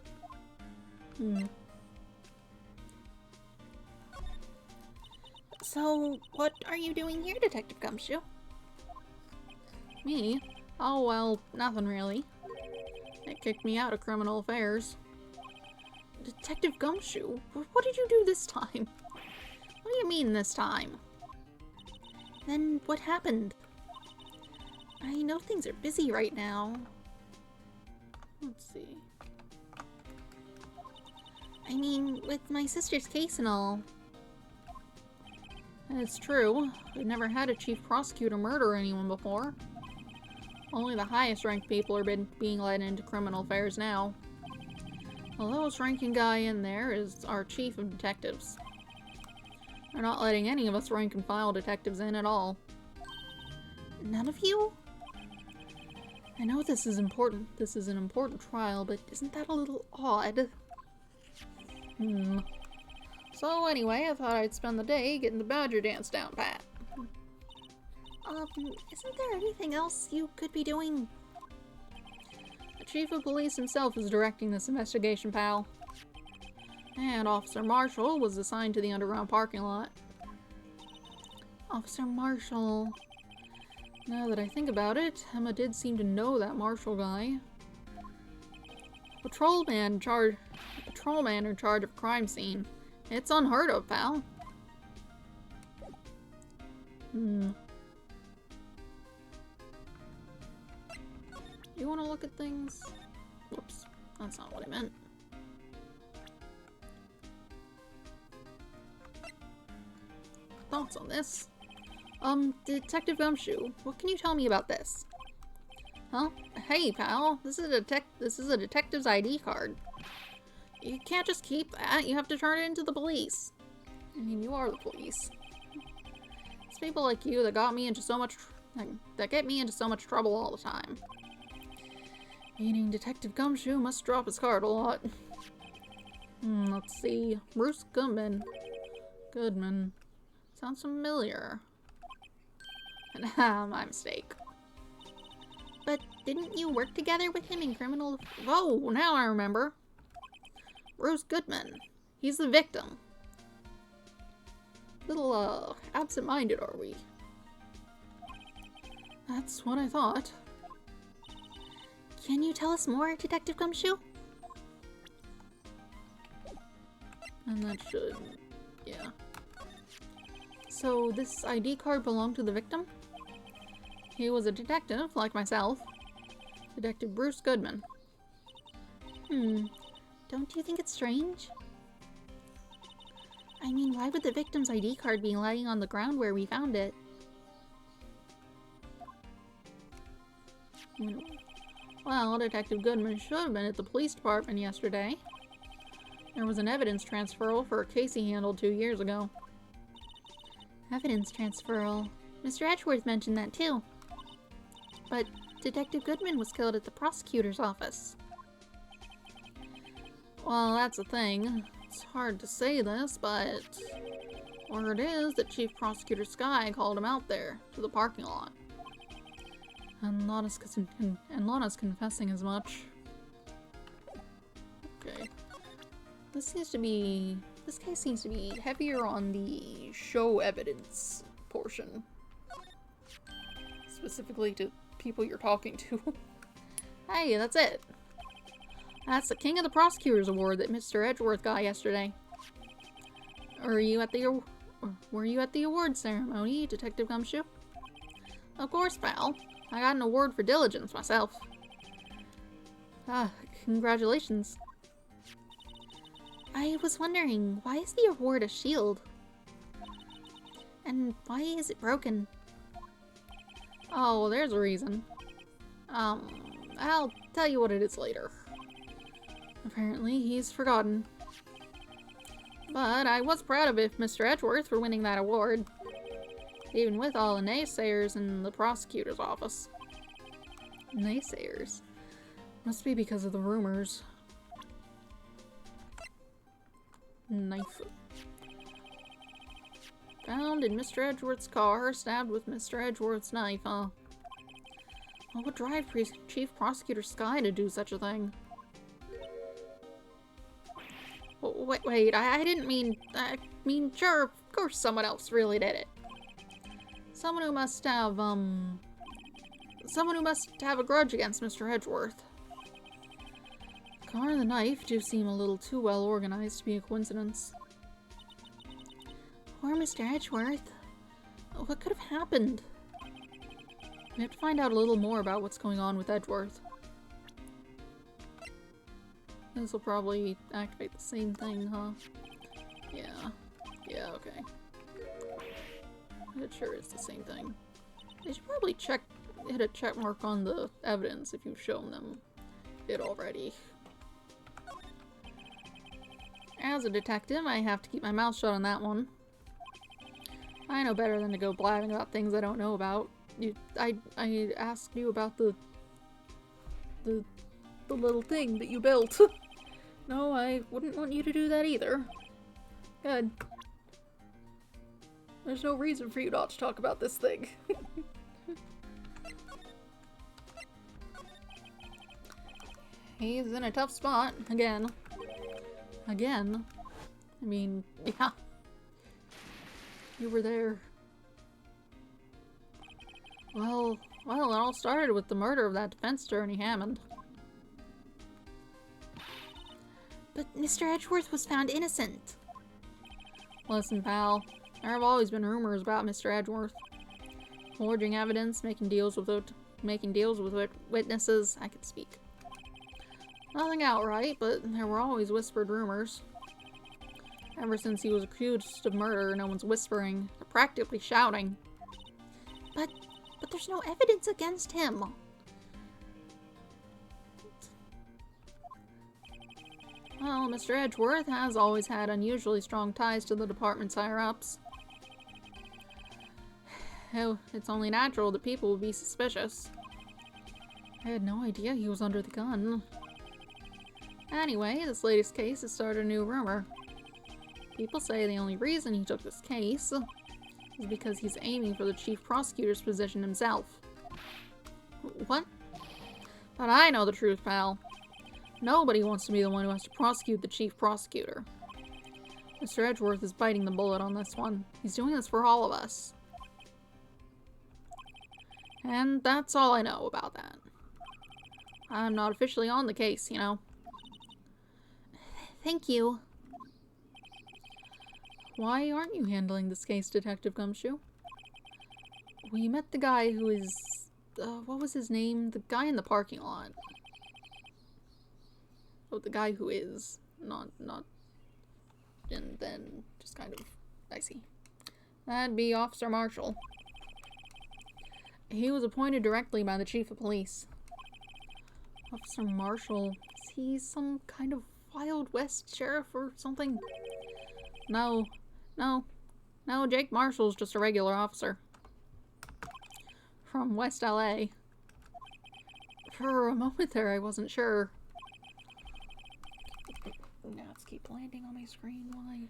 So, what are you doing here, Detective Gumshoe? Me? Oh, well, nothing really. It kicked me out of criminal affairs. Detective Gumshoe? What did you do this time? What do you mean this time? Then what happened? I know things are busy right now. Let's see. I mean, with my sister's case and all. It's true. We've never had a chief prosecutor murder anyone before. Only the highest ranked people are being led into criminal affairs now. The lowest ranking guy in there is our chief of detectives. They're not letting any of us rank and file detectives in at all. None of you? I know this is important. This is an important trial, but isn't that a little odd? So anyway, I thought I'd spend the day getting the Badger dance down pat. Isn't there anything else you could be doing? The chief of police himself is directing this investigation, pal. And Officer Marshall was assigned to the underground parking lot. Officer Marshall. Now that I think about it, Emma did seem to know that Marshall guy. Patrolman in charge of crime scene. It's unheard of, pal. You want to look at things? Whoops, that's not what I meant. Thoughts on this? Detective Gumshoe, what can you tell me about this? Huh? Hey, pal, this is a detective's ID card. You can't just keep that, you have to turn it into the police. I mean, you are the police. It's people like you that got me into so much, that get me into so much trouble all the time. Meaning Detective Gumshoe must drop his card a lot. Let's see. Bruce Goodman. Sounds familiar. My mistake. But didn't you work together with him in criminal... Oh, now I remember. Bruce Goodman. He's the victim. Little, absent-minded, are we? That's what I thought. Can you tell us more, Detective Gumshoe? And that should... yeah. So, this ID card belonged to the victim? He was a detective, like myself. Detective Bruce Goodman. Don't you think it's strange? I mean, why would the victim's ID card be lying on the ground where we found it? Well, Detective Goodman should have been at the police department yesterday. There was an evidence transferal for a case he handled 2 years ago. Evidence transferal. Mr. Edgeworth mentioned that too. But Detective Goodman was killed at the prosecutor's office. Well, that's the thing. It's hard to say this, but word is that Chief Prosecutor Sky called him out there to the parking lot. And Lana's confessing as much. Okay. This case seems to be heavier on the show evidence portion. Specifically to people you're talking to. Hey, that's it. That's the King of the Prosecutors Award that Mr. Edgeworth got yesterday. Were you at the award ceremony, Detective Gumshoe? Of course, pal. I got an award for diligence myself. Ah, congratulations. I was wondering, why is the award a shield? And why is it broken? Oh, well, there's a reason. I'll tell you what it is later. Apparently, he's forgotten. But I was proud of Mr. Edgeworth for winning that award. Even with all the naysayers in the prosecutor's office. Naysayers? Must be because of the rumors. Knife. Found in Mr. Edgeworth's car, stabbed with Mr. Edgeworth's knife, huh? What would drive Chief Prosecutor Sky to do such a thing? Wait, I didn't mean... I mean, sure, of course someone else really did it. Someone who must have a grudge against Mr. Edgeworth. The car and the knife do seem a little too well organized to be a coincidence. Poor Mr. Edgeworth. What could have happened? We have to find out a little more about what's going on with Edgeworth. This will probably activate the same thing, huh? Yeah, okay. It sure is the same thing. They should probably hit a check mark on the evidence if you've shown them it already. As a detective, I have to keep my mouth shut on that one. I know better than to go blabbing about things I don't know about. I asked you about the little thing that you built. No, I wouldn't want you to do that either. Good. There's no reason for you not to talk about this thing. He's in a tough spot. Again. Again. I mean, yeah. You were there. Well, it all started with the murder of that defense attorney, Hammond. But Mr. Edgeworth was found innocent. Listen, pal. There have always been rumors about Mr. Edgeworth. Forging evidence, making deals with witnesses. I could speak. Nothing outright, but there were always whispered rumors. Ever since he was accused of murder, no one's whispering. They're practically shouting. But there's no evidence against him. Well, Mr. Edgeworth has always had unusually strong ties to the department's higher-ups. Oh, it's only natural that people would be suspicious. I had no idea he was under the gun. Anyway, this latest case has started a new rumor. People say the only reason he took this case is because he's aiming for the chief prosecutor's position himself. What? But I know the truth, pal. Nobody wants to be the one who has to prosecute the chief prosecutor. Mr. Edgeworth is biting the bullet on this one. He's doing this for all of us. And that's all I know about that. I'm not officially on the case, you know. Thank you. Why aren't you handling this case, Detective Gumshoe? We met the guy who is... what was his name? The guy in the parking lot. Oh, the guy who is. Not... And then just kind of... I see. That'd be Officer Marshall. He was appointed directly by the Chief of Police. Officer Marshall, is he some kind of Wild West sheriff or something? No, Jake Marshall's just a regular officer. From West LA. For a moment there, I wasn't sure. Gnats keep landing on my screen, why?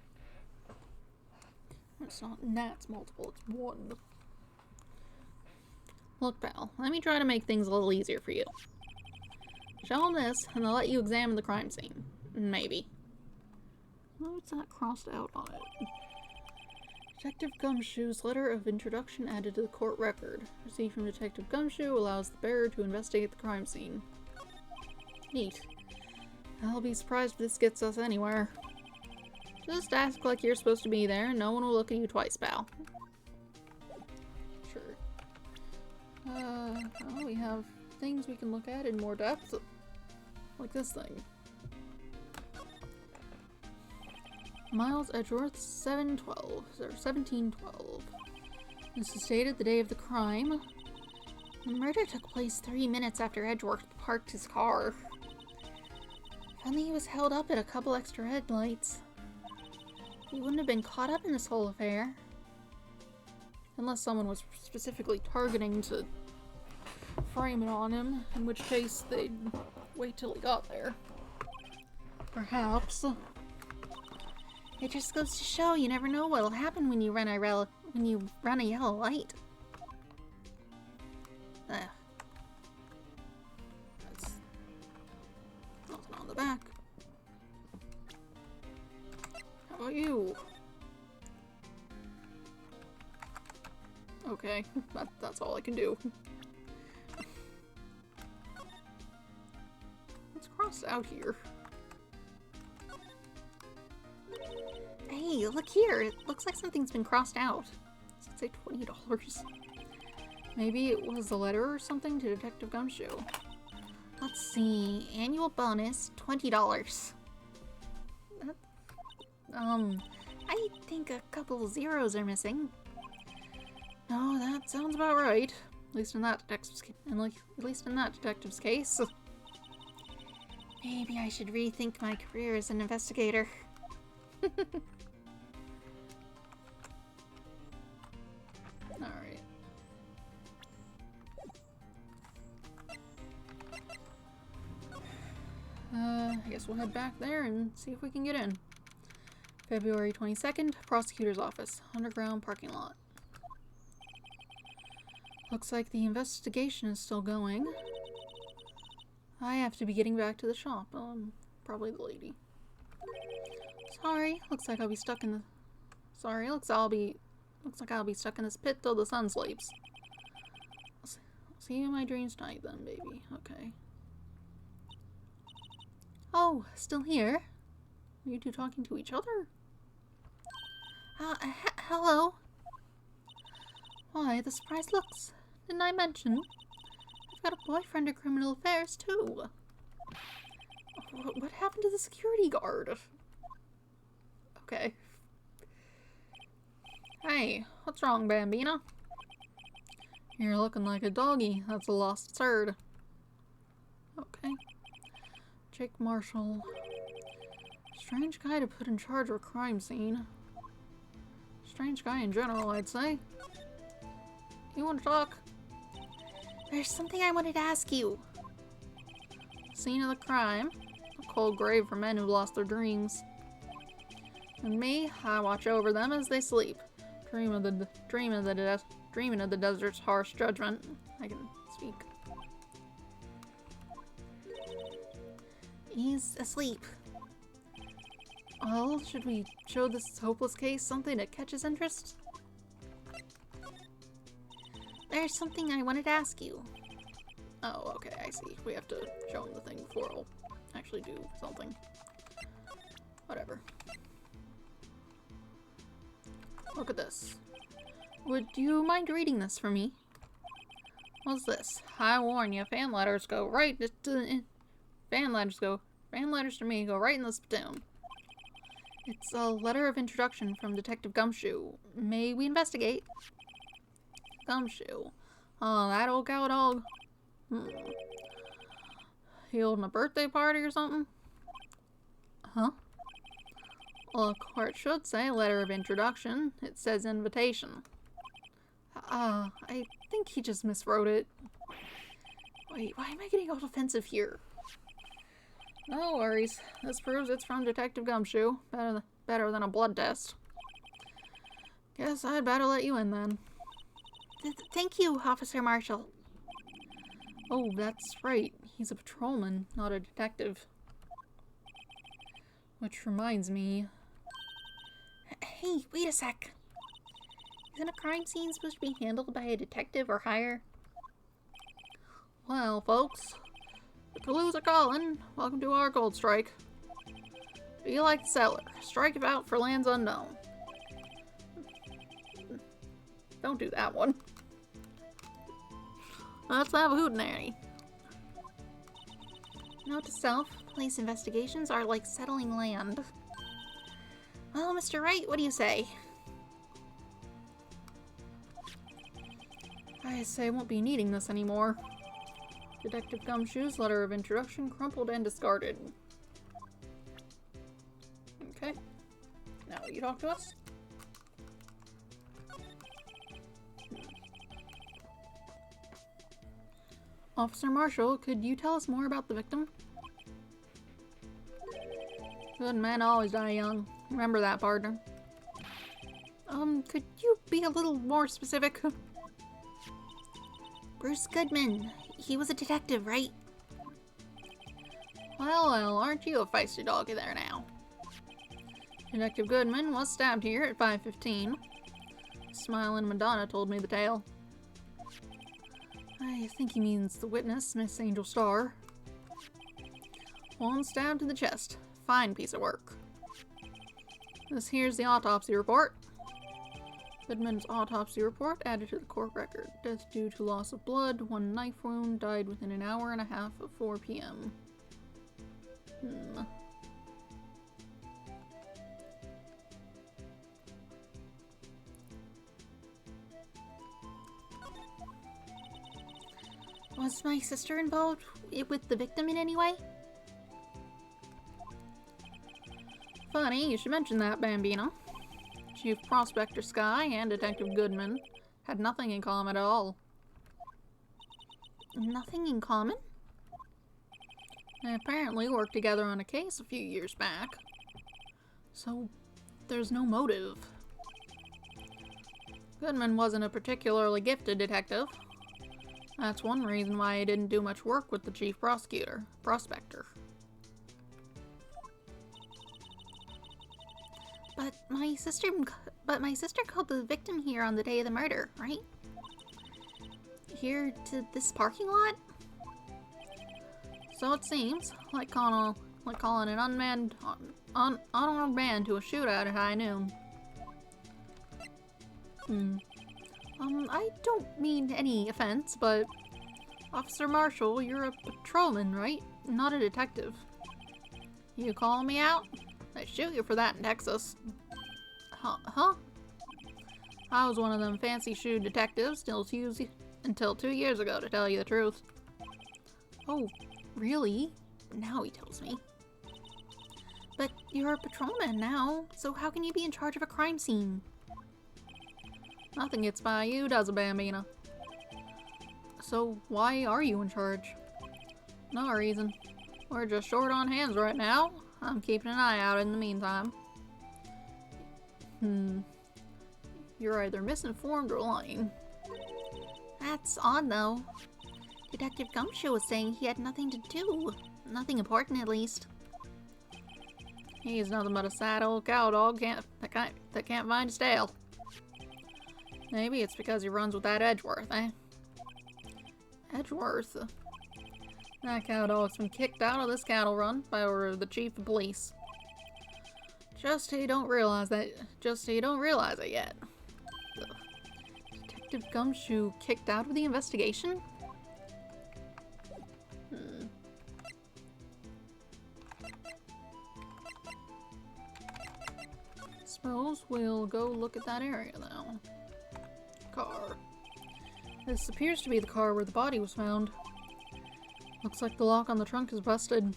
It's not gnats multiple, it's one. Look, pal, let me try to make things a little easier for you. Show them this, and they'll let you examine the crime scene. Maybe. Oh, it's not crossed out on it. Detective Gumshoe's letter of introduction added to the court record. Received from Detective Gumshoe allows the bearer to investigate the crime scene. Neat. I'll be surprised if this gets us anywhere. Just ask like you're supposed to be there. No one will look at you twice, pal. Sure. Well, we have things we can look at in more depth. Like this thing. Miles Edgeworth, 712, or 1712. This is dated the day of the crime. The murder took place 3 minutes after Edgeworth parked his car. If only he was held up at a couple extra headlights, he wouldn't have been caught up in this whole affair. Unless someone was specifically targeting to frame it on him, in which case they'd wait till he got there. Perhaps. It just goes to show you never know what'll happen when you run a yellow light. That's nothing on the back. How about you? Okay, that's all I can do. What's crossed out here? Hey, look here. It looks like something's been crossed out. Does it say $20? Maybe it was a letter or something to Detective Gumshoe. Let's see. Annual bonus, $20. I think a couple zeros are missing. No, that sounds about right. At least in that detective's case. Maybe I should rethink my career as an investigator. Alright. I guess we'll head back there and see if we can get in. February 22nd, Prosecutor's Office, underground parking lot. Looks like the investigation is still going. I have to be getting back to the shop. Probably the lady. Sorry, looks like I'll be stuck in the... Sorry, looks like I'll be stuck in this pit till the sun sleeps. I'll see you in my dreams tonight then, baby. Okay. Oh, still here? Are you two talking to each other? Hello? Why, the surprised looks. Didn't I mention? I've got a boyfriend in criminal affairs, too. What happened to the security guard? Okay. Hey, what's wrong, Bambina? You're looking like a doggy. That's a lost third. Okay. Jake Marshall. Strange guy to put in charge of a crime scene. Strange guy in general, I'd say. You want to talk? There's something I wanted to ask you. Scene of the crime. A cold grave for men who lost their dreams. And me, I watch over them as they sleep. Dreaming of the desert's harsh judgment. I can speak. He's asleep. Well, should we show this hopeless case something that catches interest? There's something I wanted to ask you. Oh, okay, I see. We have to show him the thing before he'll actually do something. Whatever. Look at this. Would you mind reading this for me? What's this? I warn you, fan letters to me go right in the spittoon. It's a letter of introduction from Detective Gumshoe. May we investigate? Gumshoe. Oh, that old cow dog. He holding a birthday party or something? Huh? Well, of course, it should say letter of introduction. It says invitation. I think he just miswrote it. Wait, why am I getting all defensive here? No worries. This proves it's from Detective Gumshoe. Better than a blood test. Guess I'd better let you in then. Thank you, Officer Marshall. Oh, that's right. He's a patrolman, not a detective. Which reminds me... Hey, wait a sec. Isn't a crime scene supposed to be handled by a detective or higher? Well, folks, The clues are calling. Welcome to our gold strike. Be like the seller. Strike it out for lands unknown. Don't do that one. Let's have a hootenanny. Note to self, police investigations are like settling land. Well, Mr. Wright, what do you say? I say I won't be needing this anymore. Detective Gumshoe's letter of introduction crumpled and discarded. Okay. Now will you talk to us? Officer Marshall, could you tell us more about the victim? Good men always die young. Remember that, partner. Could you be a little more specific? Bruce Goodman. He was a detective, right? Well, aren't you a feisty doggy there now? Detective Goodman was stabbed here at 5:15. Smiling Madonna told me the tale. I think he means the witness, Miss Angel Starr. One stab to the chest. Fine piece of work. This here's the autopsy report. Goodman's autopsy report added to the court record. Death due to loss of blood, 1 knife wound, died within an hour and a half of 4 p.m. Was my sister involved with the victim in any way? Funny, you should mention that, Bambino. Chief Prospector Sky and Detective Goodman had nothing in common at all. Nothing in common? They apparently worked together on a case a few years back. So, there's no motive. Goodman wasn't a particularly gifted detective. That's one reason why he didn't do much work with the Chief Prospector. But my sister called the victim here on the day of the murder, right? Here to this parking lot? So it seems, like calling an unarmed man to a shootout at high noon. I don't mean any offense, but Officer Marshall, you're a patrolman, right? Not a detective. You call me out? They shoot you for that in Texas. Huh? I was one of them fancy-shoed detectives until 2 years ago, to tell you the truth. Oh, really? Now he tells me. But you're a patrolman now, so how can you be in charge of a crime scene? Nothing gets by you, does it, Bambina? So why are you in charge? No reason. We're just short on hands right now. I'm keeping an eye out in the meantime. You're either misinformed or lying. That's odd, though. Detective Gumshoe was saying he had nothing to do. Nothing important, at least. He's nothing but a sad old cowdog that can't find his tail. Maybe it's because he runs with that Edgeworth, eh? Edgeworth? That cowdog's been kicked out of this cattle run by order of the chief of police. Just so you don't realize it yet. Detective Gumshoe kicked out of the investigation? Suppose we'll go look at that area now. Car. This appears to be the car where the body was found. Looks like the lock on the trunk is busted.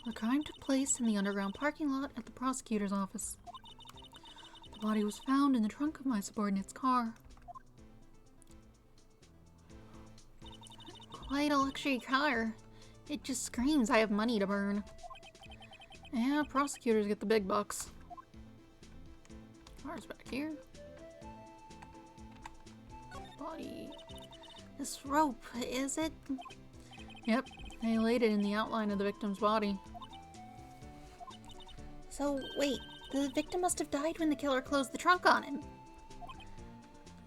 The crime took place in the underground parking lot at the prosecutor's office. The body was found in the trunk of my subordinate's car. Quite a luxury car. It just screams I have money to burn. Yeah, prosecutors get the big bucks. Car's back here. Body. This rope, is it? Yep, they laid it in the outline of the victim's body. So, wait, the victim must have died when the killer closed the trunk on him.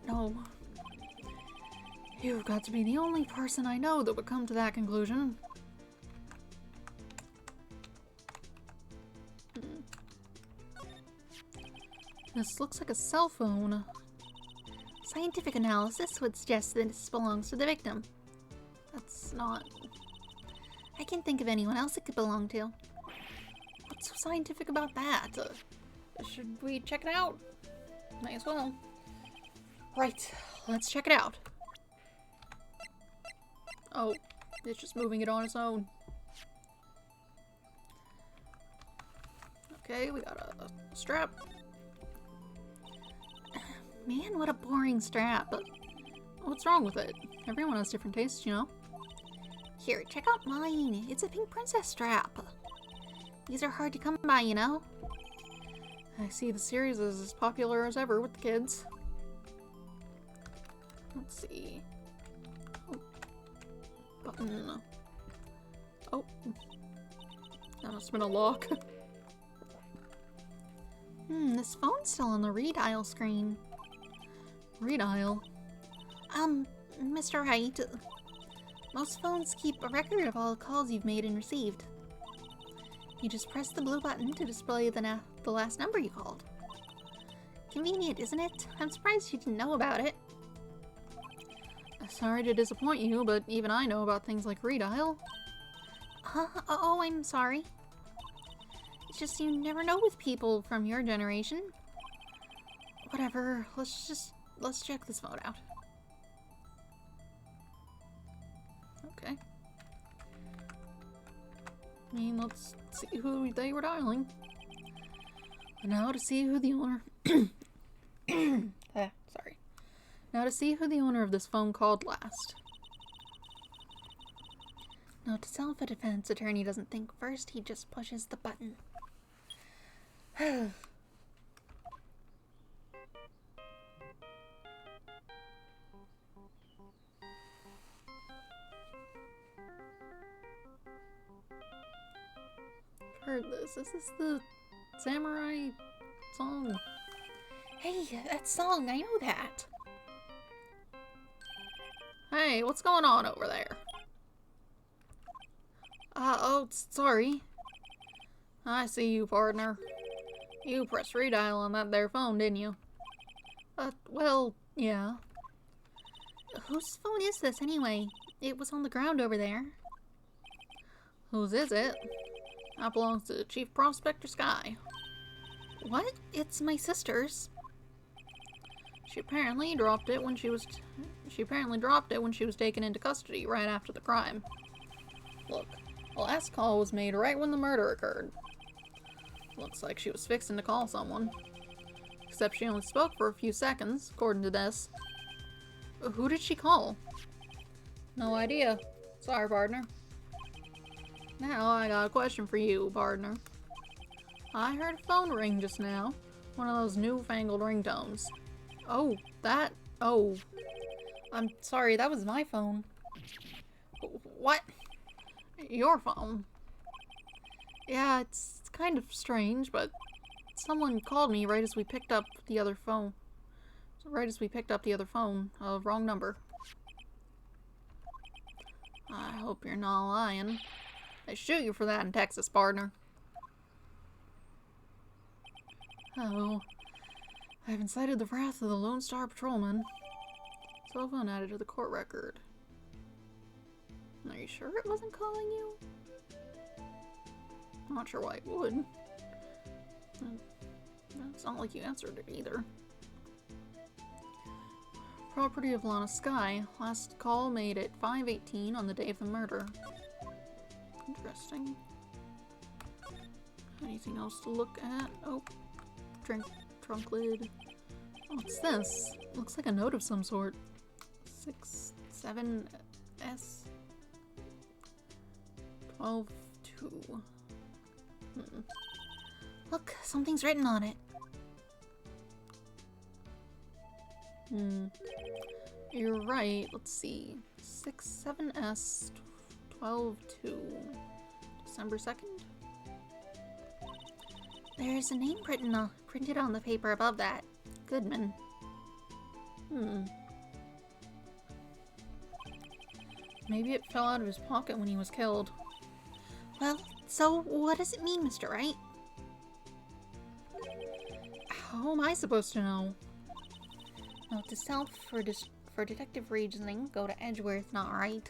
No. You've got to be the only person I know that would come to that conclusion. This looks like a cell phone. Scientific analysis would suggest that this belongs to the victim. That's not... I can't think of anyone else it could belong to. What's so scientific about that? Should we check it out? Might as well. Right, let's check it out. Oh, it's just moving it on its own. Okay, we got a strap. Man, what a boring strap. What's wrong with it? Everyone has different tastes, you know? Here, check out mine. It's a pink princess strap. These are hard to come by, you know? I see the series is as popular as ever with the kids. Let's see. Oh. Button. Oh. That must have been a lock. This phone's still on the redial screen. Redial? Mr. Wright, most phones keep a record of all the calls you've made and received. You just press the blue button to display the last number you called. Convenient, isn't it? I'm surprised you didn't know about it. Sorry to disappoint you, but even I know about things like redial. Oh, I'm sorry. It's just you never know with people from your generation. Whatever, let's check this phone out. Okay. I mean, let's see who they were dialing. Now to see who the owner... sorry. Now to see who the owner of this phone called last. Note to self, a defense attorney doesn't think first, he just pushes the button. Heard this. Is this the samurai song? Hey, that song, I know that. Hey, what's going on over there? Oh, sorry. I see you, partner. You pressed redial on that there phone, didn't you? Well, yeah. Whose phone is this, anyway? It was on the ground over there. Whose is it? That belongs to Chief Prospector Sky. What? It's my sister's. She apparently dropped it when she was taken into custody right after the crime. Look, the last call was made right when the murder occurred. Looks like she was fixing to call someone. Except she only spoke for a few seconds, according to this. Who did she call? No idea. Sorry, partner. Now I got a question for you, partner. I heard a phone ring just now. One of those newfangled ringtones. Oh, that... Oh. I'm sorry, that was my phone. What? Your phone. Yeah, it's kind of strange, but someone called me right as we picked up the other phone. Wrong number. I hope you're not lying. They shoot you for that in Texas, partner. Oh, I've incited the wrath of the Lone Star Patrolman. Cell phone added to the court record. Are you sure it wasn't calling you? I'm not sure why it would. It's not like you answered it either. Property of Lana Sky. Last call made at 5:18 on the day of the murder. Interesting. Anything else to look at? Oh, trunk lid. What's this? Looks like a note of some sort. 67S 12-2. Look, something's written on it. You're right. Let's see. 67S 12-2. December 2nd? There's a name printed on the paper above that. Goodman. Maybe it fell out of his pocket when he was killed. Well, so what does it mean, Mr. Wright? How am I supposed to know? Note to self, for detective reasoning, go to Edgeworth, not Wright.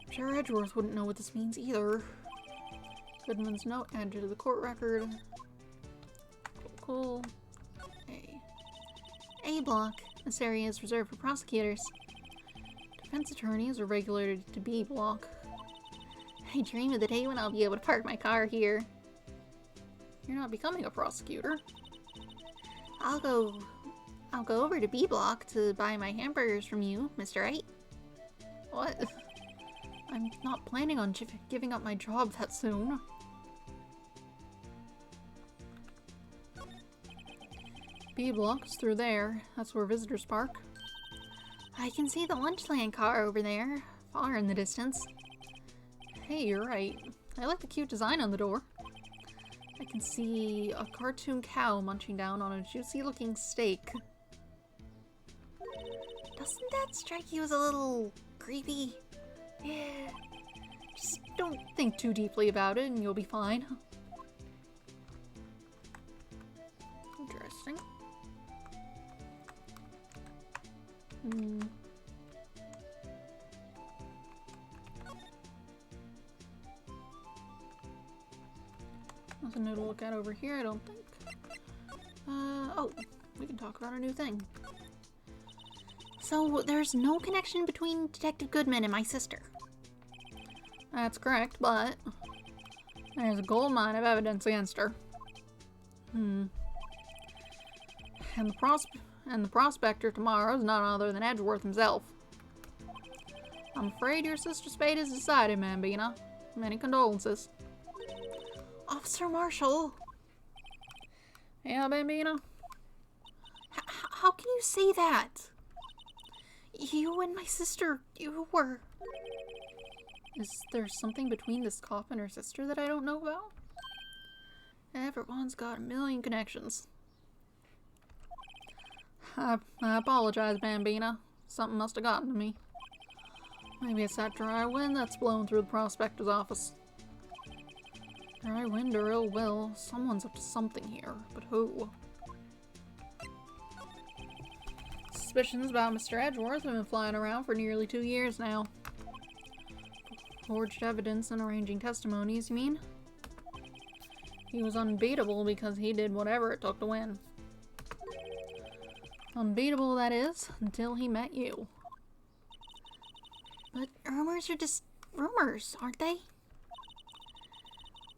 I'm sure Edgeworth wouldn't know what this means either. Goodman's note added to the court record. Cool. A block. This area is reserved for prosecutors. Defense attorneys are regulated to B block. I dream of the day when I'll be able to park my car here. You're not becoming a prosecutor. I'll go over to B block to buy my hamburgers from you, Mr. Wright. What? I'm not planning on giving up my job that soon. B block's through there. That's where visitors park. I can see the Lunchland car over there, far in the distance. Hey, you're right. I like the cute design on the door. I can see a cartoon cow munching down on a juicy-looking steak. Doesn't that strike you as a little creepy? Yeah. Just don't think too deeply about it and you'll be fine. Interesting. Nothing new to look at over here, I don't think. Oh, we can talk about a new thing. So, there's no connection between Detective Goodman and my sister? That's correct, but there's a gold mine of evidence against her. And the prospector tomorrow is none other than Edgeworth himself. I'm afraid your sister's fate is decided, Mambina. Many condolences. Officer Marshall! Yeah, Bambina? How can you say that? You and my sister, you were... Is there something between this cop and her sister that I don't know about? Everyone's got a million connections. I apologize, Bambina. Something must have gotten to me. Maybe it's that dry wind that's blown through the prospector's office. Dry wind or ill will, someone's up to something here, but who? Suspicions about Mr. Edgeworth have been flying around for nearly 2 years now. Forged evidence and arranging testimonies, you mean? He was unbeatable because he did whatever it took to win. Unbeatable, that is, until he met you. But rumors are just rumors, aren't they?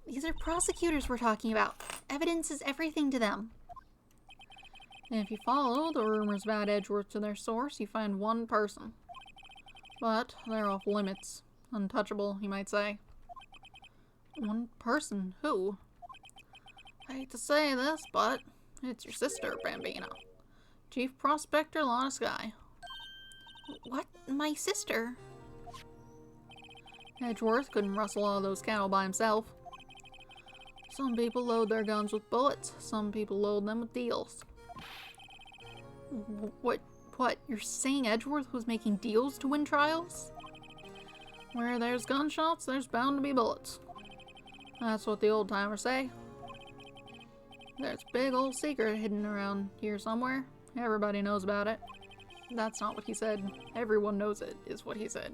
These are prosecutors we're talking about. Evidence is everything to them. And if you follow the rumors about Edgeworth to their source, you find one person. But they're off limits. Untouchable, you might say. One person? Who? I hate to say this, but it's your sister, Bambina. Chief Prospector Lana Sky. What? My sister? Edgeworth couldn't rustle all those cattle by himself. Some people load their guns with bullets. Some people load them with deals. What? You're saying Edgeworth was making deals to win trials? Where there's gunshots, there's bound to be bullets. That's what the old-timers say. There's a big old secret hidden around here somewhere. Everybody knows about it. That's not what he said. Everyone knows it, is what he said.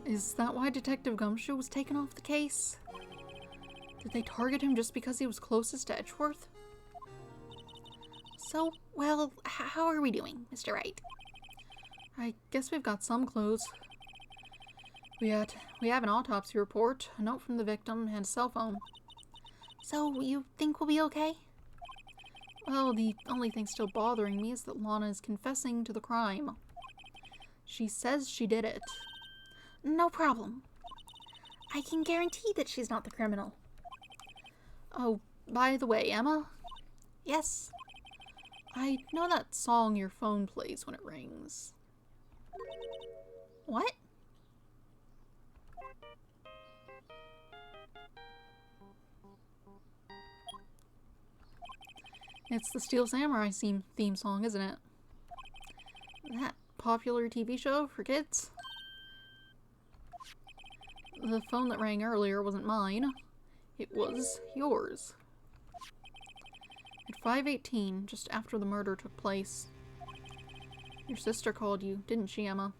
Is that why Detective Gumshoe was taken off the case? Did they target him just because he was closest to Edgeworth? So, well, how are we doing, Mr. Wright? I guess we've got some clues. We have an autopsy report, a note from the victim, and a cell phone. So, you think we'll be okay? Well, the only thing still bothering me is that Lana is confessing to the crime. She says she did it. No problem. I can guarantee that she's not the criminal. Oh, by the way, Emma? Yes? I know that song your phone plays when it rings. What? It's the Steel Samurai theme song, isn't it? That popular TV show for kids? The phone that rang earlier wasn't mine. It was yours. At 5:18, just after the murder took place, your sister called you, didn't she, Emma?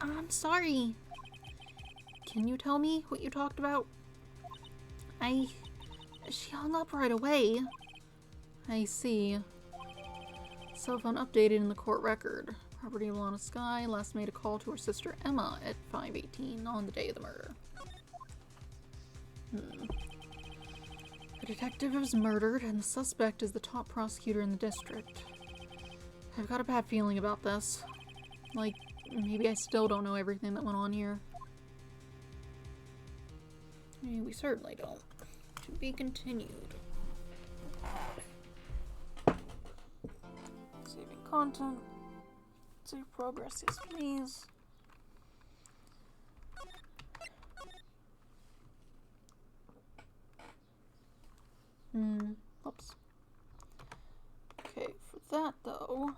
I'm sorry. Can you tell me what you talked about? She hung up right away. I see. Cell phone updated in the court record. Property of Lana Sky last made a call to her sister Emma at 5:18 on the day of the murder. A detective was murdered, and the suspect is the top prosecutor in the district. I've got a bad feeling about this. Like, maybe I still don't know everything that went on here. We certainly don't. To be continued. Saving content. Save progress, yes please. Oops. Okay, for that though,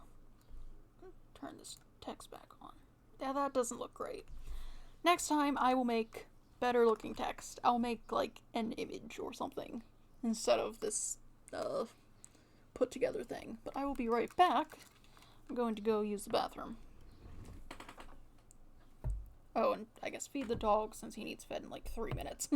turn this text back on. Yeah, that doesn't look great. Next time I will make better looking text. I'll make like an image or something instead of this put together thing. But I will be right back. I'm going to go use the bathroom. Oh, and I guess feed the dog since he needs fed in like 3 minutes.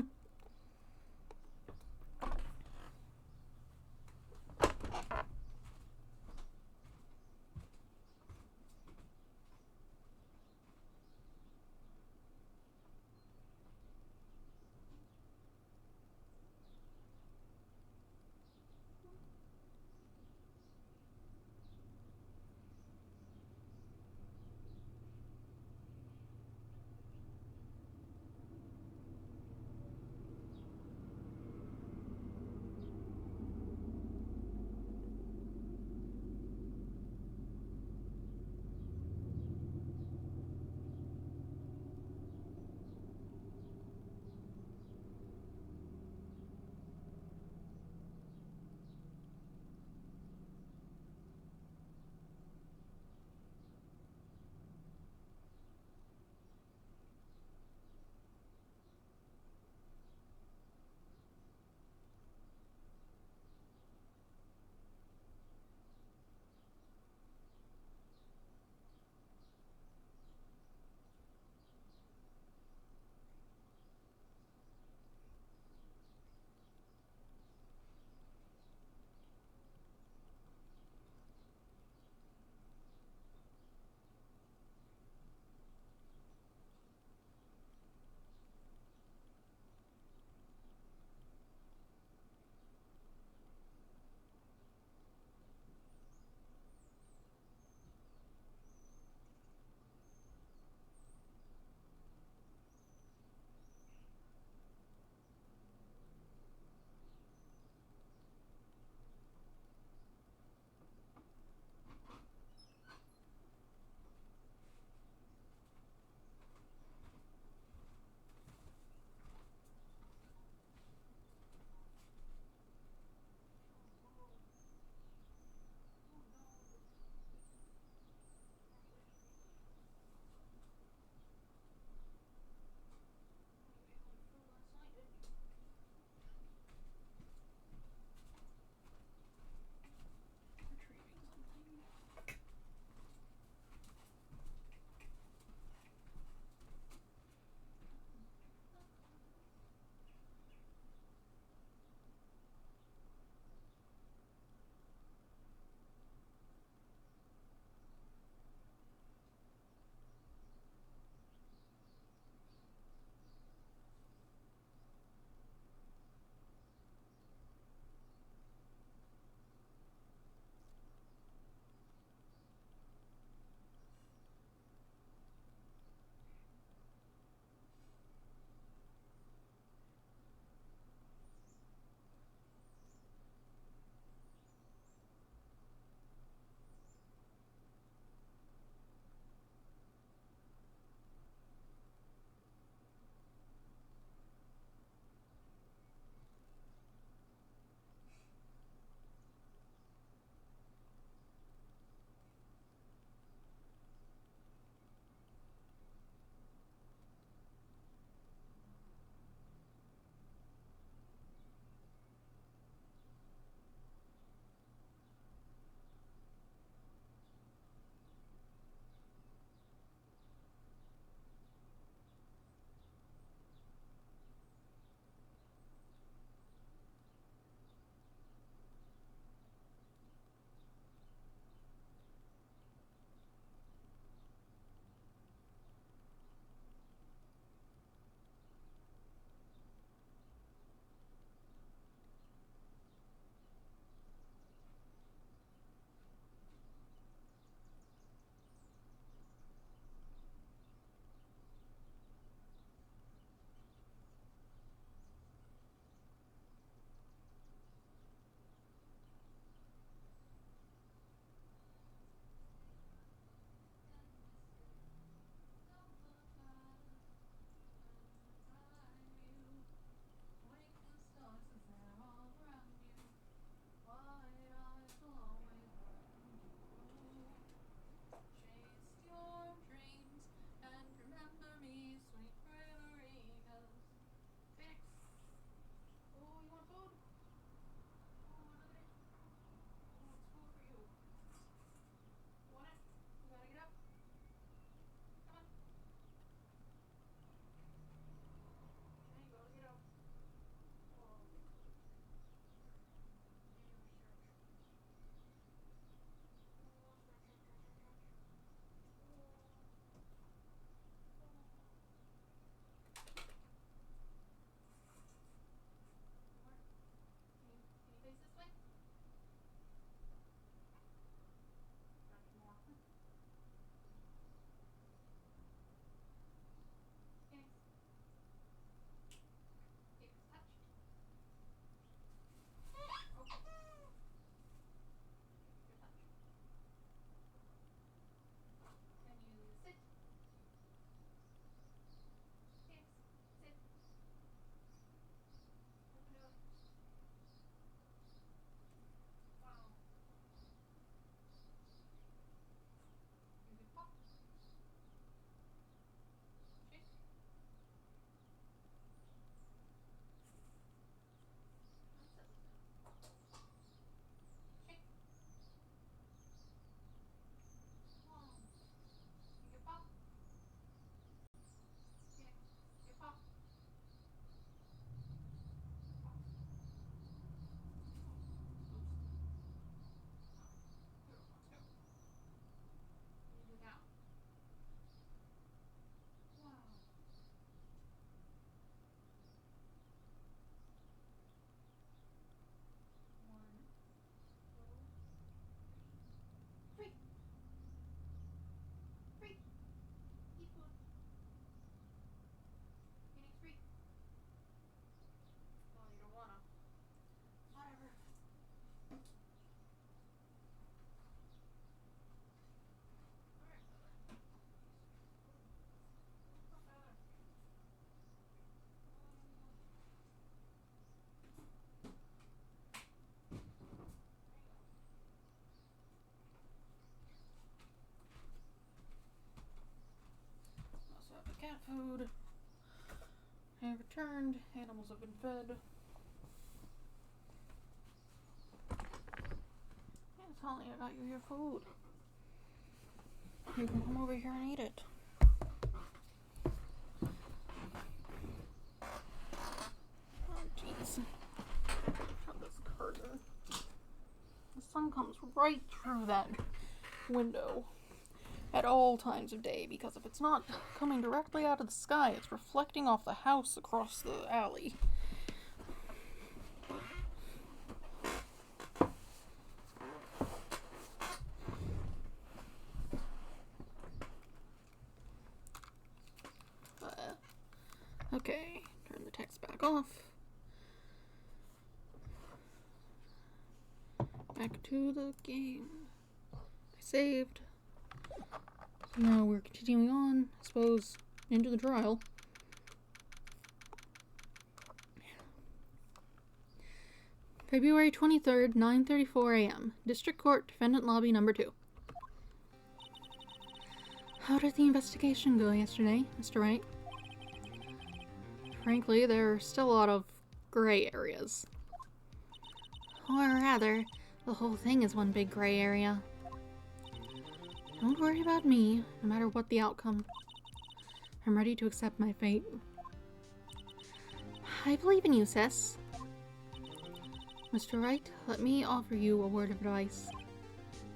cat food. I have returned. Animals have been fed. Yeah, Holly, I got you your food. You can come over here and eat it. Oh, jeez. Shut this curtain. The sun comes right through that window at all times of day, because if it's not coming directly out of the sky, it's reflecting off the house across the alley. Okay, turn the text back off. Back to the game. I saved. So now we're continuing on, I suppose, into the trial. February 23rd, 9:34 a.m. District Court, Defendant Lobby Number 2. How did the investigation go yesterday, Mr. Wright? Frankly, there are still a lot of gray areas. Or rather, the whole thing is one big gray area. Don't worry about me, no matter what the outcome. I'm ready to accept my fate. I believe in you, sis. Mr. Wright, let me offer you a word of advice.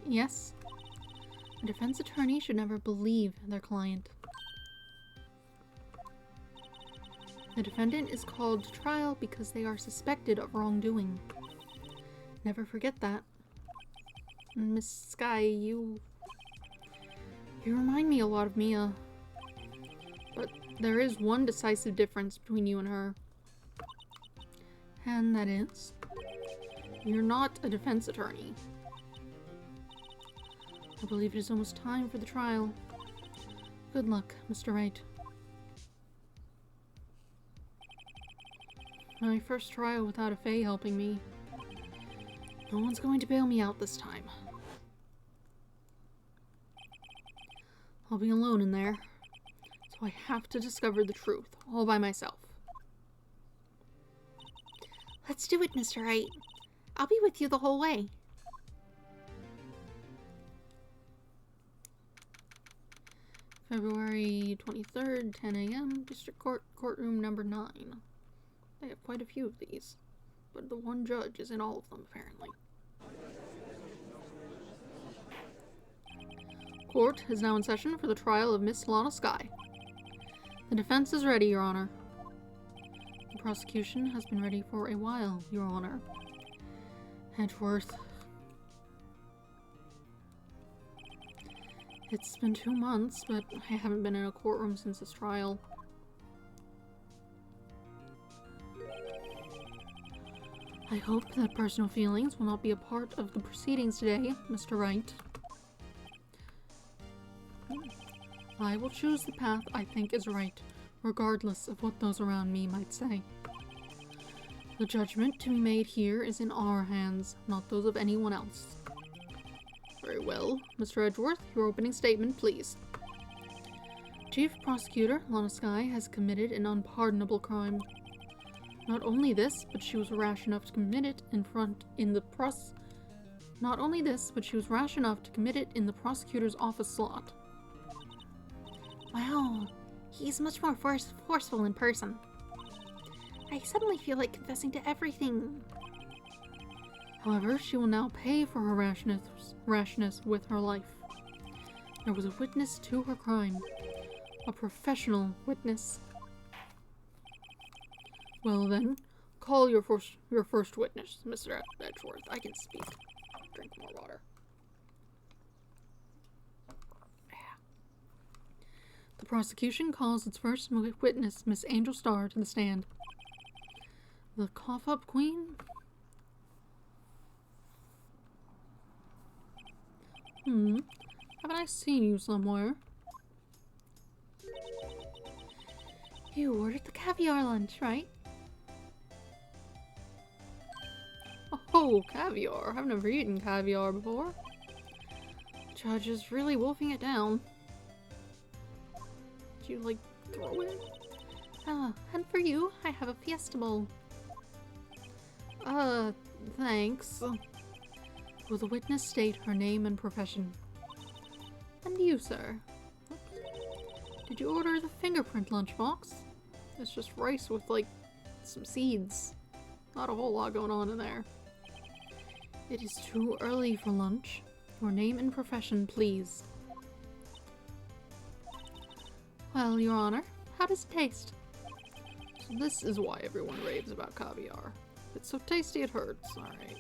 Yes? A defense attorney should never believe their client. The defendant is called to trial because they are suspected of wrongdoing. Never forget that. Miss Sky, you remind me a lot of Mia. But there is one decisive difference between you and her. And that is, you're not a defense attorney. I believe it is almost time for the trial. Good luck, Mr. Wright. My first trial without a Fae helping me. No one's going to bail me out this time. I'll be alone in there, so I have to discover the truth, all by myself. Let's do it, Mr. Wright. I'll be with you the whole way. February 23rd, 10 a.m., District Court, Courtroom Number 9. They have quite a few of these, but the one judge is in all of them, apparently. Court is now in session for the trial of Miss Lana Sky. The defense is ready, Your Honor. The prosecution has been ready for a while, Your Honor. Edgeworth. It's been 2 months, but I haven't been in a courtroom since this trial. I hope that personal feelings will not be a part of the proceedings today, Mr. Wright. I will choose the path I think is right, regardless of what those around me might say. The judgment to be made here is in our hands, not those of anyone else. Very well. Mr. Edgeworth, your opening statement, please. Chief Prosecutor Lana Sky has committed an unpardonable crime. Not only this, but she was rash enough to commit it in the prosecutor's office slot. Wow, he's much more forceful in person. I suddenly feel like confessing to everything. However, she will now pay for her rashness with her life. There was a witness to her crime. A professional witness. Well then, call your first witness, Mr. Edgeworth. I can speak. Drink more water. The prosecution calls its first witness, Miss Angel Starr, to the stand. The cough-up queen? Haven't I seen you somewhere? You ordered the caviar lunch, right? Oh, caviar. I've never eaten caviar before. The judge is really wolfing it down. you, like, throw it? Ah, and for you, I have a Fiesta Bowl. Thanks. Will the witness state her name and profession? And you, sir? Did you order the fingerprint lunchbox? It's just rice with, like, some seeds. Not a whole lot going on in there. It is too early for lunch. Your name and profession, please. Well, Your Honor, how does it taste? So this is why everyone raves about caviar. It's so tasty it hurts. Alright.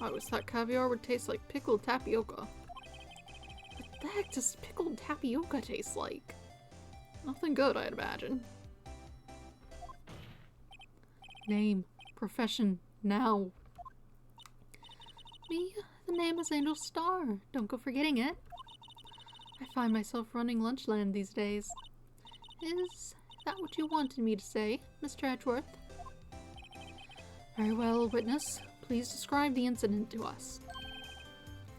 I always thought caviar would taste like pickled tapioca. What the heck does pickled tapioca taste like? Nothing good, I'd imagine. Name. Profession. Now. Me? The name is Angel Star. Don't go forgetting it. I find myself running Lunchland these days. Is that what you wanted me to say, Mr. Edgeworth? Very well, witness. Please describe the incident to us.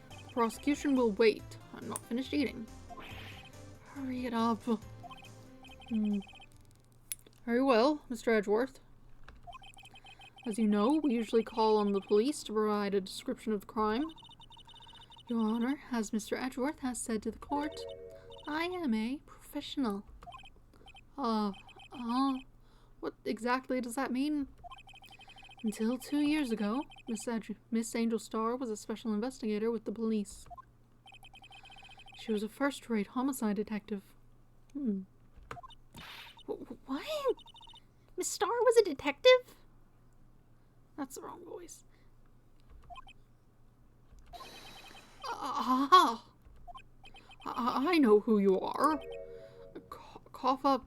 The prosecution will wait. I'm not finished eating. Hurry it up. Very well, Mr. Edgeworth. As you know, we usually call on the police to provide a description of the crime. Your Honor, as Mr. Edgeworth has said to the court, I am a professional. What exactly does that mean? Until 2 years ago, Miss Angel Star was a special investigator with the police. She was a first-rate homicide detective. What? Miss Star was a detective? That's the wrong voice. I know who you are. Cough up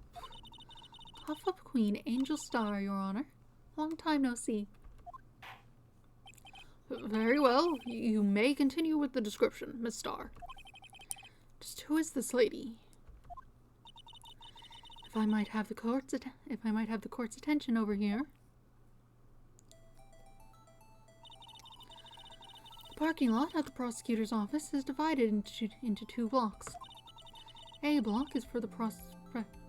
Queen Angel Star, Your Honor. Long time no see. Very well. You may continue with the description, Miss Star. Just who is this lady? If I might have the court's attention over here. The parking lot at the prosecutor's office is divided into 2 blocks. A block is for the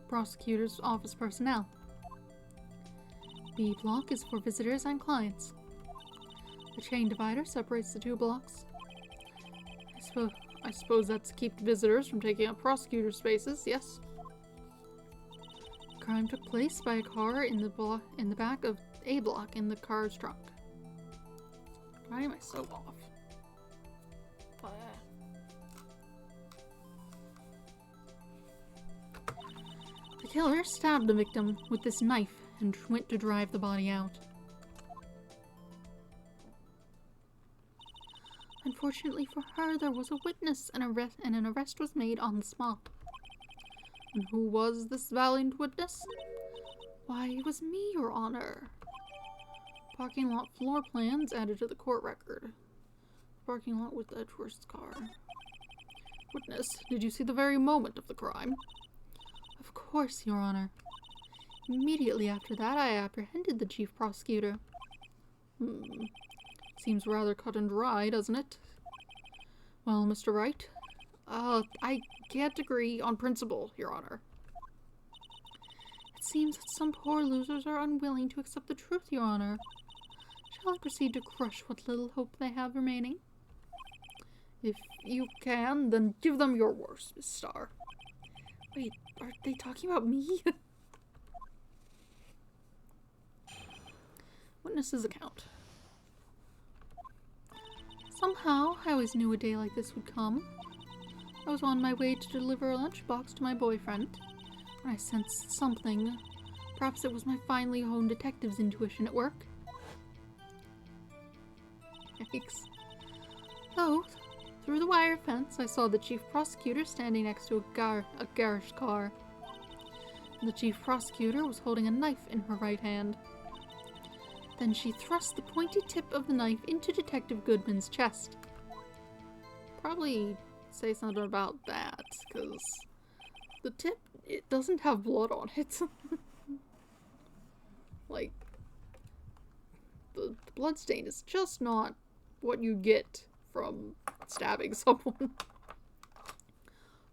prosecutor's office personnel. B block is for visitors and clients. The chain divider separates the 2 blocks. I suppose that's to keep visitors from taking up prosecutor spaces, yes? The crime took place by a car in the back of A block in the car's trunk. Why am I so off? The killer stabbed the victim with this knife and went to drive the body out. Unfortunately for her, there was a witness and an arrest was made on the spot. And who was this valiant witness? Why, it was me, Your Honor. Parking lot floor plans added to the court record. Parking lot with Edgeworth's car. Witness, did you see the very moment of the crime? Of course, Your Honor. Immediately after that, I apprehended the chief prosecutor. Seems rather cut and dry, doesn't it? Well, Mr. Wright, I can't agree on principle, Your Honor. It seems that some poor losers are unwilling to accept the truth, Your Honor. Shall I proceed to crush what little hope they have remaining? If you can, then give them your worst, Miss Star. Wait, are they talking about me? Witness's account. Somehow, I always knew a day like this would come. I was on my way to deliver a lunchbox to my boyfriend when I sensed something. Perhaps it was my finely honed detective's intuition at work. Yikes. Oh, through the wire fence, I saw the chief prosecutor standing next to a garage car. The chief prosecutor was holding a knife in her right hand. Then she thrust the pointy tip of the knife into Detective Goodman's chest. Probably say something about that, because the tip, it doesn't have blood on it. Like, the blood stain is just not what you get from stabbing someone.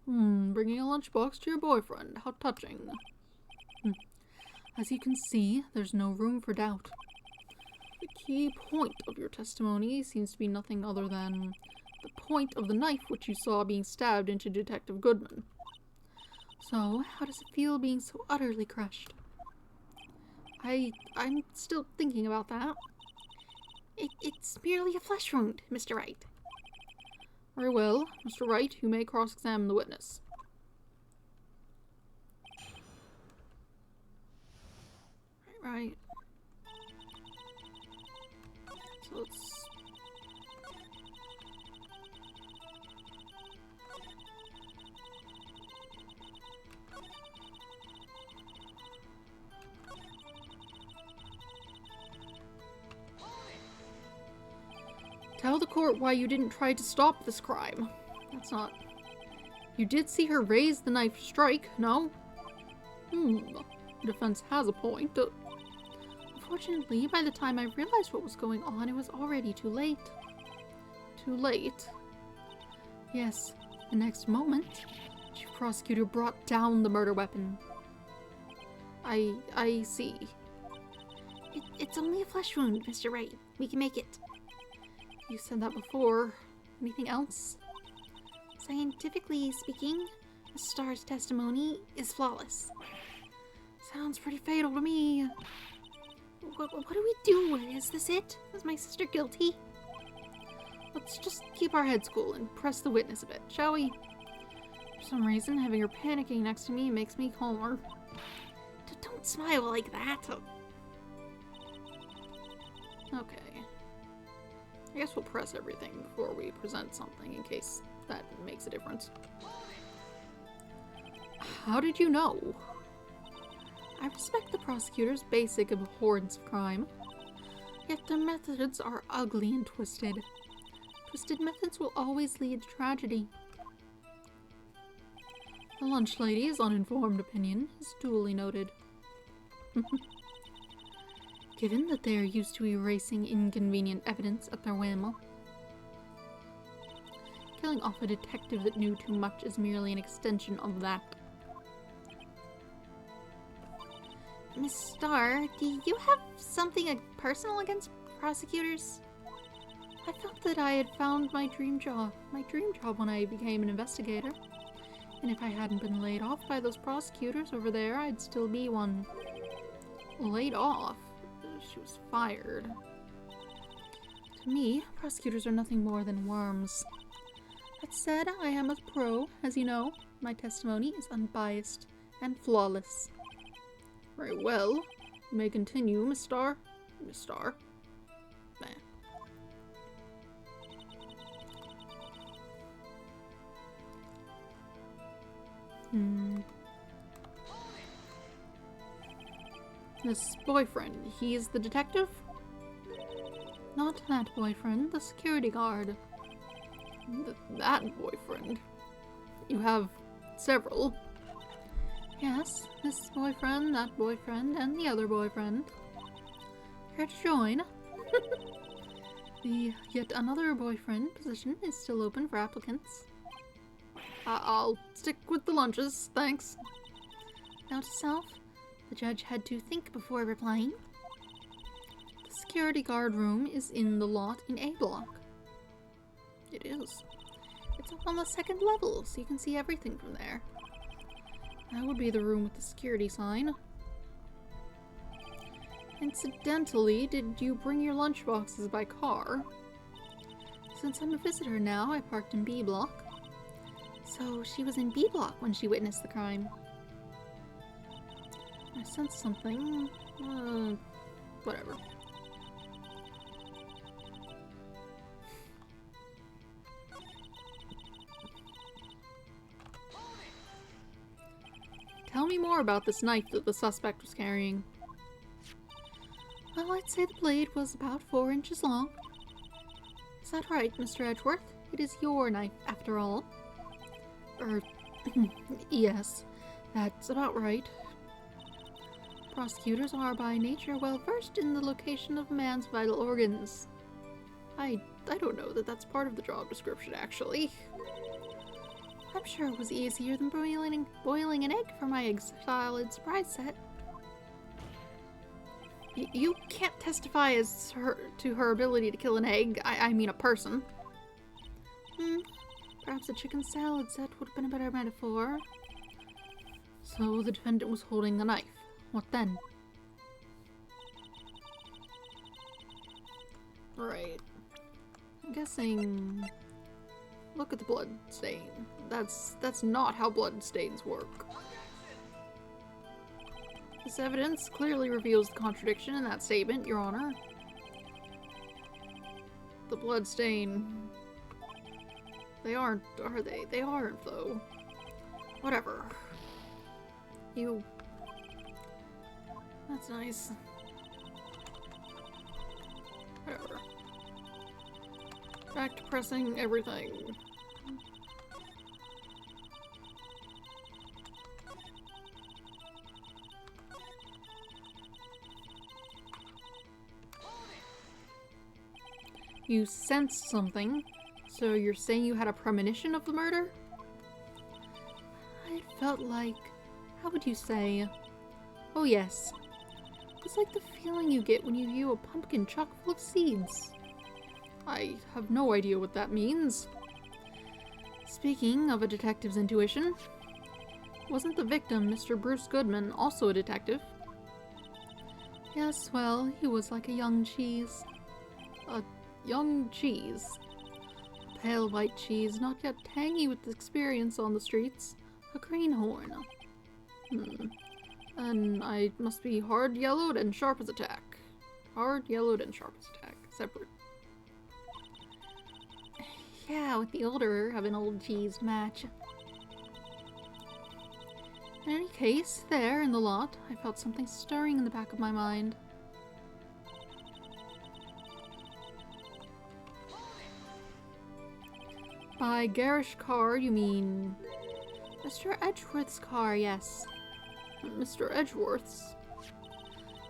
Bringing a lunchbox to your boyfriend. How touching. As you can see, there's no room for doubt. The key point of your testimony seems to be nothing other than the point of the knife which you saw being stabbed into Detective Goodman. So, how does it feel being so utterly crushed? I'm still thinking about that. It's merely a flesh wound, Mr. Wright. Very well, Mr. Wright, you may cross-examine the witness. Right. So let's... Tell the court why you didn't try to stop this crime. That's not... You did see her raise the knife to strike, no? The defense has a point. Unfortunately, by the time I realized what was going on, it was already too late. Too late? Yes, the next moment, the chief prosecutor brought down the murder weapon. I see. It's only a flesh wound, Mr. Wright. We can make it. You said that before. Anything else? Scientifically speaking, Miss Starr's testimony is flawless. Sounds pretty fatal to me. What do we do? Is this it? Is my sister guilty? Let's just keep our heads cool and press the witness a bit, shall we? For some reason, having her panicking next to me makes me calmer. Don't smile like that. Okay. I guess we'll press everything before we present something in case that makes a difference. How did you know? I respect the prosecutor's basic abhorrence of crime, yet their methods are ugly and twisted. Twisted methods will always lead to tragedy. The lunch lady's uninformed opinion is duly noted. Given that they are used to erasing inconvenient evidence at their whim, killing off a detective that knew too much is merely an extension of that. Miss Starr, do you have something personal against prosecutors? I felt that I had found my dream job when I became an investigator. And if I hadn't been laid off by those prosecutors over there, I'd still be one. Laid off? She was fired. To me, prosecutors are nothing more than worms. That said, I am a pro, as you know. My testimony is unbiased and flawless. Very well. You may continue, Miss Starr. Miss Starr. This boyfriend, he's the detective? Not that boyfriend, the security guard. That boyfriend? You have several. Yes, this boyfriend, that boyfriend, and the other boyfriend. Care to join? The yet another boyfriend position is still open for applicants. I'll stick with the lunches, thanks. Note to self, the judge had to think before replying. The security guard room is in the lot in A block. It is. It's up on the second level, so you can see everything from there. That would be the room with the security sign. Incidentally, did you bring your lunchboxes by car? Since I'm a visitor now, I parked in B block. So she was in B block when she witnessed the crime. I sensed something. Whatever. Tell me more about this knife that the suspect was carrying. Well, I'd say the blade was about 4 inches long. Is that right, Mr. Edgeworth? It is your knife, after all. Yes, that's about right. Prosecutors are by nature well versed in the location of a man's vital organs. I don't know that that's part of the job description, actually. I'm sure it was easier than boiling an egg for my egg salad surprise set. You can't testify to her ability to kill an egg. I mean a person. Perhaps a chicken salad set would have been a better metaphor. So the defendant was holding the knife. What then? Right. I'm guessing... Look at the blood stain. That's not how blood stains work. This evidence clearly reveals the contradiction in that statement, Your Honor. The blood stain... They aren't, are they? They aren't, though. Whatever. You... That's nice. Whatever. Back to pressing everything. You sensed something, so you're saying you had a premonition of the murder? I felt like... How would you say? Oh yes. It's like the feeling you get when you view a pumpkin chock full of seeds. I have no idea what that means. Speaking of a detective's intuition, wasn't the victim, Mr. Bruce Goodman, also a detective? Yes, well, he was like a young cheese. A young cheese. A pale white cheese, not yet tangy with experience on the streets. A greenhorn. And I must be hard-yellowed and sharp as a tack. Hard-yellowed and sharp as a tack. Separate. Yeah, with the odor of an old cheese match. In any case, there in the lot, I felt something stirring in the back of my mind. By garish car, you mean... Mr. Edgeworth's car, yes. Mr. Edgeworth's.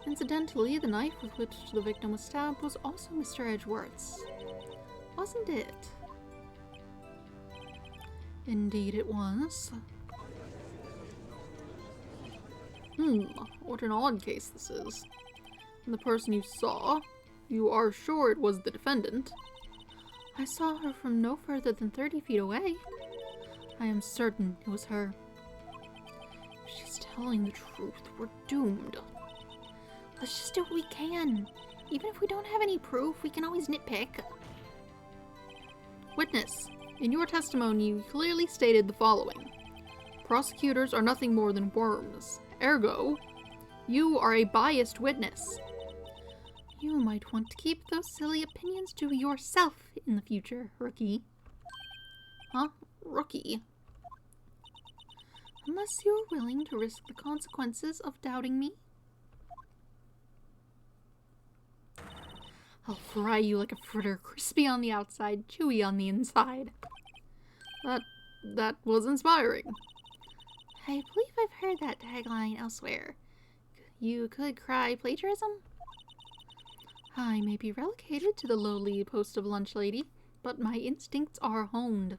Incidentally, the knife with which the victim was stabbed was also Mr. Edgeworth's. Wasn't it? Indeed it was. What an odd case this is. And the person you saw, you are sure it was the defendant? I saw her from no further than 30 feet away. I am certain it was her. If she's telling the truth, we're doomed. Let's just do what we can. Even if we don't have any proof, we can always nitpick. Witness, in your testimony you clearly stated the following. Prosecutors are nothing more than worms. Ergo, you are a biased witness. You might want to keep those silly opinions to yourself in the future, rookie. Huh? Rookie? Unless you're willing to risk the consequences of doubting me. I'll fry you like a fritter, crispy on the outside, chewy on the inside. That was inspiring. I believe I've heard that tagline elsewhere. You could cry plagiarism? I may be relegated to the lowly post of lunch lady, but my instincts are honed.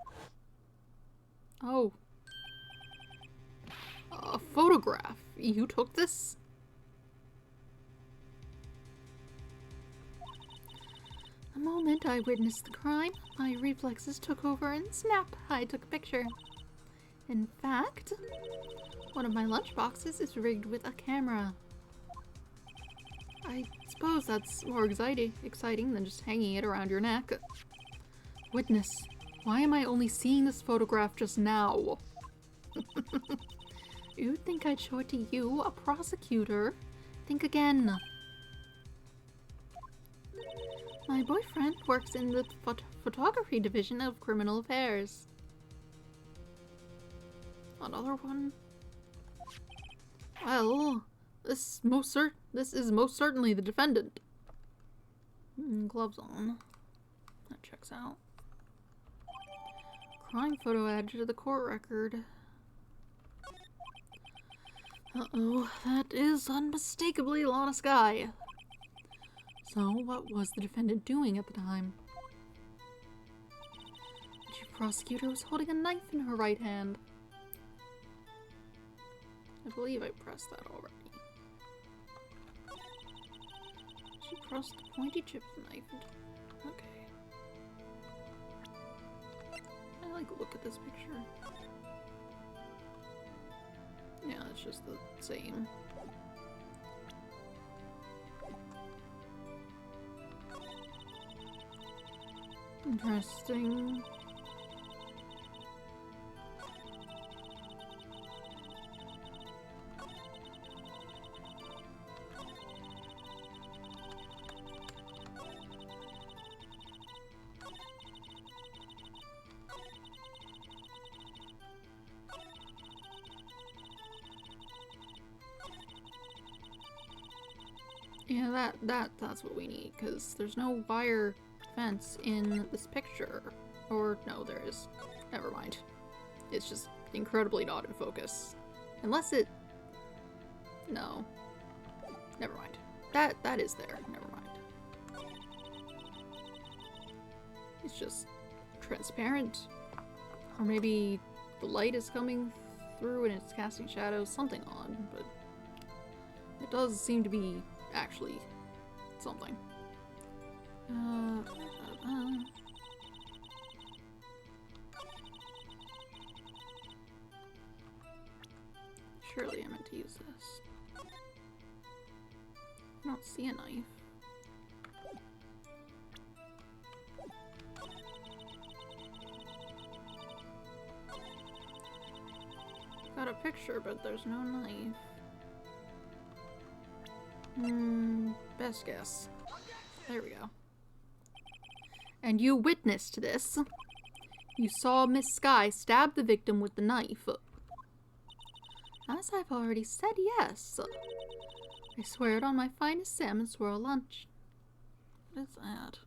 Oh. A photograph. You took this? The moment I witnessed the crime, my reflexes took over and snap, I took a picture. In fact, one of my lunchboxes is rigged with a camera. I suppose that's more exciting than just hanging it around your neck. Witness, why am I only seeing this photograph just now? You'd think I'd show it to you, a prosecutor. Think again. My boyfriend works in the photography division of criminal affairs. Another one? Well, this is most certainly the defendant. Gloves on. That checks out. Crime photo added to the court record. Uh-oh, that is unmistakably Lana Skye. So, what was the defendant doing at the time? Did you prosecutor was holding a knife in her right hand. I believe I pressed that already. She pressed the pointy chip knife into... Okay. I like look at this picture. Yeah, it's just the same. Interesting. Yeah, that's what we need, because there's no wire fence in this picture. Or, no, there is. Never mind. It's just incredibly not in focus. Unless it... No. Never mind. That is there. Never mind. It's just transparent. Or maybe the light is coming through and it's casting shadows. Something odd, but it does seem to be actually something. Surely I meant to use this. I don't see a knife. Got a picture, but there's no knife. Best guess. There we go. And you witnessed this. You saw Miss Sky stab the victim with the knife. As I've already said, yes. I swear it on my finest salmon swirl lunch. What is that?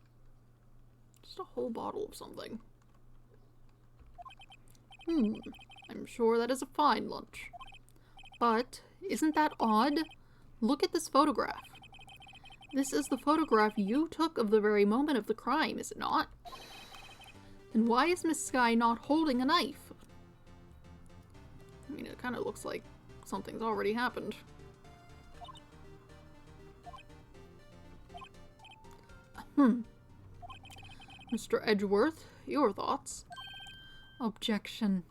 Just a whole bottle of something. I'm sure that is a fine lunch. But, isn't that odd? Look at this photograph. This is the photograph you took of the very moment of the crime, is it not? Then why is Miss Sky not holding a knife? I mean, it kind of looks like something's already happened. Mr. Edgeworth, your thoughts? Objection.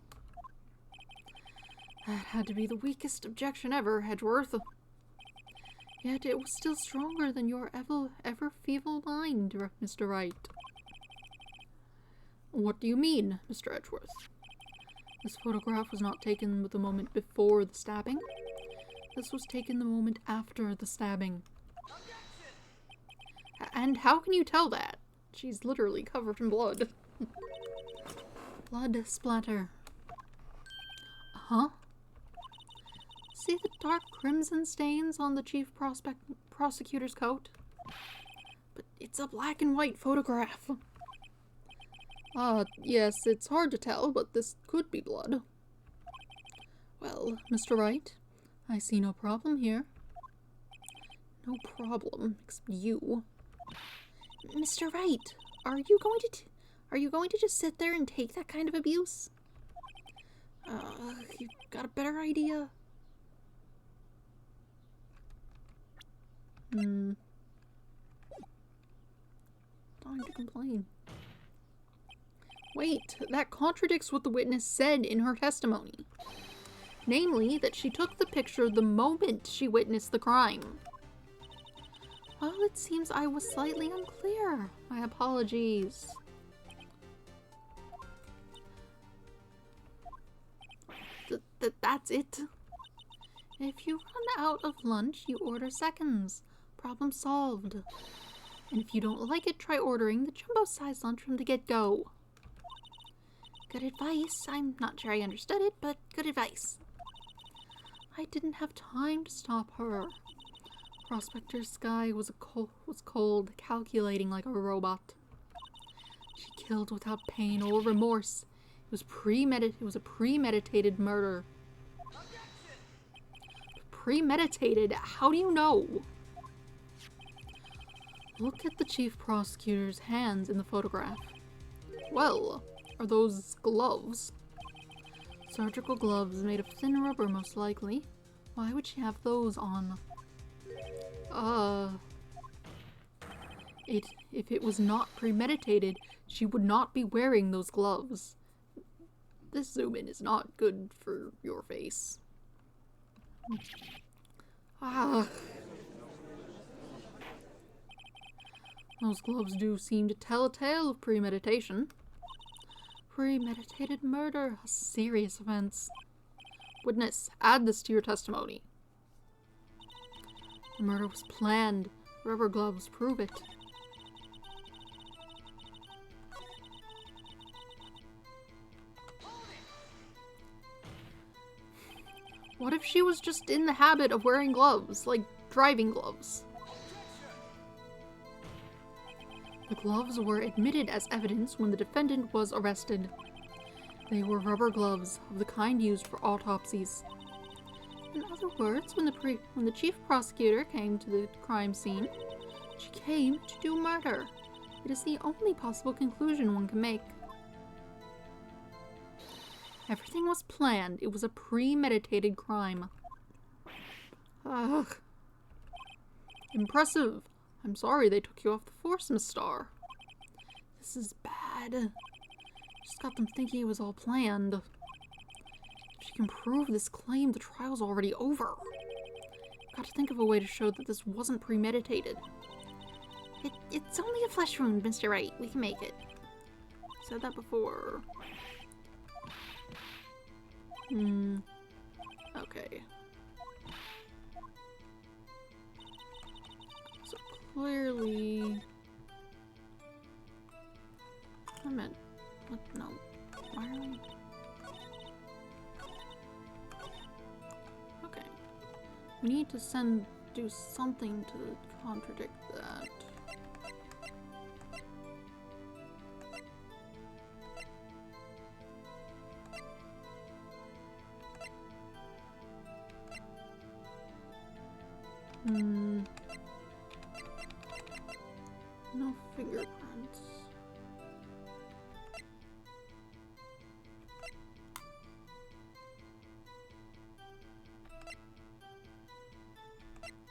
That had to be the weakest objection ever, Edgeworth. Yet it was still stronger than your ever feeble mind, Mr. Wright. What do you mean, Mr. Edgeworth? This photograph was not taken the moment before the stabbing. This was taken the moment after the stabbing. And how can you tell that? She's literally covered in blood. Blood splatter. Huh? See the dark crimson stains on the chief prosecutor's coat? But it's a black and white photograph. Yes, it's hard to tell, but this could be blood. Well, Mr. Wright, I see no problem here. No problem, except you. Mr. Wright, are you going to just sit there and take that kind of abuse? You got a better idea? Time to complain. Wait, that contradicts what the witness said in her testimony. Namely, that she took the picture the moment she witnessed the crime. Well, it seems I was slightly unclear. My apologies. That's it. If you run out of lunch, you order seconds. Problem solved. And if you don't like it, try ordering the jumbo-sized lunch from the get-go. Good advice. I'm not sure I understood it, but good advice. I didn't have time to stop her. Prospector Sky was cold, calculating like a robot. She killed without pain or remorse. It was a premeditated murder. Premeditated? How do you know? Look at the chief prosecutor's hands in the photograph. Well, are those gloves? Surgical gloves made of thin rubber, most likely. Why would she have those on? If it was not premeditated, she would not be wearing those gloves. This zoom in is not good for your face. Those gloves do seem to tell a tale of premeditation. Premeditated murder, a serious offense. Witness, add this to your testimony. The murder was planned. Rubber gloves prove it. What if she was just in the habit of wearing gloves, like driving gloves? The gloves were admitted as evidence when the defendant was arrested. They were rubber gloves of the kind used for autopsies. In other words, when the chief prosecutor came to the crime scene, she came to do murder. It is the only possible conclusion one can make. Everything was planned. It was a premeditated crime. Ugh. Impressive. I'm sorry they took you off the force, Miss Star. This is bad. Just got them thinking it was all planned. If she can prove this claim, the trial's already over. Got to think of a way to show that this wasn't premeditated. It's only a flesh wound, Mr. Wright. We can make it. Said that before. Okay. So clearly... I meant... What? No. Why are we... Okay. We need to do something to contradict that. No fingerprints.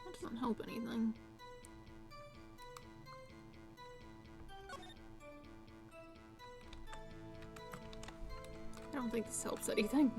That doesn't help anything. I don't think this helps anything.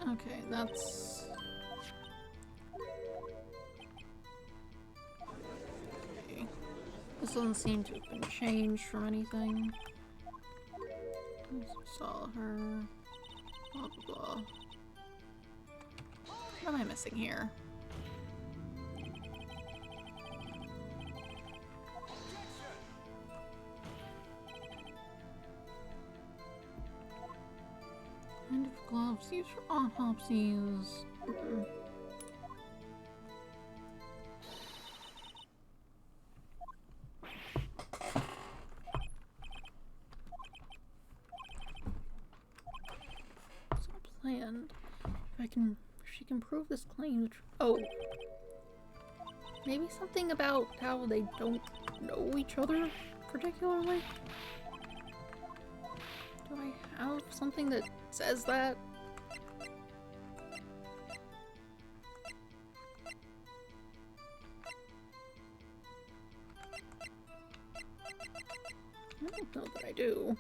Okay, that's... Okay. This doesn't seem to have been changed from anything. Saw her... Blah, blah, blah. What am I missing here? Kind of gloves used for autopsies. It's not planned. If she can prove this claim. Oh, maybe something about how they don't know each other particularly. Do I have something that says that? I don't know that I do.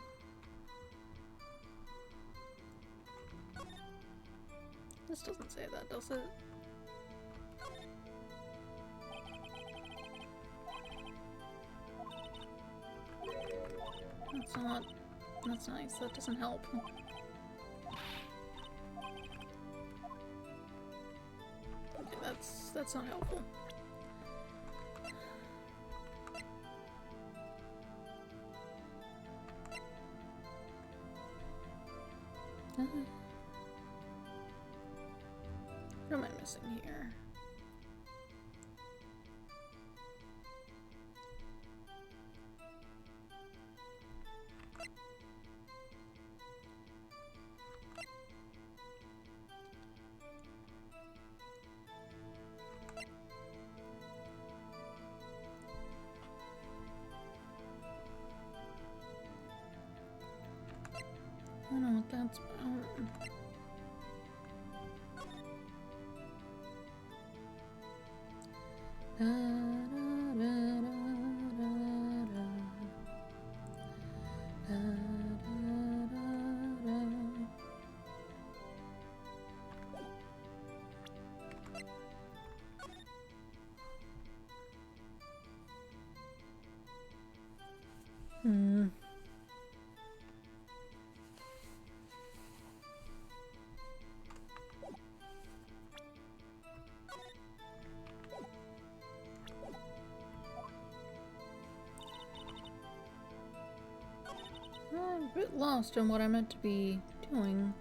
This doesn't say that, does it? That's not... That's nice. That doesn't help. Okay, that's not helpful. What am I missing here? I don't know what that's about. I'm a bit lost on what I meant to be doing.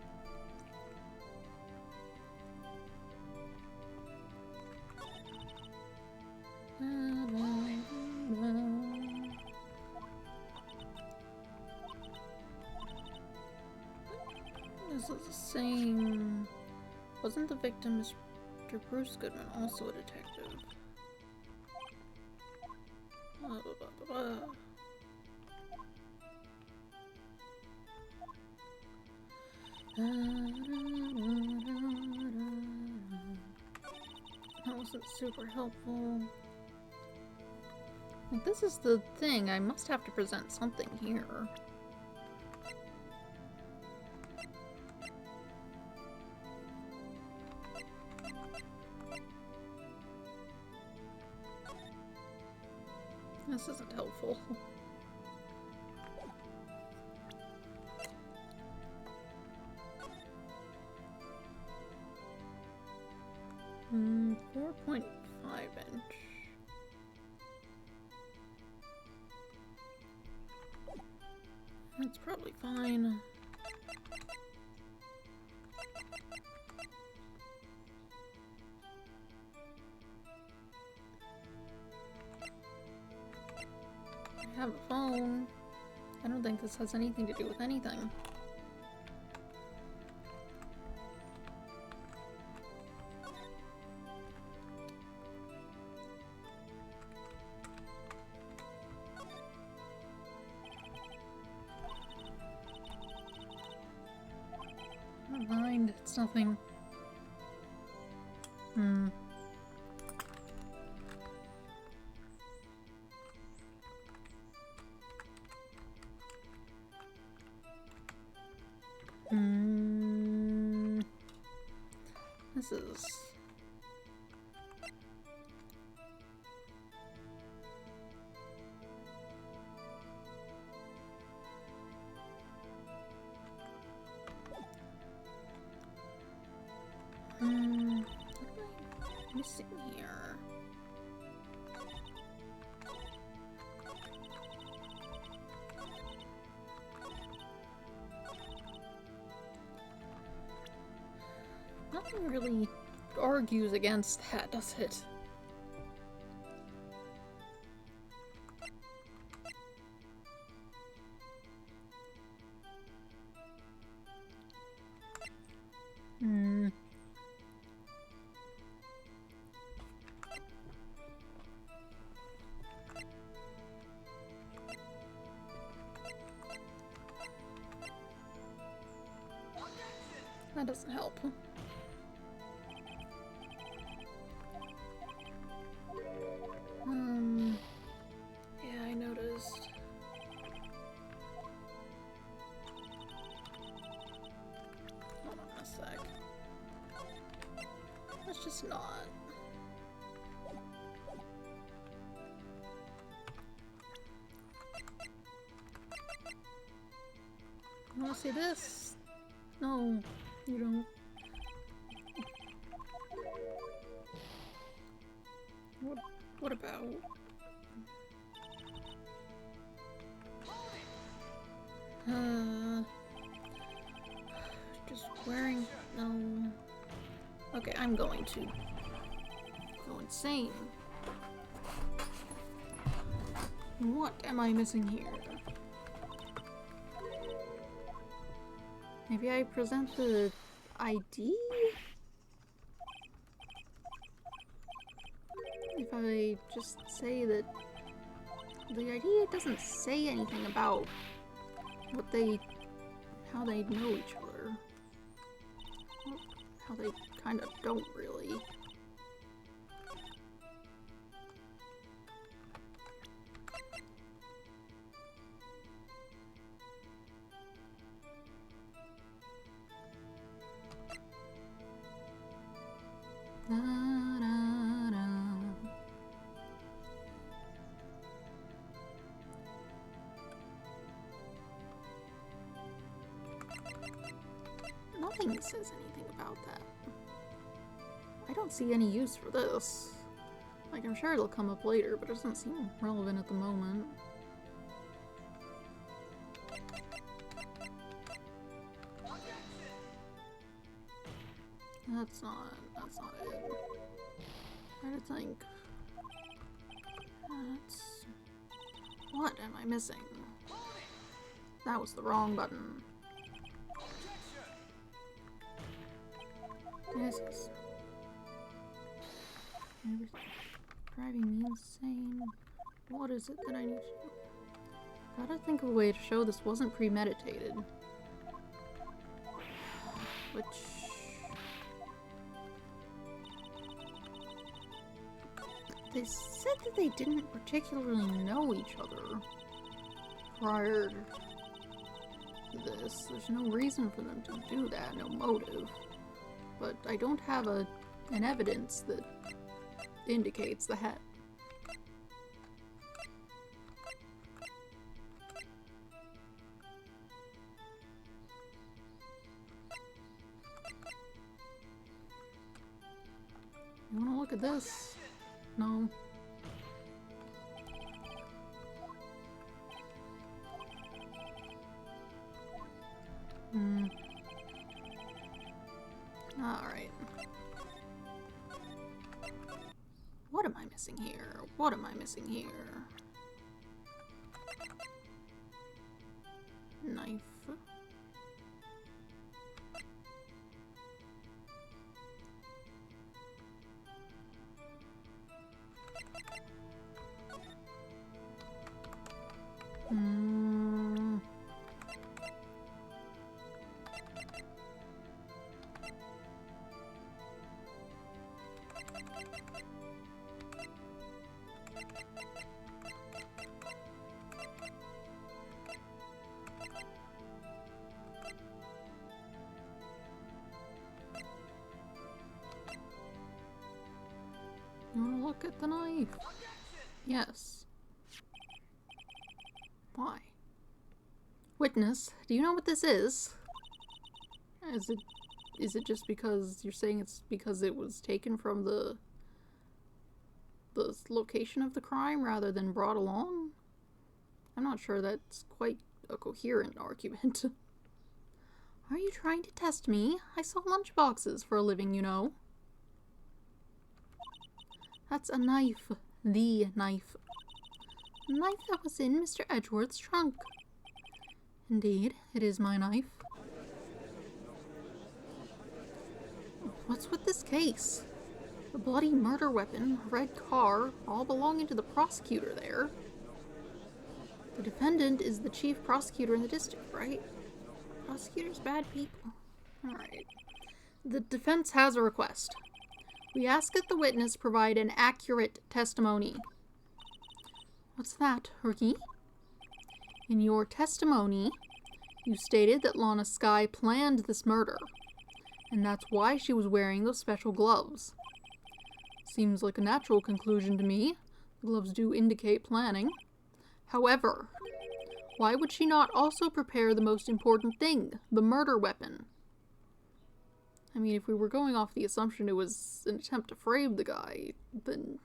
This is the same. Wasn't the victim Mr. Bruce Goodman also a detective? Blah, blah, blah, blah, blah. That wasn't super helpful. Like, this is the thing, I must have to present something here. This isn't helpful. 4.5 inch. That's probably fine. I have a phone. I don't think this has anything to do with anything. Never mind, it's nothing. This is... what am I missing here? Nothing really argues against that, does it? That doesn't help. Yeah, I noticed. it's not. You wanna see this? No, you don't. What about? Just wearing, no. Okay, I'm going to go insane. What am I missing here? Maybe I present the ID? If I just say that the ID doesn't say anything about how they know each other. Well, how they kind of don't really. Da, da, da. Nothing says anything about that. I don't see any use for this. Like, I'm sure it'll come up later, but it doesn't seem relevant at the moment. That's not it. I had to think. What am I missing? That was the wrong button. This is driving me insane. What is it that I need to do? Gotta think of a way to show this wasn't premeditated. Which... They said that they didn't particularly know each other prior to this. There's no reason for them to do that, no motive. But I don't have an evidence that indicates that. You wanna look at this? No. Alright. What am I missing here? What am I missing here? Knife. You wanna look at the knife? Yes. Why? Witness, do you know what this is? Is it just because you're saying it's because it was taken from the location of the crime rather than brought along? I'm not sure that's quite a coherent argument. Are you trying to test me? I sell lunchboxes for a living, you know. That's a knife. The knife. The knife that was in Mr. Edgeworth's trunk. Indeed, it is my knife. What's with this case? The bloody murder weapon, a red car, all belonging to the prosecutor there. The defendant is the chief prosecutor in the district, right? Prosecutors bad people. Alright. The defense has a request. We ask that the witness provide an accurate testimony. What's that, Rookie? In your testimony, you stated that Lana Skye planned this murder, and that's why she was wearing those special gloves. Seems like a natural conclusion to me. The gloves do indicate planning. However, why would she not also prepare the most important thing, the murder weapon? I mean, if we were going off the assumption it was an attempt to frame the guy, then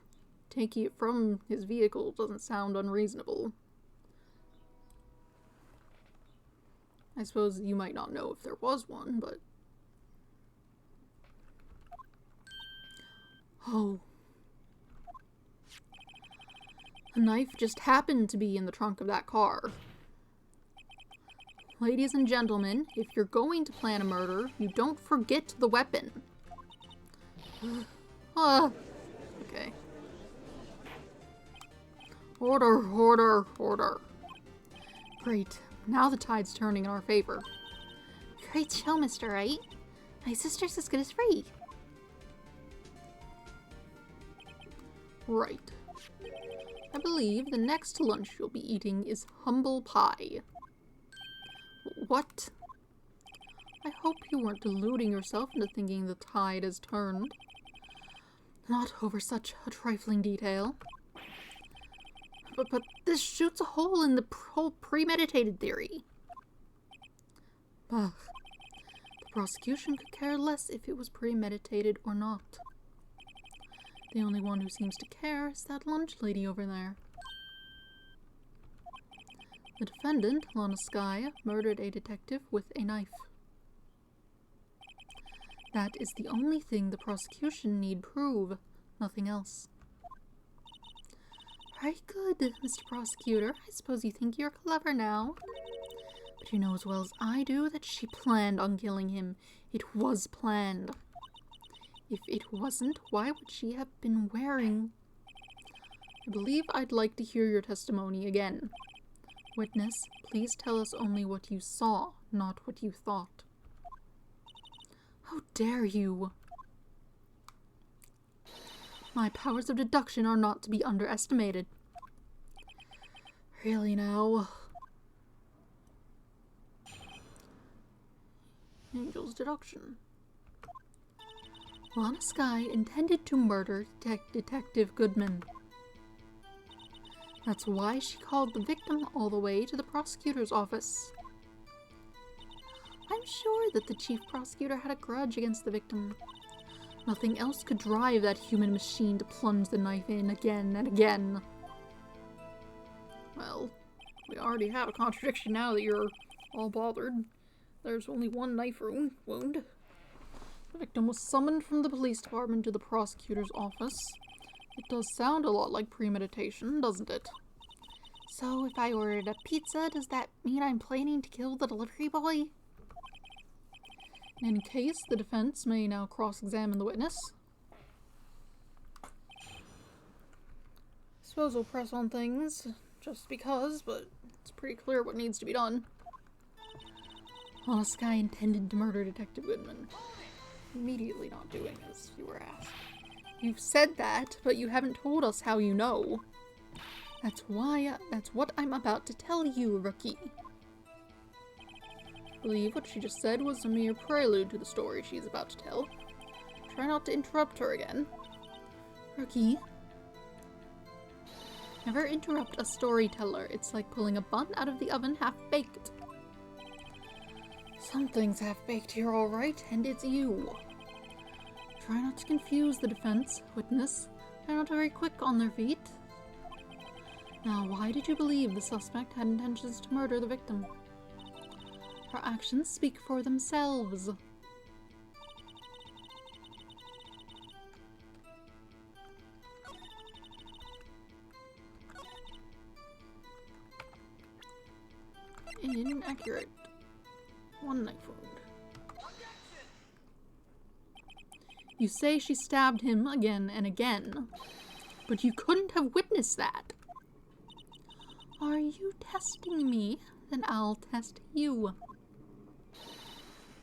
taking it from his vehicle doesn't sound unreasonable. I suppose you might not know if there was one, but... Oh. A knife just happened to be in the trunk of that car. Ladies and gentlemen, if you're going to plan a murder, you don't forget the weapon. Okay. Order, order, order. Great. Now the tide's turning in our favor. Great show, Mr. Wright. My sister's as good as free. Right. I believe the next lunch you'll be eating is humble pie. What? I hope you weren't deluding yourself into thinking the tide has turned. Not over such a trifling detail. But this shoots a hole in the whole premeditated theory. Ugh. The prosecution could care less if it was premeditated or not. The only one who seems to care is that lunch lady over there. The defendant, Lana Skye, murdered a detective with a knife. That is the only thing the prosecution need prove, nothing else. Very good, Mr. Prosecutor. I suppose you think you're clever now. But you know as well as I do that she planned on killing him. It was planned. If it wasn't, why would she have been wearing... I believe I'd like to hear your testimony again. Witness, please tell us only what you saw, not what you thought. How dare you! My powers of deduction are not to be underestimated. Really now? Angel's deduction. Lana Skye intended to murder Detective Goodman. That's why she called the victim all the way to the prosecutor's office. I'm sure that the chief prosecutor had a grudge against the victim. Nothing else could drive that human machine to plunge the knife in again and again. Well, we already have a contradiction now that you're all bothered. There's only one knife wound. The victim was summoned from the police department to the prosecutor's office. It does sound a lot like premeditation, doesn't it? So if I ordered a pizza, does that mean I'm planning to kill the delivery boy? In any case, the defense may now cross-examine the witness. I suppose we'll press on things, just because, but it's pretty clear what needs to be done. Lana Skye intended to murder Detective Goodman. Immediately not doing as you were asked. You've said that, but you haven't told us how you know. That's what I'm about to tell you, rookie. I believe what she just said was a mere prelude to the story she's about to tell. Try not to interrupt her again. Rookie. Never interrupt a storyteller. It's like pulling a bun out of the oven half-baked. Something's half-baked here, all right, and it's you. Try not to confuse the defense, witness. They're not very quick on their feet. Now, why did you believe the suspect had intentions to murder the victim? Her actions speak for themselves. Inaccurate. One knife wound. You say she stabbed him again and again, but you couldn't have witnessed that. Are you testing me? Then I'll test you.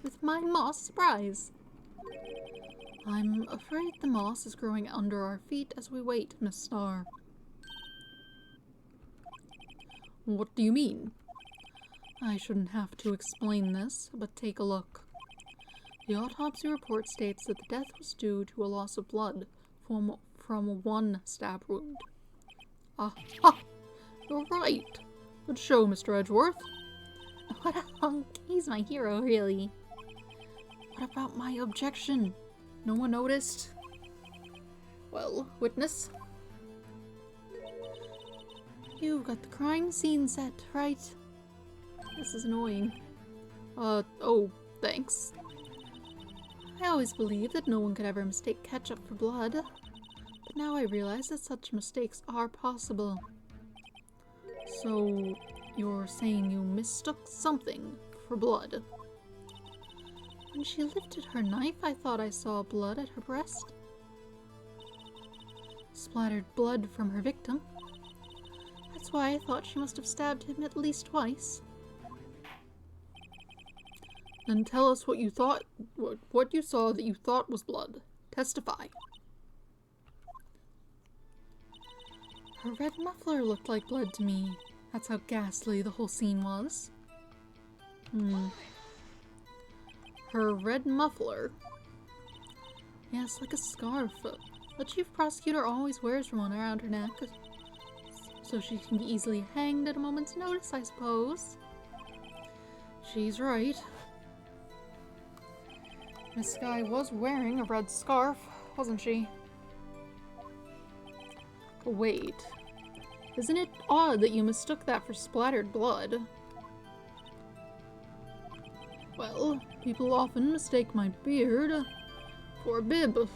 With my moss surprise. I'm afraid the moss is growing under our feet as we wait, Miss Starr. What do you mean? I shouldn't have to explain this, but take a look. The autopsy report states that the death was due to a loss of blood from one stab wound. Aha! You're right. Good show, Mr. Edgeworth. What a hunk. He's my hero, really. What about my objection? No one noticed? Well, witness? You've got the crime scene set, right? This is annoying. Oh, thanks. I always believed that no one could ever mistake ketchup for blood, but now I realize that such mistakes are possible. So, you're saying you mistook something for blood? When she lifted her knife, I thought I saw blood at her breast. Splattered blood from her victim. That's why I thought she must have stabbed him at least twice. Then tell us what you thought, what you saw that you thought was blood. Testify. Her red muffler looked like blood to me. That's how ghastly the whole scene was. Her red muffler. Yes, like a scarf. The chief prosecutor always wears one around her neck, so she can be easily hanged at a moment's notice, I suppose. She's right. Miss Skye was wearing a red scarf, wasn't she? Wait. Isn't it odd that you mistook that for splattered blood? Well, people often mistake my beard for a bib.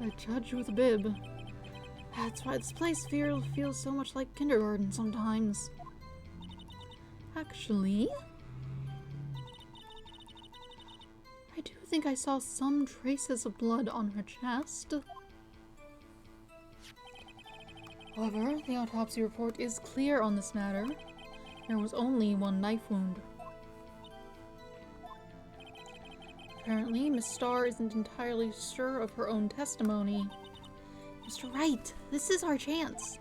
A judge with a bib. That's why this place feels so much like kindergarten sometimes. Actually, I do think I saw some traces of blood on her chest. However, the autopsy report is clear on this matter. There was only one knife wound. Apparently, Miss Starr isn't entirely sure of her own testimony. Mr. Wright, this is our chance.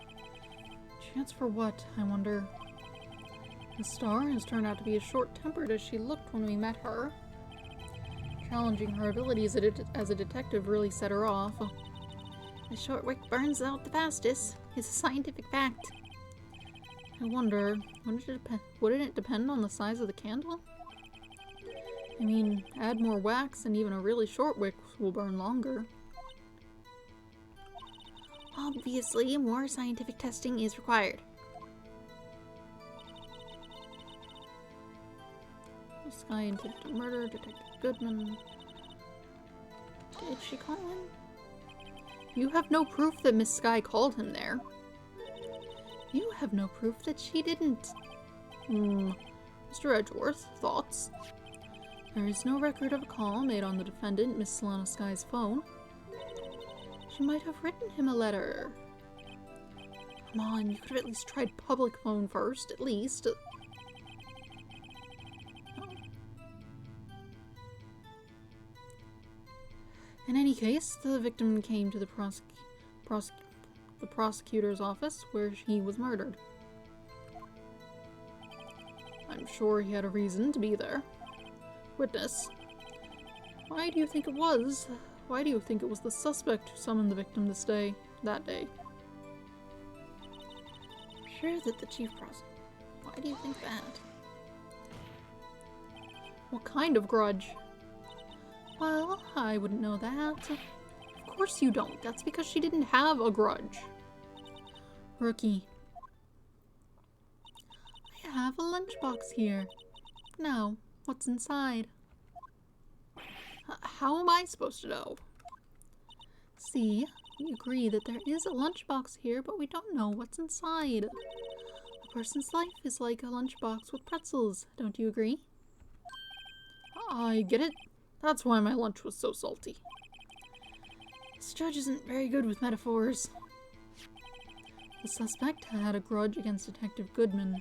Chance for what, I wonder? Miss Starr has turned out to be as short-tempered as she looked when we met her. Challenging her abilities as a detective really set her off. The short wick burns out the fastest. It's a scientific fact. I wonder, wouldn't it depend on the size of the candle? I mean, add more wax and even a really short wick will burn longer. Obviously, more scientific testing is required. This guy intended to murder Detective Goodman. Did she call him? You have no proof that Miss Skye called him there. You have no proof that she didn't. Mr. Edgeworth, thoughts? There is no record of a call made on the defendant, Miss Solana Skye's phone. She might have written him a letter. Come on, you could have at least tried public phone first, at least. In any case, the victim came to the prosecutor's office where he was murdered. I'm sure he had a reason to be there. Witness, why do you think it was? Why do you think it was the suspect who summoned the victim that day? I'm sure that the chief prosecutor. Why do you think that? What kind of grudge? Well, I wouldn't know that. Of course you don't. That's because she didn't have a grudge. Rookie. I have a lunchbox here. Now, what's inside? How am I supposed to know? See, we agree that there is a lunchbox here, but we don't know what's inside. A person's life is like a lunchbox with pretzels, don't you agree? I get it. That's why my lunch was so salty. This judge isn't very good with metaphors. The suspect had a grudge against Detective Goodman.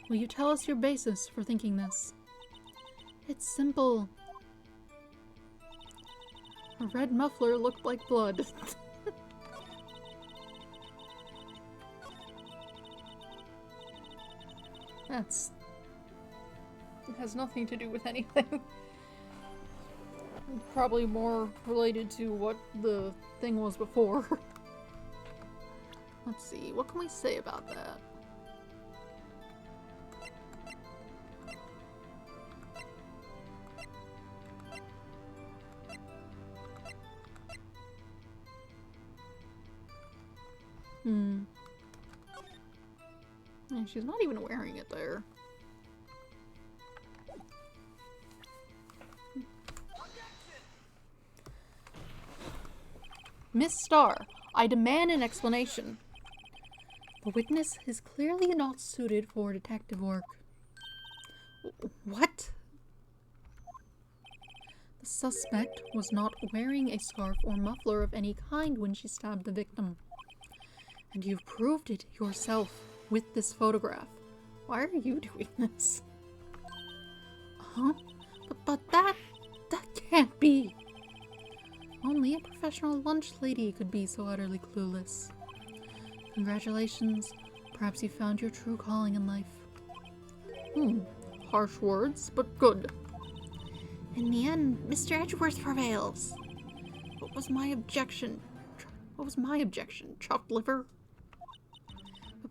Will you tell us your basis for thinking this? It's simple. A red muffler looked like blood. It has nothing to do with anything. Probably more related to what the thing was before. Let's see, what can we say about that? Yeah, she's not even wearing it there. Miss Starr, I demand an explanation. The witness is clearly not suited for detective work. What? The suspect was not wearing a scarf or muffler of any kind when she stabbed the victim. And you've proved it yourself with this photograph. Why are you doing this? Huh? But that can't be. Only a professional lunch lady could be so utterly clueless. Congratulations. Perhaps you found your true calling in life. Harsh words, but good. In the end, Mr. Edgeworth prevails. What was my objection? Chopped liver?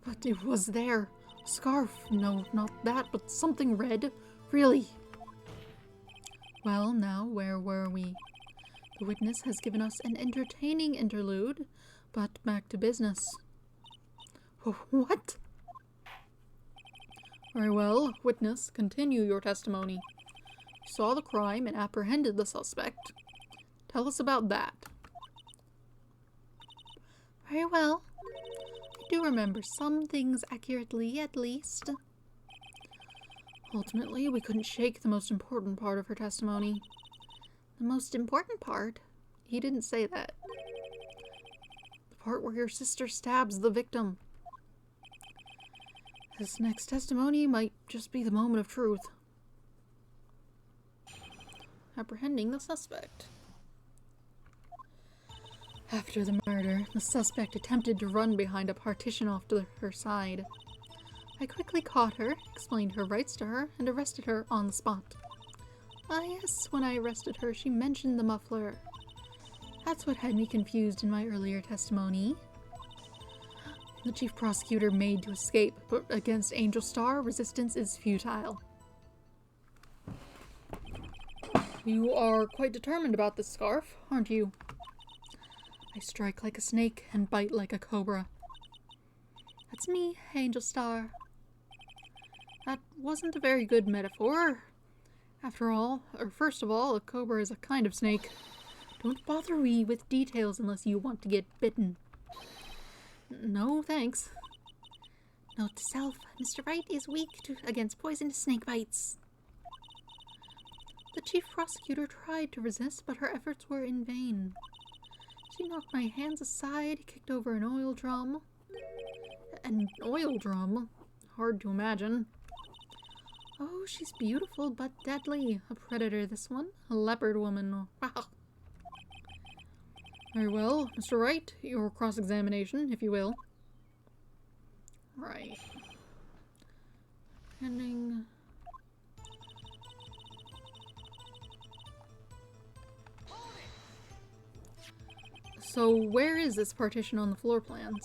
But it was there. Scarf. No, not that, but something red. Really. Well, now, where were we? The witness has given us an entertaining interlude, but back to business. What? Very well, witness, continue your testimony. You saw the crime and apprehended the suspect. Tell us about that. Very well. I do remember some things accurately, at least. Ultimately, we couldn't shake the most important part of her testimony. The most important part? He didn't say that. The part where your sister stabs the victim. This next testimony might just be the moment of truth. Apprehending the suspect. After the murder, the suspect attempted to run behind a partition off to her side. I quickly caught her, explained her rights to her, and arrested her on the spot. Ah yes, when I arrested her, she mentioned the muffler. That's what had me confused in my earlier testimony. The chief prosecutor made to escape, but against Angel Star, resistance is futile. You are quite determined about this scarf, aren't you? I strike like a snake and bite like a cobra. That's me, Angel Star. That wasn't a very good metaphor. First of all, a cobra is a kind of snake. Don't bother me with details unless you want to get bitten. No, thanks. Note to self, Mr. Wright is weak against poisonous snake bites. The chief prosecutor tried to resist, but her efforts were in vain. She knocked my hands aside, kicked over an oil drum. An oil drum? Hard to imagine. Oh, she's beautiful but deadly. A predator, this one. A leopard woman. Wow. Very well, Mr. Wright, your cross-examination, if you will. Right. Ending. So, where is this partition on the floor plans?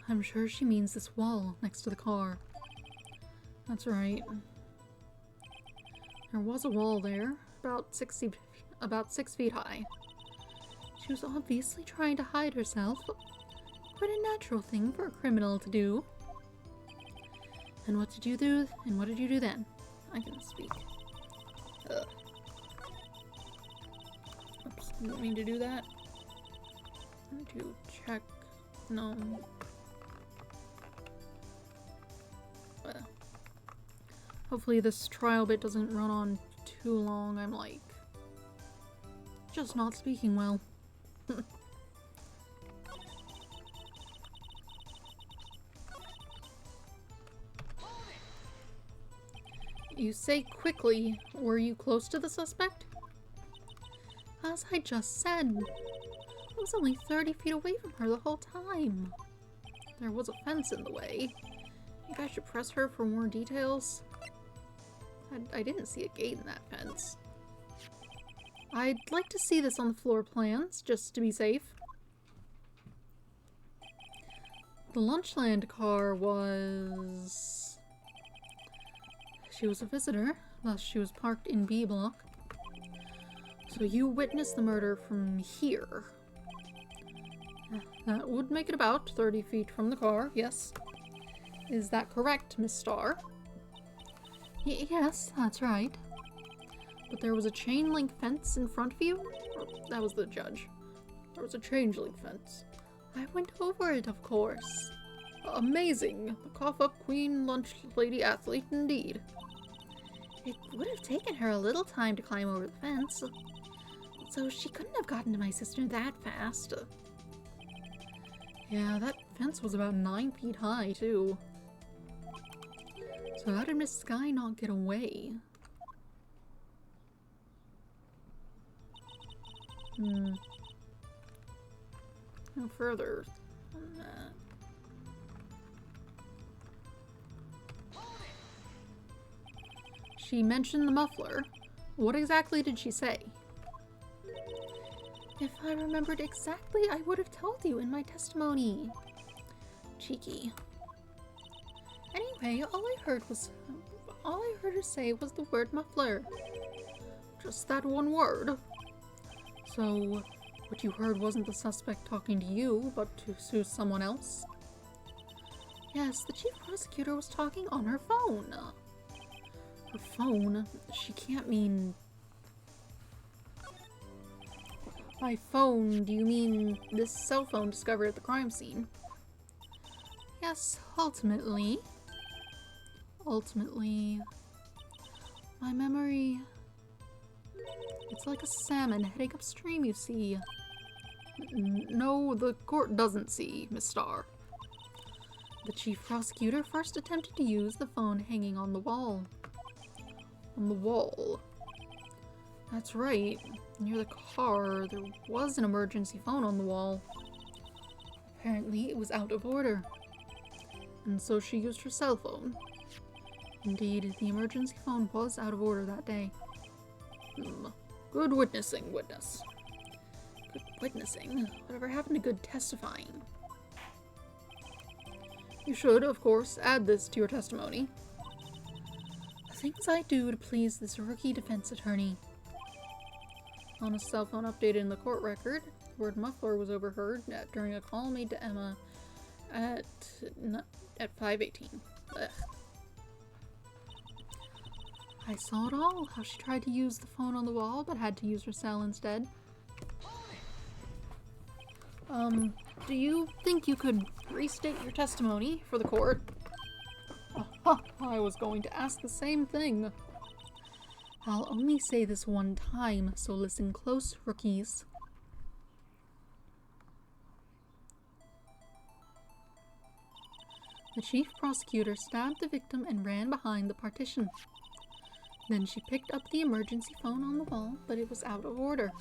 I'm sure she means this wall next to the car. That's right. There was a wall there, about 6 feet high. She was obviously trying to hide herself. Quite a natural thing for a criminal to do. And what did you do? And what did you do then? I can speak. Oops, didn't mean to do that. To check. No. Hopefully this trial bit doesn't run on too long. I'm like just not speaking well. You say quickly. Were you close to the suspect? As I just said, I was only 30 feet away from her the whole time. There was a fence in the way. Think I should press her for more details? I didn't see a gate in that fence. I'd like to see this on the floor plans, just to be safe. The Lunchland car was... She was a visitor, thus she was parked in B block. So you witnessed the murder from here. That would make it about 30 feet from the car, yes. Is that correct, Miss Starr? Yes, that's right. But there was a chain link fence in front of you? That was the judge. There was a chain link fence. I went over it, of course. Amazing. The cough-up queen lunch lady athlete, indeed. It would have taken her a little time to climb over the fence, so she couldn't have gotten to my sister that fast. Yeah, that fence was about 9 feet high, too. So how did Miss Sky not get away? No further on that. She mentioned the muffler. What exactly did she say? If I remembered exactly, I would have told you in my testimony. Cheeky. Anyway, all I heard her say was the word muffler. Just that one word. So, what you heard wasn't the suspect talking to you, but to someone else? Yes, the chief prosecutor was talking on her phone. Her phone? She can't mean... By phone, do you mean this cell phone discovered at the crime scene? Yes, ultimately. My memory... It's like a salmon heading upstream, you see. No, the court doesn't see, Miss Starr. The chief prosecutor first attempted to use the phone hanging on the wall. On the wall. That's right. Near the car, there was an emergency phone on the wall. Apparently, it was out of order. And so she used her cell phone. Indeed, the emergency phone was out of order that day. Good witnessing, witness. Good witnessing? Whatever happened to good testifying? You should, of course, add this to your testimony. The things I do to please this rookie defense attorney. On a cell phone updated in the court record, the word muffler was overheard during a call made to Emma at 5:18. Ugh. I saw it all, how she tried to use the phone on the wall, but had to use her cell instead. Do you think you could restate your testimony for the court? I was going to ask the same thing. I'll only say this one time, so listen close, rookies. The chief prosecutor stabbed the victim and ran behind the partition. Then she picked up the emergency phone on the wall, but it was out of order.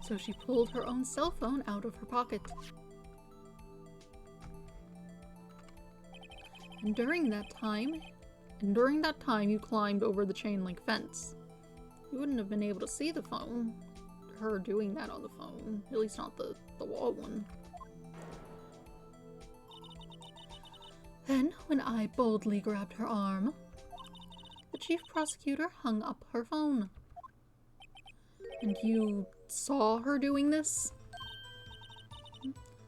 So she pulled her own cell phone out of her pocket. And during that time, you climbed over the chain link fence. You wouldn't have been able to see the phone. Her doing that on the phone. At least not the wall one. Then, when I boldly grabbed her arm, the chief prosecutor hung up her phone. And you saw her doing this?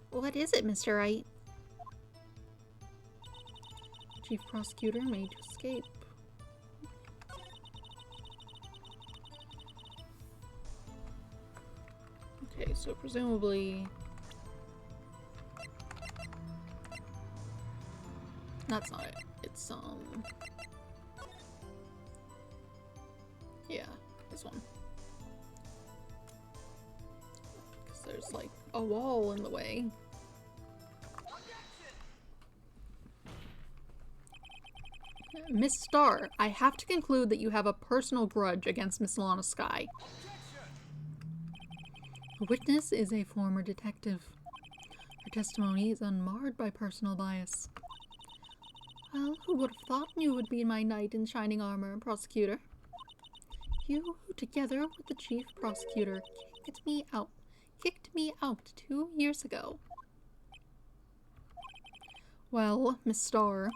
What is it, Mr. Wright? The chief prosecutor made to escape. Okay, so presumably... That's not it. It's, yeah, this one. Because there's, like, a wall in the way. Miss Starr, I have to conclude that you have a personal grudge against Miss Lana Sky. The witness is a former detective. Her testimony is unmarred by personal bias. Well, who would have thought you would be my knight in shining armor, prosecutor? You, together with the chief prosecutor, kicked me out 2 years ago. Well, Miss Starr,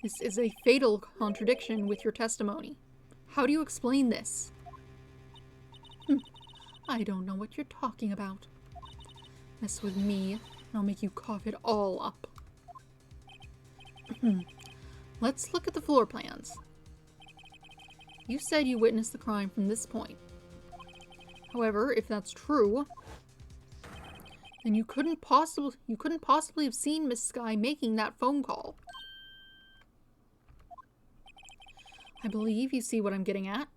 this is a fatal contradiction with your testimony. How do you explain this? I don't know what you're talking about. Mess with me, and I'll make you cough it all up. Let's look at the floor plans. You said you witnessed the crime from this point. However, if that's true, then you couldn't possibly have seen Miss Sky making that phone call. I believe you see what I'm getting at.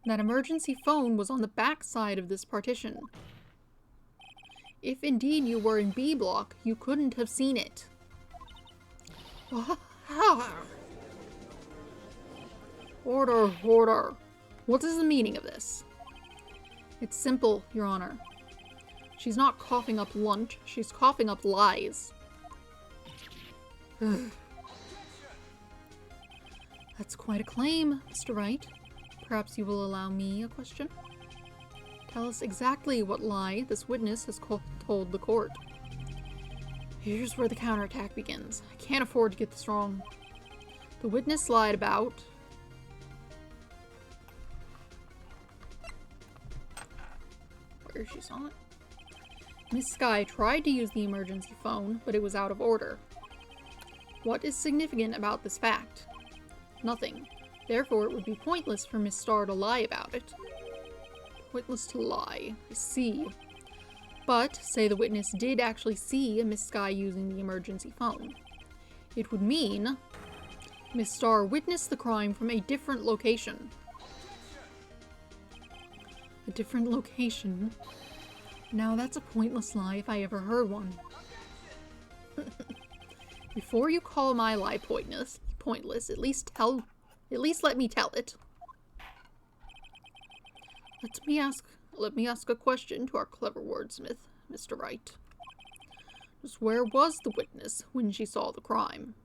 That emergency phone was on the back side of this partition. If indeed you were in B block, you couldn't have seen it. Order, order. What is the meaning of this? It's simple, Your Honor. She's not coughing up lunch, she's coughing up lies. That's quite a claim, Mr. Wright. Perhaps you will allow me a question? Tell us exactly what lie this witness has told the court. Here's where the counterattack begins. I can't afford to get this wrong. The witness lied about... Where she saw it? Miss Sky tried to use the emergency phone, but it was out of order. What is significant about this fact? Nothing. Therefore, it would be pointless for Miss Starr to lie about it. Pointless to lie. I see. But, say the witness did actually see Miss Sky using the emergency phone. It would mean Miss Starr witnessed the crime from a different location. A different location? Now that's a pointless lie if I ever heard one. Before you call my lie pointless, at least let me tell it. Let me ask a question to our clever wordsmith, Mr. Wright. Just where was the witness when she saw the crime?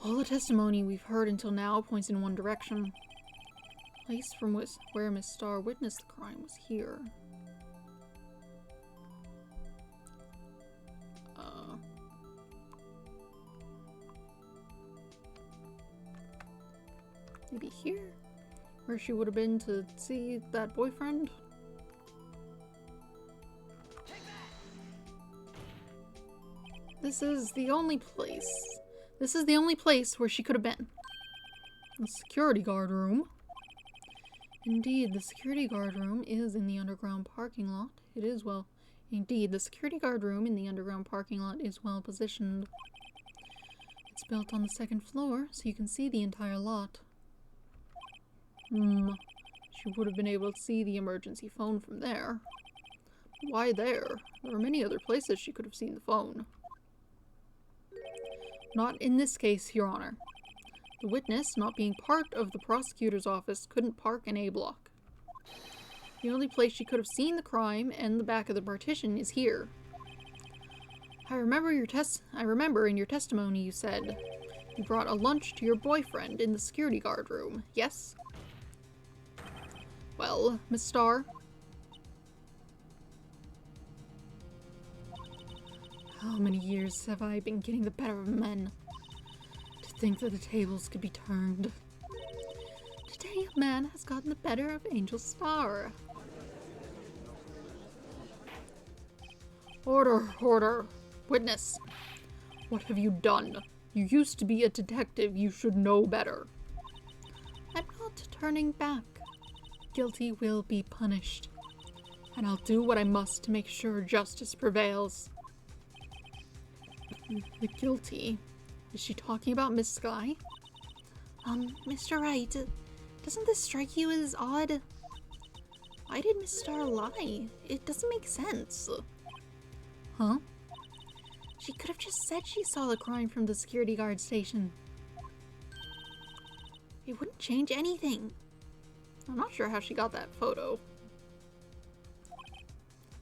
All the testimony we've heard until now points in one direction. The place from where Miss Starr witnessed the crime was here. Maybe here? Where she would have been to see that boyfriend? This is the only place where she could have been. The security guard room. Indeed, the security guard room is in the underground parking lot. Indeed, the security guard room in the underground parking lot is well positioned. It's built on the second floor, so you can see the entire lot. She would have been able to see the emergency phone from there. Why there? There are many other places she could have seen the phone. Not in this case, Your Honor. The witness, not being part of the prosecutor's office, couldn't park in A block. The only place she could have seen the crime and the back of the partition is here. I remember in your testimony you said you brought a lunch to your boyfriend in the security guard room, yes? Well, Miss Starr? How many years have I been getting the better of men? To think that the tables could be turned. Today a man has gotten the better of Angel Starr. Order, order. Witness, what have you done? You used to be a detective, you should know better. I'm not turning back. Guilty will be punished. And I'll do what I must to make sure justice prevails. The guilty? Is she talking about Miss Sky? Mr. Wright, doesn't this strike you as odd? Why did Miss Starr lie? It doesn't make sense. Huh? She could have just said she saw the crime from the security guard station. It wouldn't change anything. I'm not sure how she got that photo.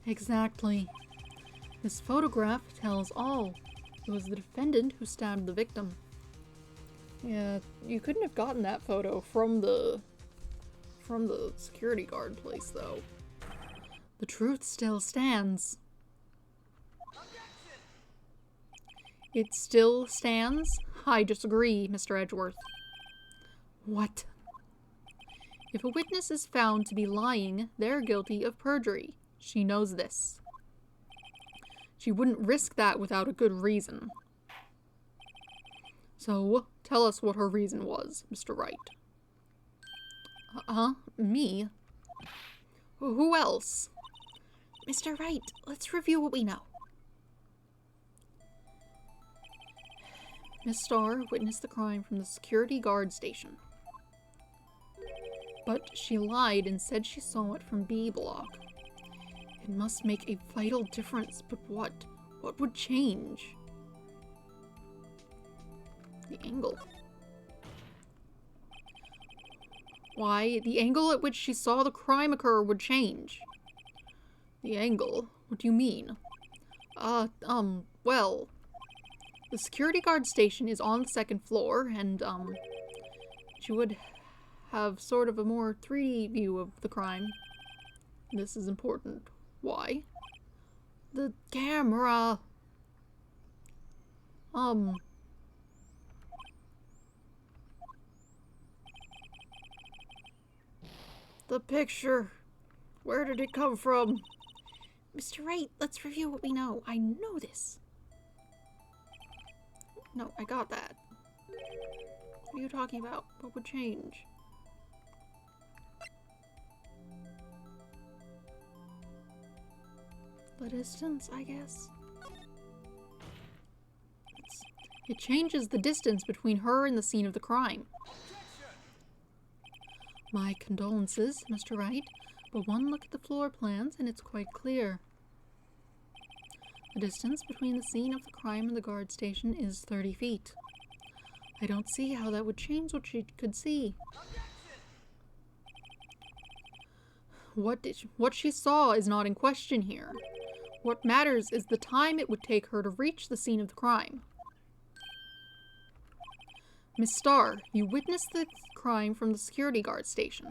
Exactly. This photograph tells all. It was the defendant who stabbed the victim. Yeah, you couldn't have gotten that photo from the security guard place, though. The truth still stands. It still stands? I disagree, Mr. Edgeworth. What? If a witness is found to be lying, they're guilty of perjury. She knows this. She wouldn't risk that without a good reason. So, tell us what her reason was, Mr. Wright. Me? Who else? Mr. Wright, let's review what we know. Miss Starr witnessed the crime from the security guard station. But she lied and said she saw it from B block. It must make a vital difference, but what? What would change? The angle. Why, the angle at which she saw the crime occur would change. The angle? What do you mean? Well, the security guard station is on the second floor, and, she would have sort of a more 3D view of the crime. This is important. Why? The camera. The picture. Where did it come from? Mr. Wright, let's review what we know. I know this. No, I got that. What are you talking about? What would change? The distance, I guess. It changes the distance between her and the scene of the crime. My condolences, Mr. Wright, but one look at the floor plans and it's quite clear. The distance between the scene of the crime and the guard station is 30 feet. I don't see how that would change what she could see. What she saw is not in question here. What matters is the time it would take her to reach the scene of the crime. Miss Starr, you witnessed the crime from the security guard station.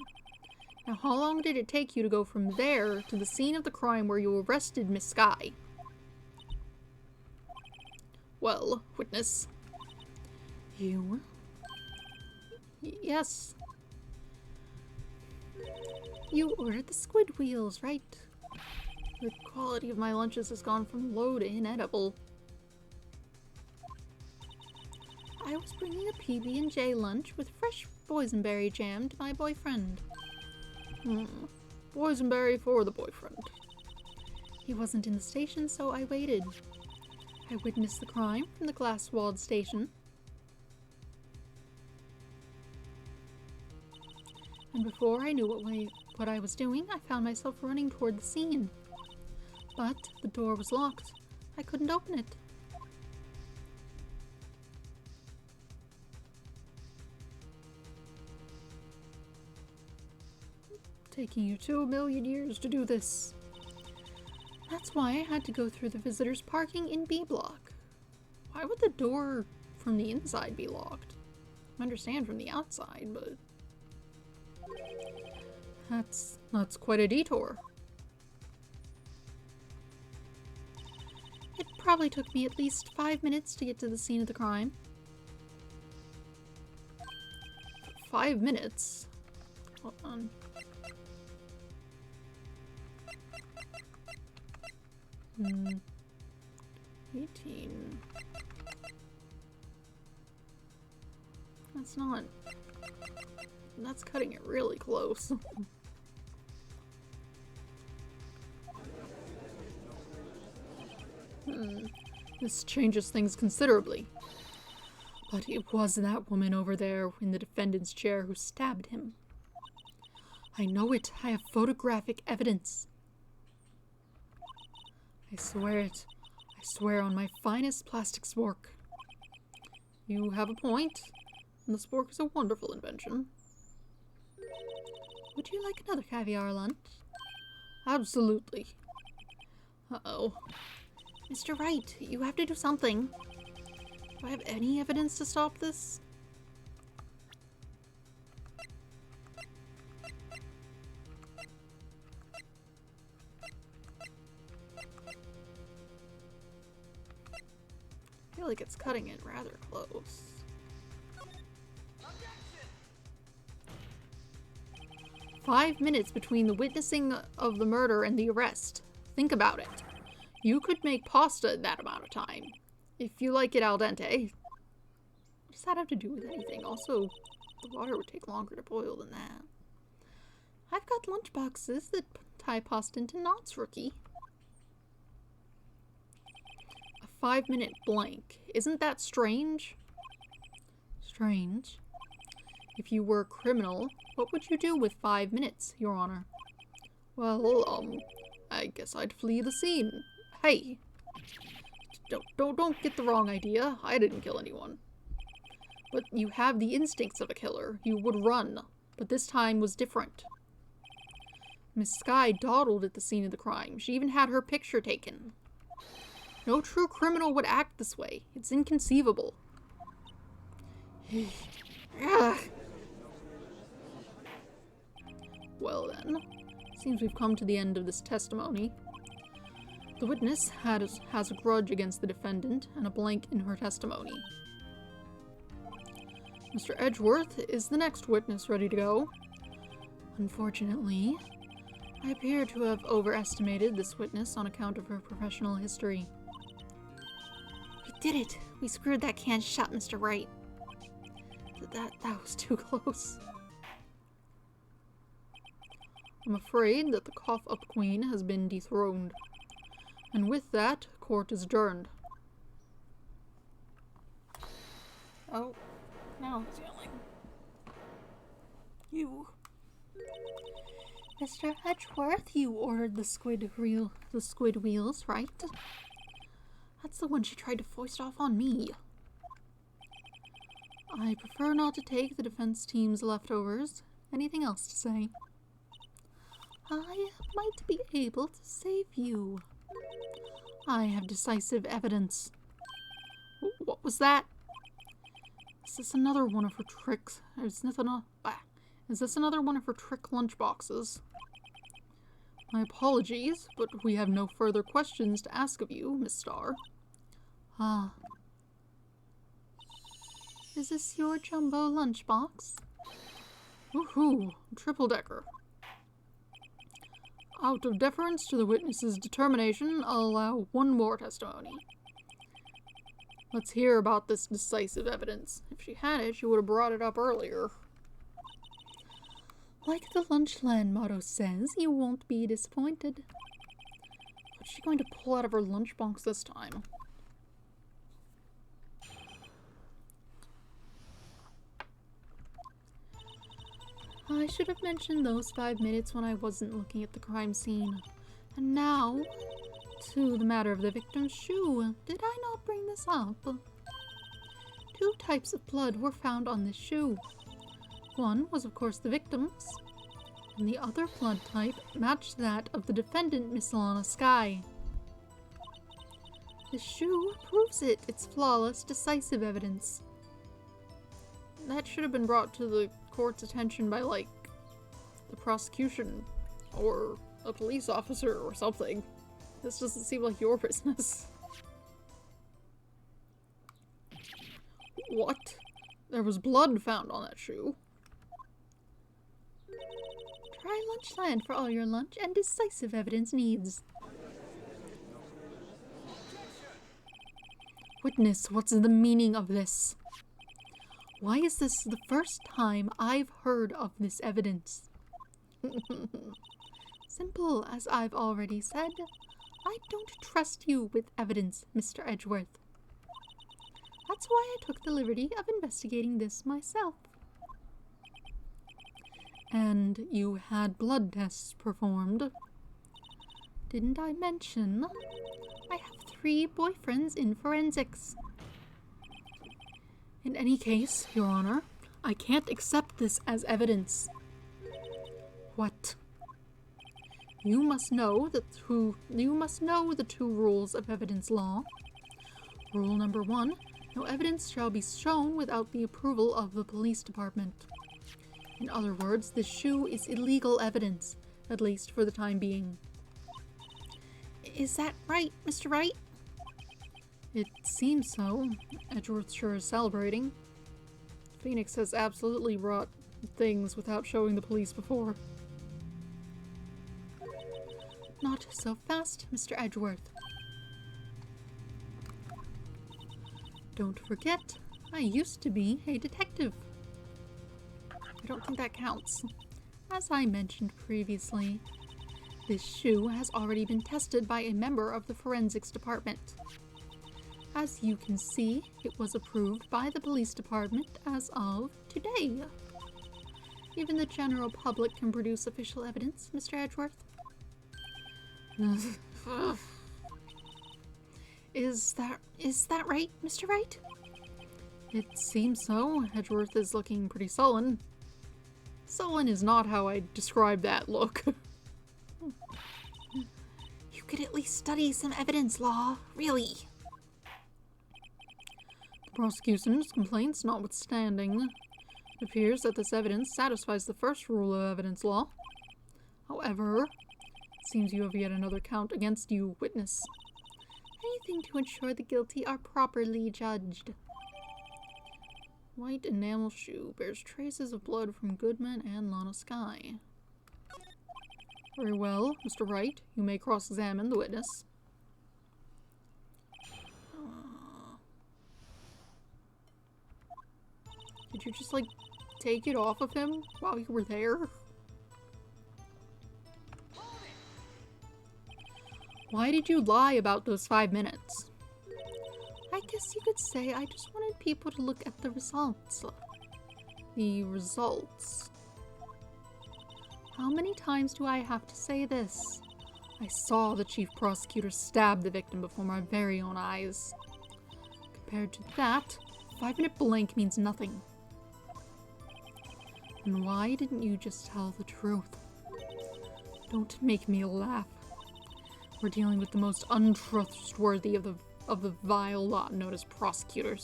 Now, how long did it take you to go from there to the scene of the crime where you arrested Miss Skye? Well, witness. You? Yes. You ordered the squid wheels, right? The quality of my lunches has gone from low to inedible. I was bringing a PB&J lunch with fresh boysenberry jam to my boyfriend. Boysenberry for the boyfriend. He wasn't in the station, so I waited. I witnessed the crime from the glass-walled station. And before I knew what I was doing, I found myself running toward the scene. But the door was locked. I couldn't open it. Taking you 2 million years to do this. That's why I had to go through the visitors' parking in B block. Why would the door from the inside be locked? I understand from the outside, but that's quite a detour. It probably took me at least 5 minutes to get to the scene of the crime. 5 minutes? Hold on. Hmm. 18. That's cutting it really close. This changes things considerably. But it was that woman over there in the defendant's chair who stabbed him. I know it. I have photographic evidence. I swear it. I swear on my finest plastic spork. You have a point, and the spork is a wonderful invention. Would you like another caviar lunch? Absolutely. Uh-oh. Mr. Wright, you have to do something. Do I have any evidence to stop this? I feel like it's cutting it rather close. Objection! 5 minutes between the witnessing of the murder and the arrest. Think about it. You could make pasta in that amount of time. If you like it al dente. What does that have to do with anything? Also, the water would take longer to boil than that. I've got lunchboxes that tie pasta into knots, rookie. A 5-minute blank. Isn't that strange? Strange. If you were a criminal, what would you do with 5 minutes, Your Honor? Well, I guess I'd flee the scene. Hey! Don't get the wrong idea. I didn't kill anyone. But you have the instincts of a killer. You would run. But this time was different. Miss Skye dawdled at the scene of the crime. She even had her picture taken. No true criminal would act this way. It's inconceivable. Well then, seems we've come to the end of this testimony. The witness has a grudge against the defendant and a blank in her testimony. Mr. Edgeworth is the next witness ready to go. Unfortunately, I appear to have overestimated this witness on account of her professional history. We did it! We screwed that can shut, Mr. Wright. That was too close. I'm afraid that the cough-up queen has been dethroned. And with that, court is adjourned. Oh, now it's yelling. You. Mr. Edgeworth, you ordered the squid wheels, right? That's the one she tried to foist off on me. I prefer not to take the defense team's leftovers. Anything else to say? I might be able to save you. I have decisive evidence. What was that? Is this another one of her tricks? Is this another one of her trick lunchboxes? My apologies, but we have no further questions to ask of you, Miss Starr. Ah. Is this your jumbo lunchbox? Woohoo! Triple-decker. Out of deference to the witness's determination, I'll allow one more testimony. Let's hear about this decisive evidence. If she had it, she would have brought it up earlier. Like the Lunchland motto says, you won't be disappointed. What's she going to pull out of her lunchbox this time? I should have mentioned those 5 minutes when I wasn't looking at the crime scene. And now, to the matter of the victim's shoe. Did I not bring this up? 2 types of blood were found on this shoe. One was, of course, the victim's, and the other blood type matched that of the defendant, Miss Alana Skye. The shoe proves it. It's flawless, decisive evidence. That should have been brought to the court's attention by, like, the prosecution or a police officer or something. This doesn't seem like your business. What? There was blood found on that shoe. Try Lunchland for all your lunch and decisive evidence needs. Witness, what's the meaning of this? Why is this the first time I've heard of this evidence? Simple, as I've already said. I don't trust you with evidence, Mr. Edgeworth. That's why I took the liberty of investigating this myself. And you had blood tests performed. Didn't I mention? I have 3 boyfriends in forensics. In any case, Your Honor, I can't accept this as evidence. What? You must know the 2 rules of evidence law. Rule number 1, no evidence shall be shown without the approval of the police department. In other words, this shoe is illegal evidence, at least for the time being. Is that right, Mr. Wright? It seems so. Edgeworth sure is celebrating. Phoenix has absolutely wrought things without showing the police before. Not so fast, Mr. Edgeworth. Don't forget, I used to be a detective. I don't think that counts. As I mentioned previously, this shoe has already been tested by a member of the forensics department. As you can see, it was approved by the police department as of today. Even the general public can produce official evidence, Mr. Edgeworth. Is that right, Mr. Wright? It seems so. Edgeworth is looking pretty sullen. Sullen is not how I describe that look. You could at least study some evidence law, really. The prosecution's complaints notwithstanding, it appears that this evidence satisfies the first rule of evidence law. However, it seems you have yet another count against you, witness. Anything to ensure the guilty are properly judged. White enamel shoe bears traces of blood from Goodman and Lana Skye. Very well, Mr. Wright, you may cross-examine the witness. Did you just, like, take it off of him while you were there? Why did you lie about those 5 minutes? I guess you could say I just wanted people to look at the results. The results? How many times do I have to say this? I saw the chief prosecutor stab the victim before my very own eyes. Compared to that, 5-minute blank means nothing. And why didn't you just tell the truth? Don't make me laugh. We're dealing with the most untrustworthy of the vile lot known as prosecutors.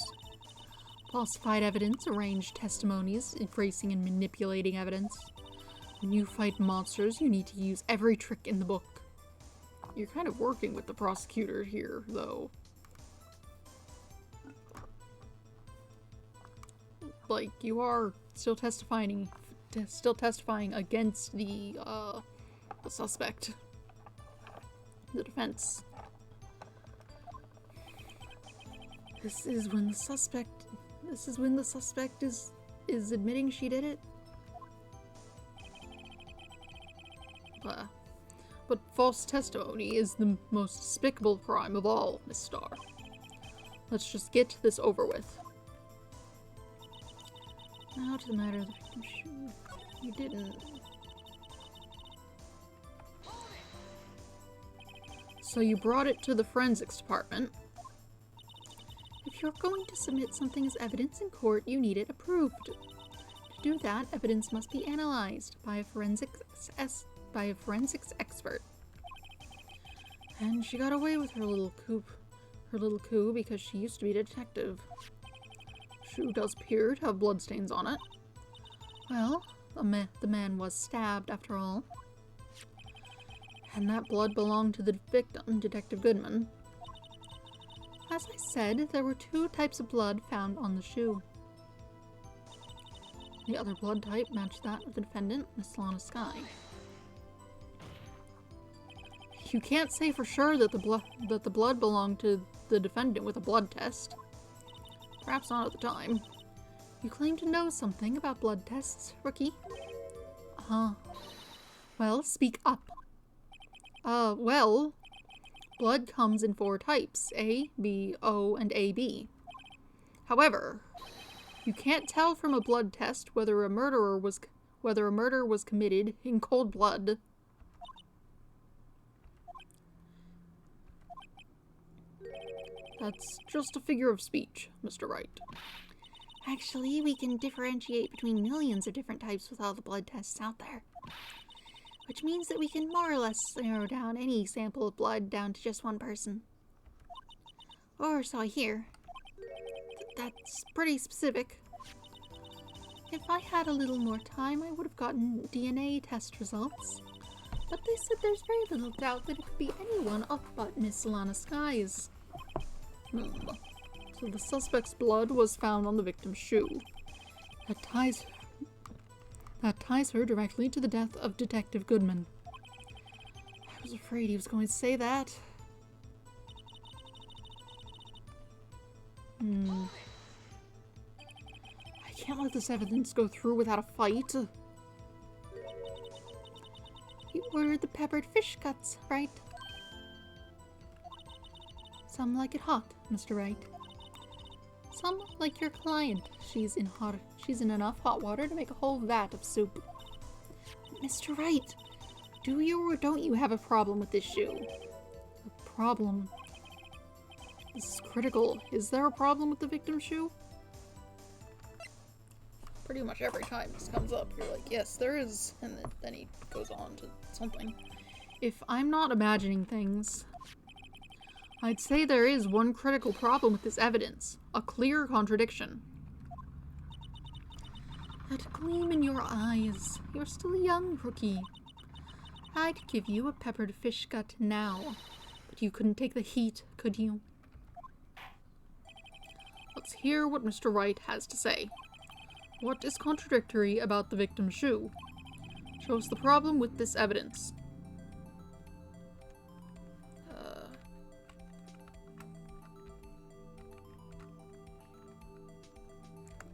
Falsified evidence, arranged testimonies, erasing and manipulating evidence. When you fight monsters, you need to use every trick in the book. You're kind of working with the prosecutor here, though. Like, you are still testifying against the suspect. The defense. This is when the suspect is admitting she did it. But false testimony is the most despicable crime of all, Miss Starr. Let's just get this over with. Now to the matter of the victim's shoe. You didn't. So you brought it to the forensics department. If you're going to submit something as evidence in court, you need it approved. To do that, evidence must be analyzed by a forensics expert. And she got away with her little coup because she used to be a detective. Shoe does appear to have bloodstains on it. Well, the man was stabbed after all. And that blood belonged to the victim, Detective Goodman. As I said, there were 2 types of blood found on the shoe. The other blood type matched that of the defendant, Miss Lana Skye. You can't say for sure that the blood belonged to the defendant with a blood test. Perhaps not at the time. You claim to know something about blood tests, rookie? Well, speak up. Well, blood comes in 4 types, A, B, O, and AB. However, you can't tell from a blood test whether a murder was committed in cold blood. That's just a figure of speech, Mr. Wright. Actually, we can differentiate between millions of different types with all the blood tests out there. Which means that we can more or less narrow down any sample of blood down to just one person. Or so I hear. That's pretty specific. If I had a little more time, I would have gotten DNA test results. But they said there's very little doubt that it could be anyone but Miss Lana Skye's. So the suspect's blood was found on the victim's shoe. That ties her directly to the death of Detective Goodman. I was afraid he was going to say that. I can't let this evidence go through without a fight. You ordered the peppered fish cuts, right? Some like it hot, Mr. Wright. Some like your client. She's in enough hot water to make a whole vat of soup. Mr. Wright, do you or don't you have a problem with this shoe? A problem? This is critical. Is there a problem with the victim's shoe? Pretty much every time this comes up, you're like, yes, there is. And then he goes on to something. If I'm not imagining things, I'd say there is one critical problem with this evidence. A clear contradiction. That gleam in your eyes. You're still a young rookie. I'd give you a peppered fish gut now. But you couldn't take the heat, could you? Let's hear what Mr. Wright has to say. What is contradictory about the victim's shoe? Show us the problem with this evidence.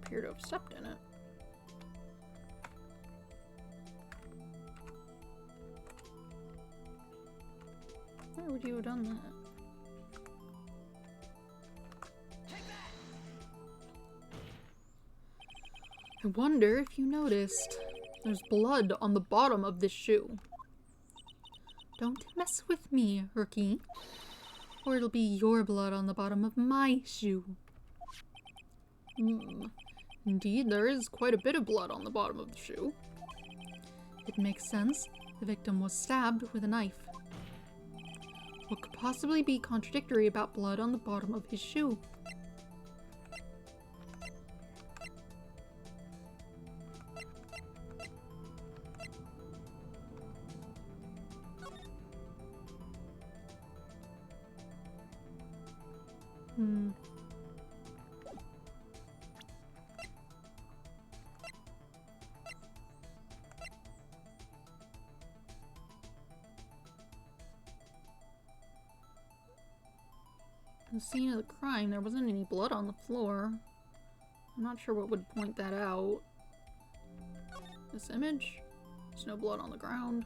Appear to have stepped in it. Where would you have done that? I wonder if you noticed. There's blood on the bottom of this shoe. Don't mess with me, rookie. Or it'll be your blood on the bottom of my shoe. Indeed, there is quite a bit of blood on the bottom of the shoe. It makes sense. The victim was stabbed with a knife. What could possibly be contradictory about blood on the bottom of his shoe? The scene of the crime, there wasn't any blood on the floor. I'm not sure what would point that out. This image? There's no blood on the ground.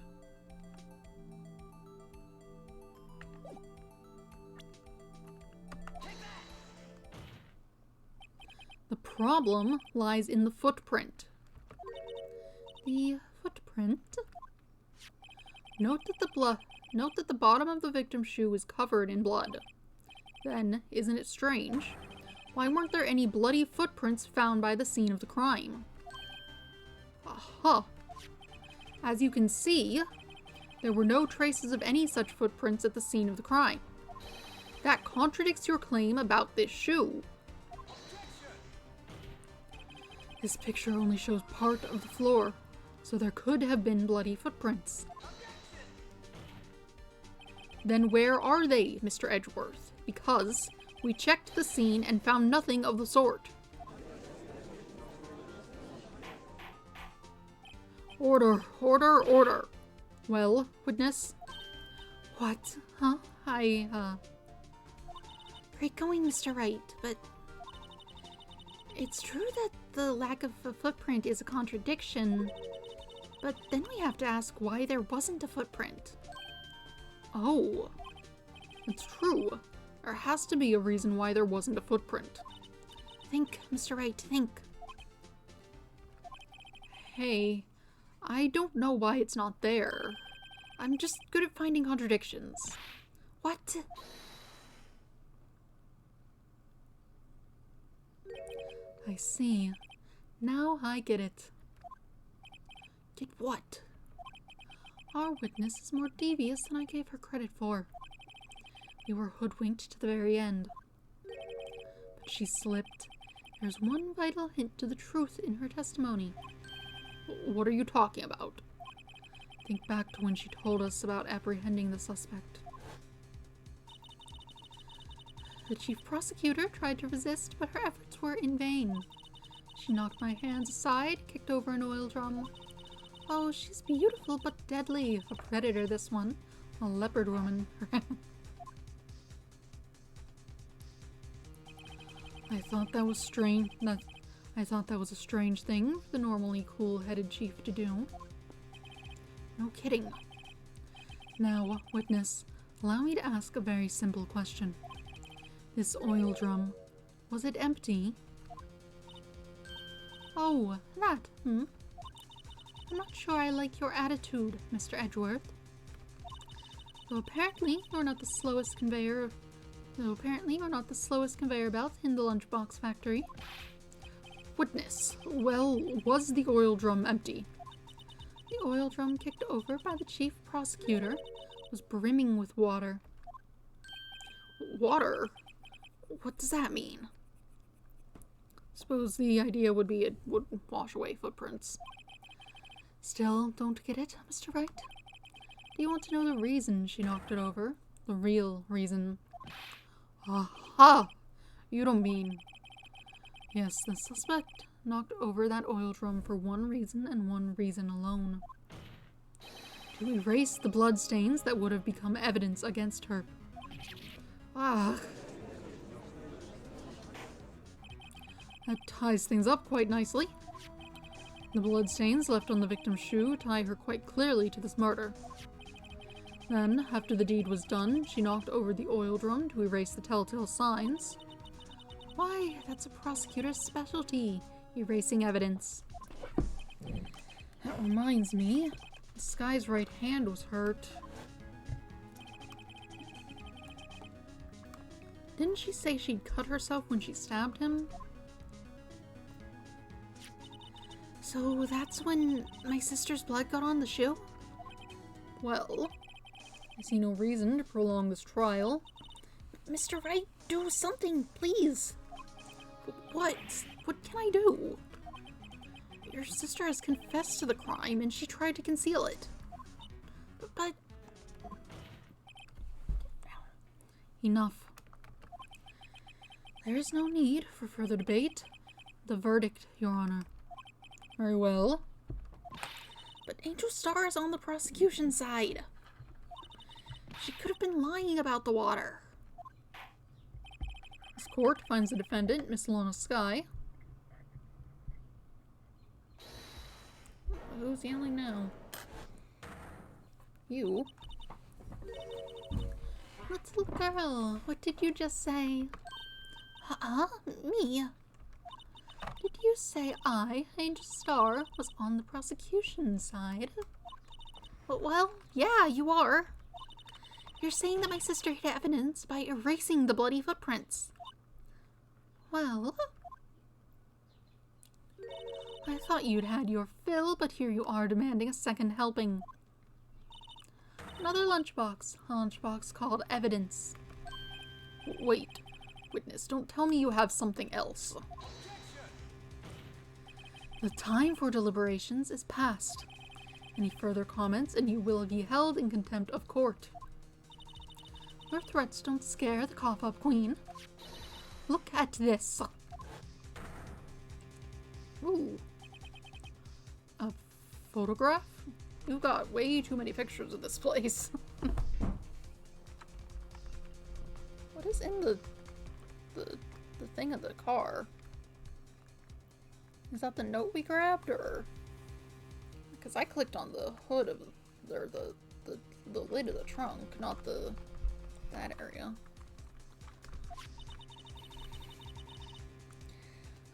The problem lies in the footprint. The footprint? Note that the bottom of the victim's shoe is covered in blood. Then, isn't it strange? Why weren't there any bloody footprints found by the scene of the crime? Aha! As you can see, there were no traces of any such footprints at the scene of the crime. That contradicts your claim about this shoe. This picture only shows part of the floor, so there could have been bloody footprints. Then where are they, Mr. Edgeworth? Because we checked the scene and found nothing of the sort. Order, order, order. Well, witness? What? Huh? Great going, Mr. Wright, but it's true that the lack of a footprint is a contradiction, but then we have to ask why there wasn't a footprint. Oh, it's true. There has to be a reason why there wasn't a footprint. Think, Mr. Wright, think. Hey, I don't know why it's not there. I'm just good at finding contradictions. What? I see. Now I get it. Get what? Our witness is more devious than I gave her credit for. We were hoodwinked to the very end. But she slipped. There's one vital hint to the truth in her testimony. What are you talking about? Think back to when she told us about apprehending the suspect. The chief prosecutor tried to resist, but her efforts were in vain. She knocked my hands aside, kicked over an oil drum. Oh, she's beautiful but deadly. A predator, this one. A leopard woman. I thought that was strange. I thought that was a strange thing for the normally cool-headed chief to do. No kidding. Now, witness, allow me to ask a very simple question. This oil drum, was it empty? Oh, that, I'm not sure I like your attitude, Mr. Edgeworth. Though apparently you're not the slowest conveyor belt in the lunchbox factory. Witness, well, was the oil drum empty? The oil drum kicked over by the chief prosecutor was brimming with water. Water? What does that mean? Suppose the idea would be it would wash away footprints. Still, don't get it, Mr. Wright? Do you want to know the reason she knocked it over? The real reason. Aha! You don't mean... Yes, the suspect knocked over that oil drum for one reason and one reason alone. To erase the bloodstains that would have become evidence against her. Ah. That ties things up quite nicely. The bloodstains left on the victim's shoe tie her quite clearly to this murder. Then, after the deed was done, she knocked over the oil drum to erase the telltale signs. Why, that's a prosecutor's specialty, erasing evidence. That reminds me, this guy's right hand was hurt. Didn't she say she'd cut herself when she stabbed him? So that's when my sister's blood got on the shoe? Well, I see no reason to prolong this trial. Mr. Wright, do something, please. What? What can I do? Your sister has confessed to the crime and she tried to conceal it. But... Enough. There is no need for further debate. The verdict, Your Honor. Very well. But Angel Star is on the prosecution side. She could have been lying about the water. This court finds the defendant, Miss Lana Sky. Who's yelling now? You? Little girl, what did you just say? Me? Did you say I, Angel Star, was on the prosecution side? Well, yeah, you are. You're saying that my sister hid evidence by erasing the bloody footprints. Well... I thought you'd had your fill, but here you are demanding a second helping. Another lunchbox. A lunchbox called evidence. Wait. Witness, don't tell me you have something else. The time for deliberations is past. Any further comments and you will be held in contempt of court. Your threats don't scare the cough-up queen. Look at this. Ooh. A photograph? You've got way too many pictures of this place. What is in the thing of the car? Is that the note we grabbed, or? Because I clicked on the hood of, or the lid of the trunk, not that area.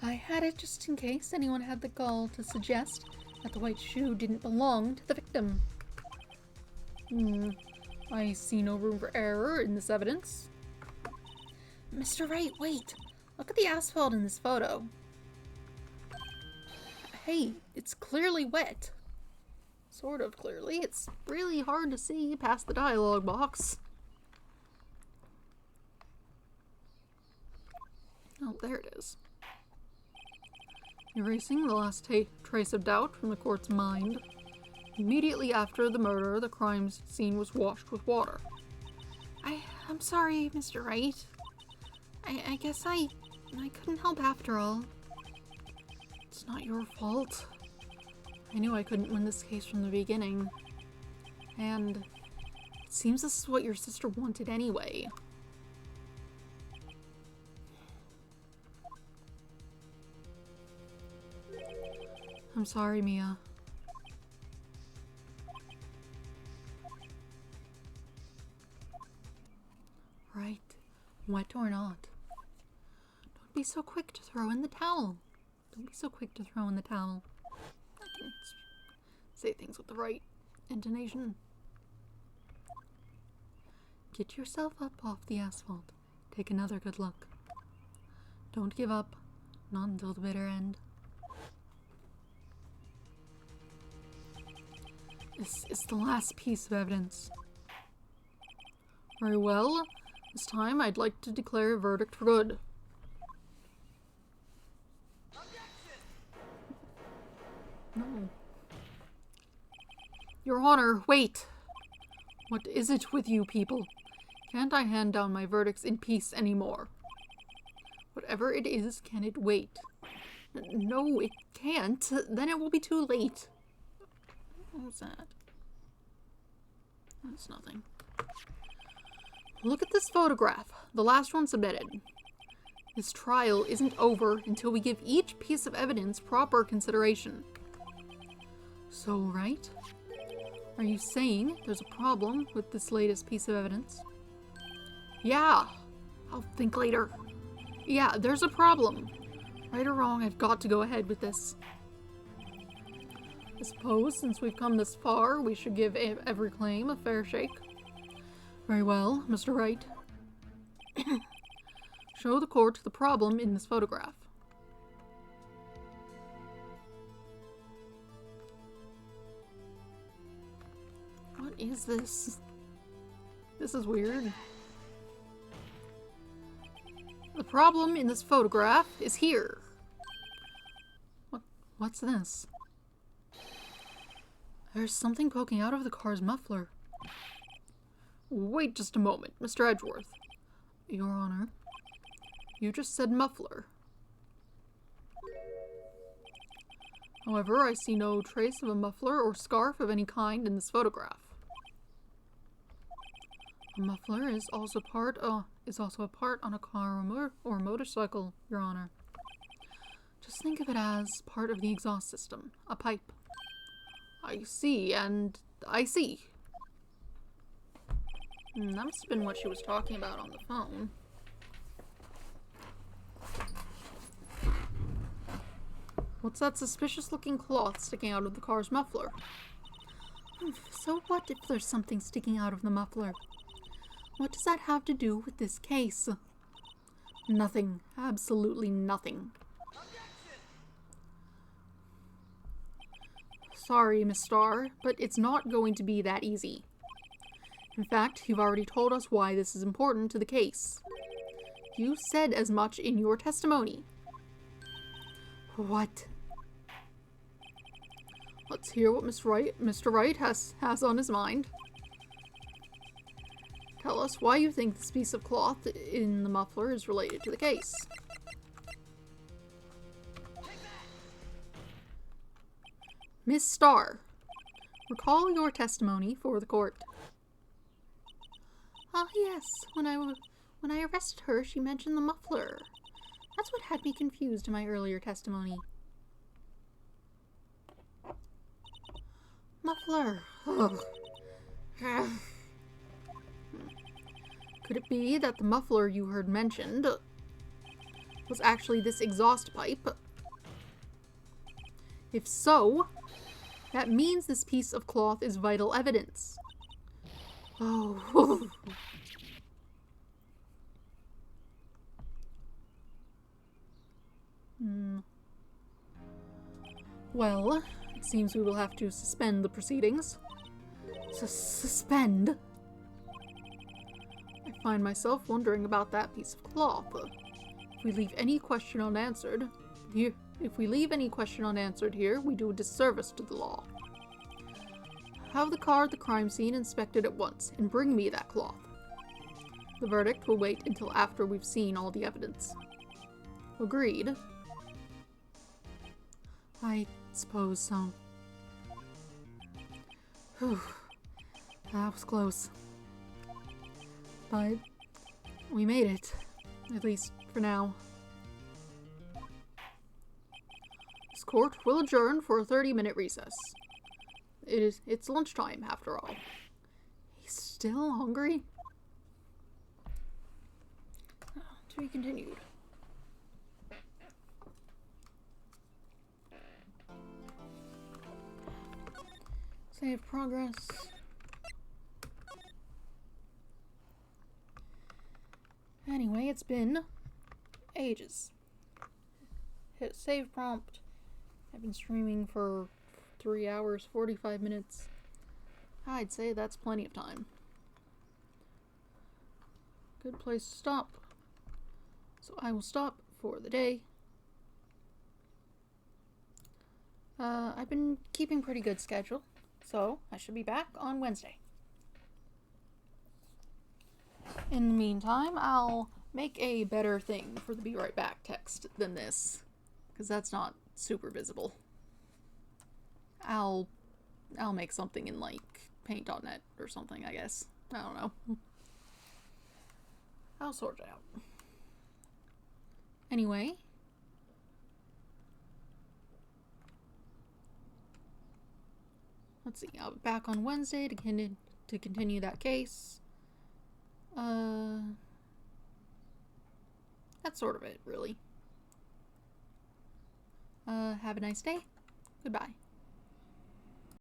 I had it just in case anyone had the gall to suggest that the white shoe didn't belong to the victim. I see no room for error in this evidence. Mr. Wright, wait! Look at the asphalt in this photo. Hey, it's clearly wet. Sort of clearly. It's really hard to see past the dialogue box. Oh, there it is. Erasing the last trace of doubt from the court's mind. Immediately after the murder, the crime scene was washed with water. I'm sorry, Mr. Wright. I guess I couldn't help after all. It's not your fault. I knew I couldn't win this case from the beginning. And it seems this is what your sister wanted anyway. I'm sorry, Mia. Right. Wet or not. Don't be so quick to throw in the towel. Don't be so quick to throw in the towel. I can say things with the right intonation. Get yourself up off the asphalt. Take another good look. Don't give up. Not until the bitter end. This is the last piece of evidence. Very well. This time I'd like to declare a verdict for good. No. Your Honor, wait! What is it with you people? Can't I hand down my verdicts in peace anymore? Whatever it is, can it wait? No, it can't. Then it will be too late. What was that? That's nothing. Look at this photograph, the last one submitted. This trial isn't over until we give each piece of evidence proper consideration. So, Wright? Are you saying there's a problem with this latest piece of evidence? Yeah, I'll think later. Yeah, there's a problem. Right or wrong, I've got to go ahead with this. I suppose, since we've come this far, we should give every claim a fair shake. Very well, Mr. Wright. Show the court the problem in this photograph. What is this? This is weird. The problem in this photograph is here. What's this? There's something poking out of the car's muffler. Wait just a moment, Mr. Edgeworth. Your Honor, you just said muffler. However, I see no trace of a muffler or scarf of any kind in this photograph. A muffler is also a part on a car or motorcycle, Your Honor. Just think of it as part of the exhaust system, a pipe. I see, and I see. That must have been what she was talking about on the phone. What's that suspicious-looking cloth sticking out of the car's muffler? So what if there's something sticking out of the muffler? What does that have to do with this case? Nothing. Absolutely nothing. Sorry, Miss Starr, but it's not going to be that easy. In fact, you've already told us why this is important to the case. You said as much in your testimony. What? Let's hear what Mr. Wright has on his mind. Tell us why you think this piece of cloth in the muffler is related to the case. Miss Starr, recall your testimony for the court. Ah, yes. When I arrested her, she mentioned the muffler. That's what had me confused in my earlier testimony. Muffler. Ugh. Could it be that the muffler you heard mentioned was actually this exhaust pipe? If so, that means this piece of cloth is vital evidence. Oh. Well, it seems we will have to suspend the proceedings. Suspend? I find myself wondering about that piece of cloth. If we leave any question unanswered here, we do a disservice to the law. Have the car at the crime scene inspected at once, and bring me that cloth. The verdict will wait until after we've seen all the evidence. Agreed. I suppose so. Whew. That was close. But we made it. At least for now. This court will adjourn for a 30-minute recess. It's lunchtime, after all. He's still hungry? To be continued. Save progress. Anyway, it's been ages. Hit save prompt. I've been streaming for 3 hours, 45 minutes. I'd say that's plenty of time. Good place to stop. So I will stop for the day. I've been keeping pretty good schedule, so I should be back on Wednesday. In the meantime, I'll make a better thing for the Be Right Back text than this, because that's not super visible. I'll make something in like paint.net or something, I guess. I don't know. I'll sort it out. Anyway, let's see. I'll be back on Wednesday to continue that case. That's sort of it, really. Have a nice day. Goodbye.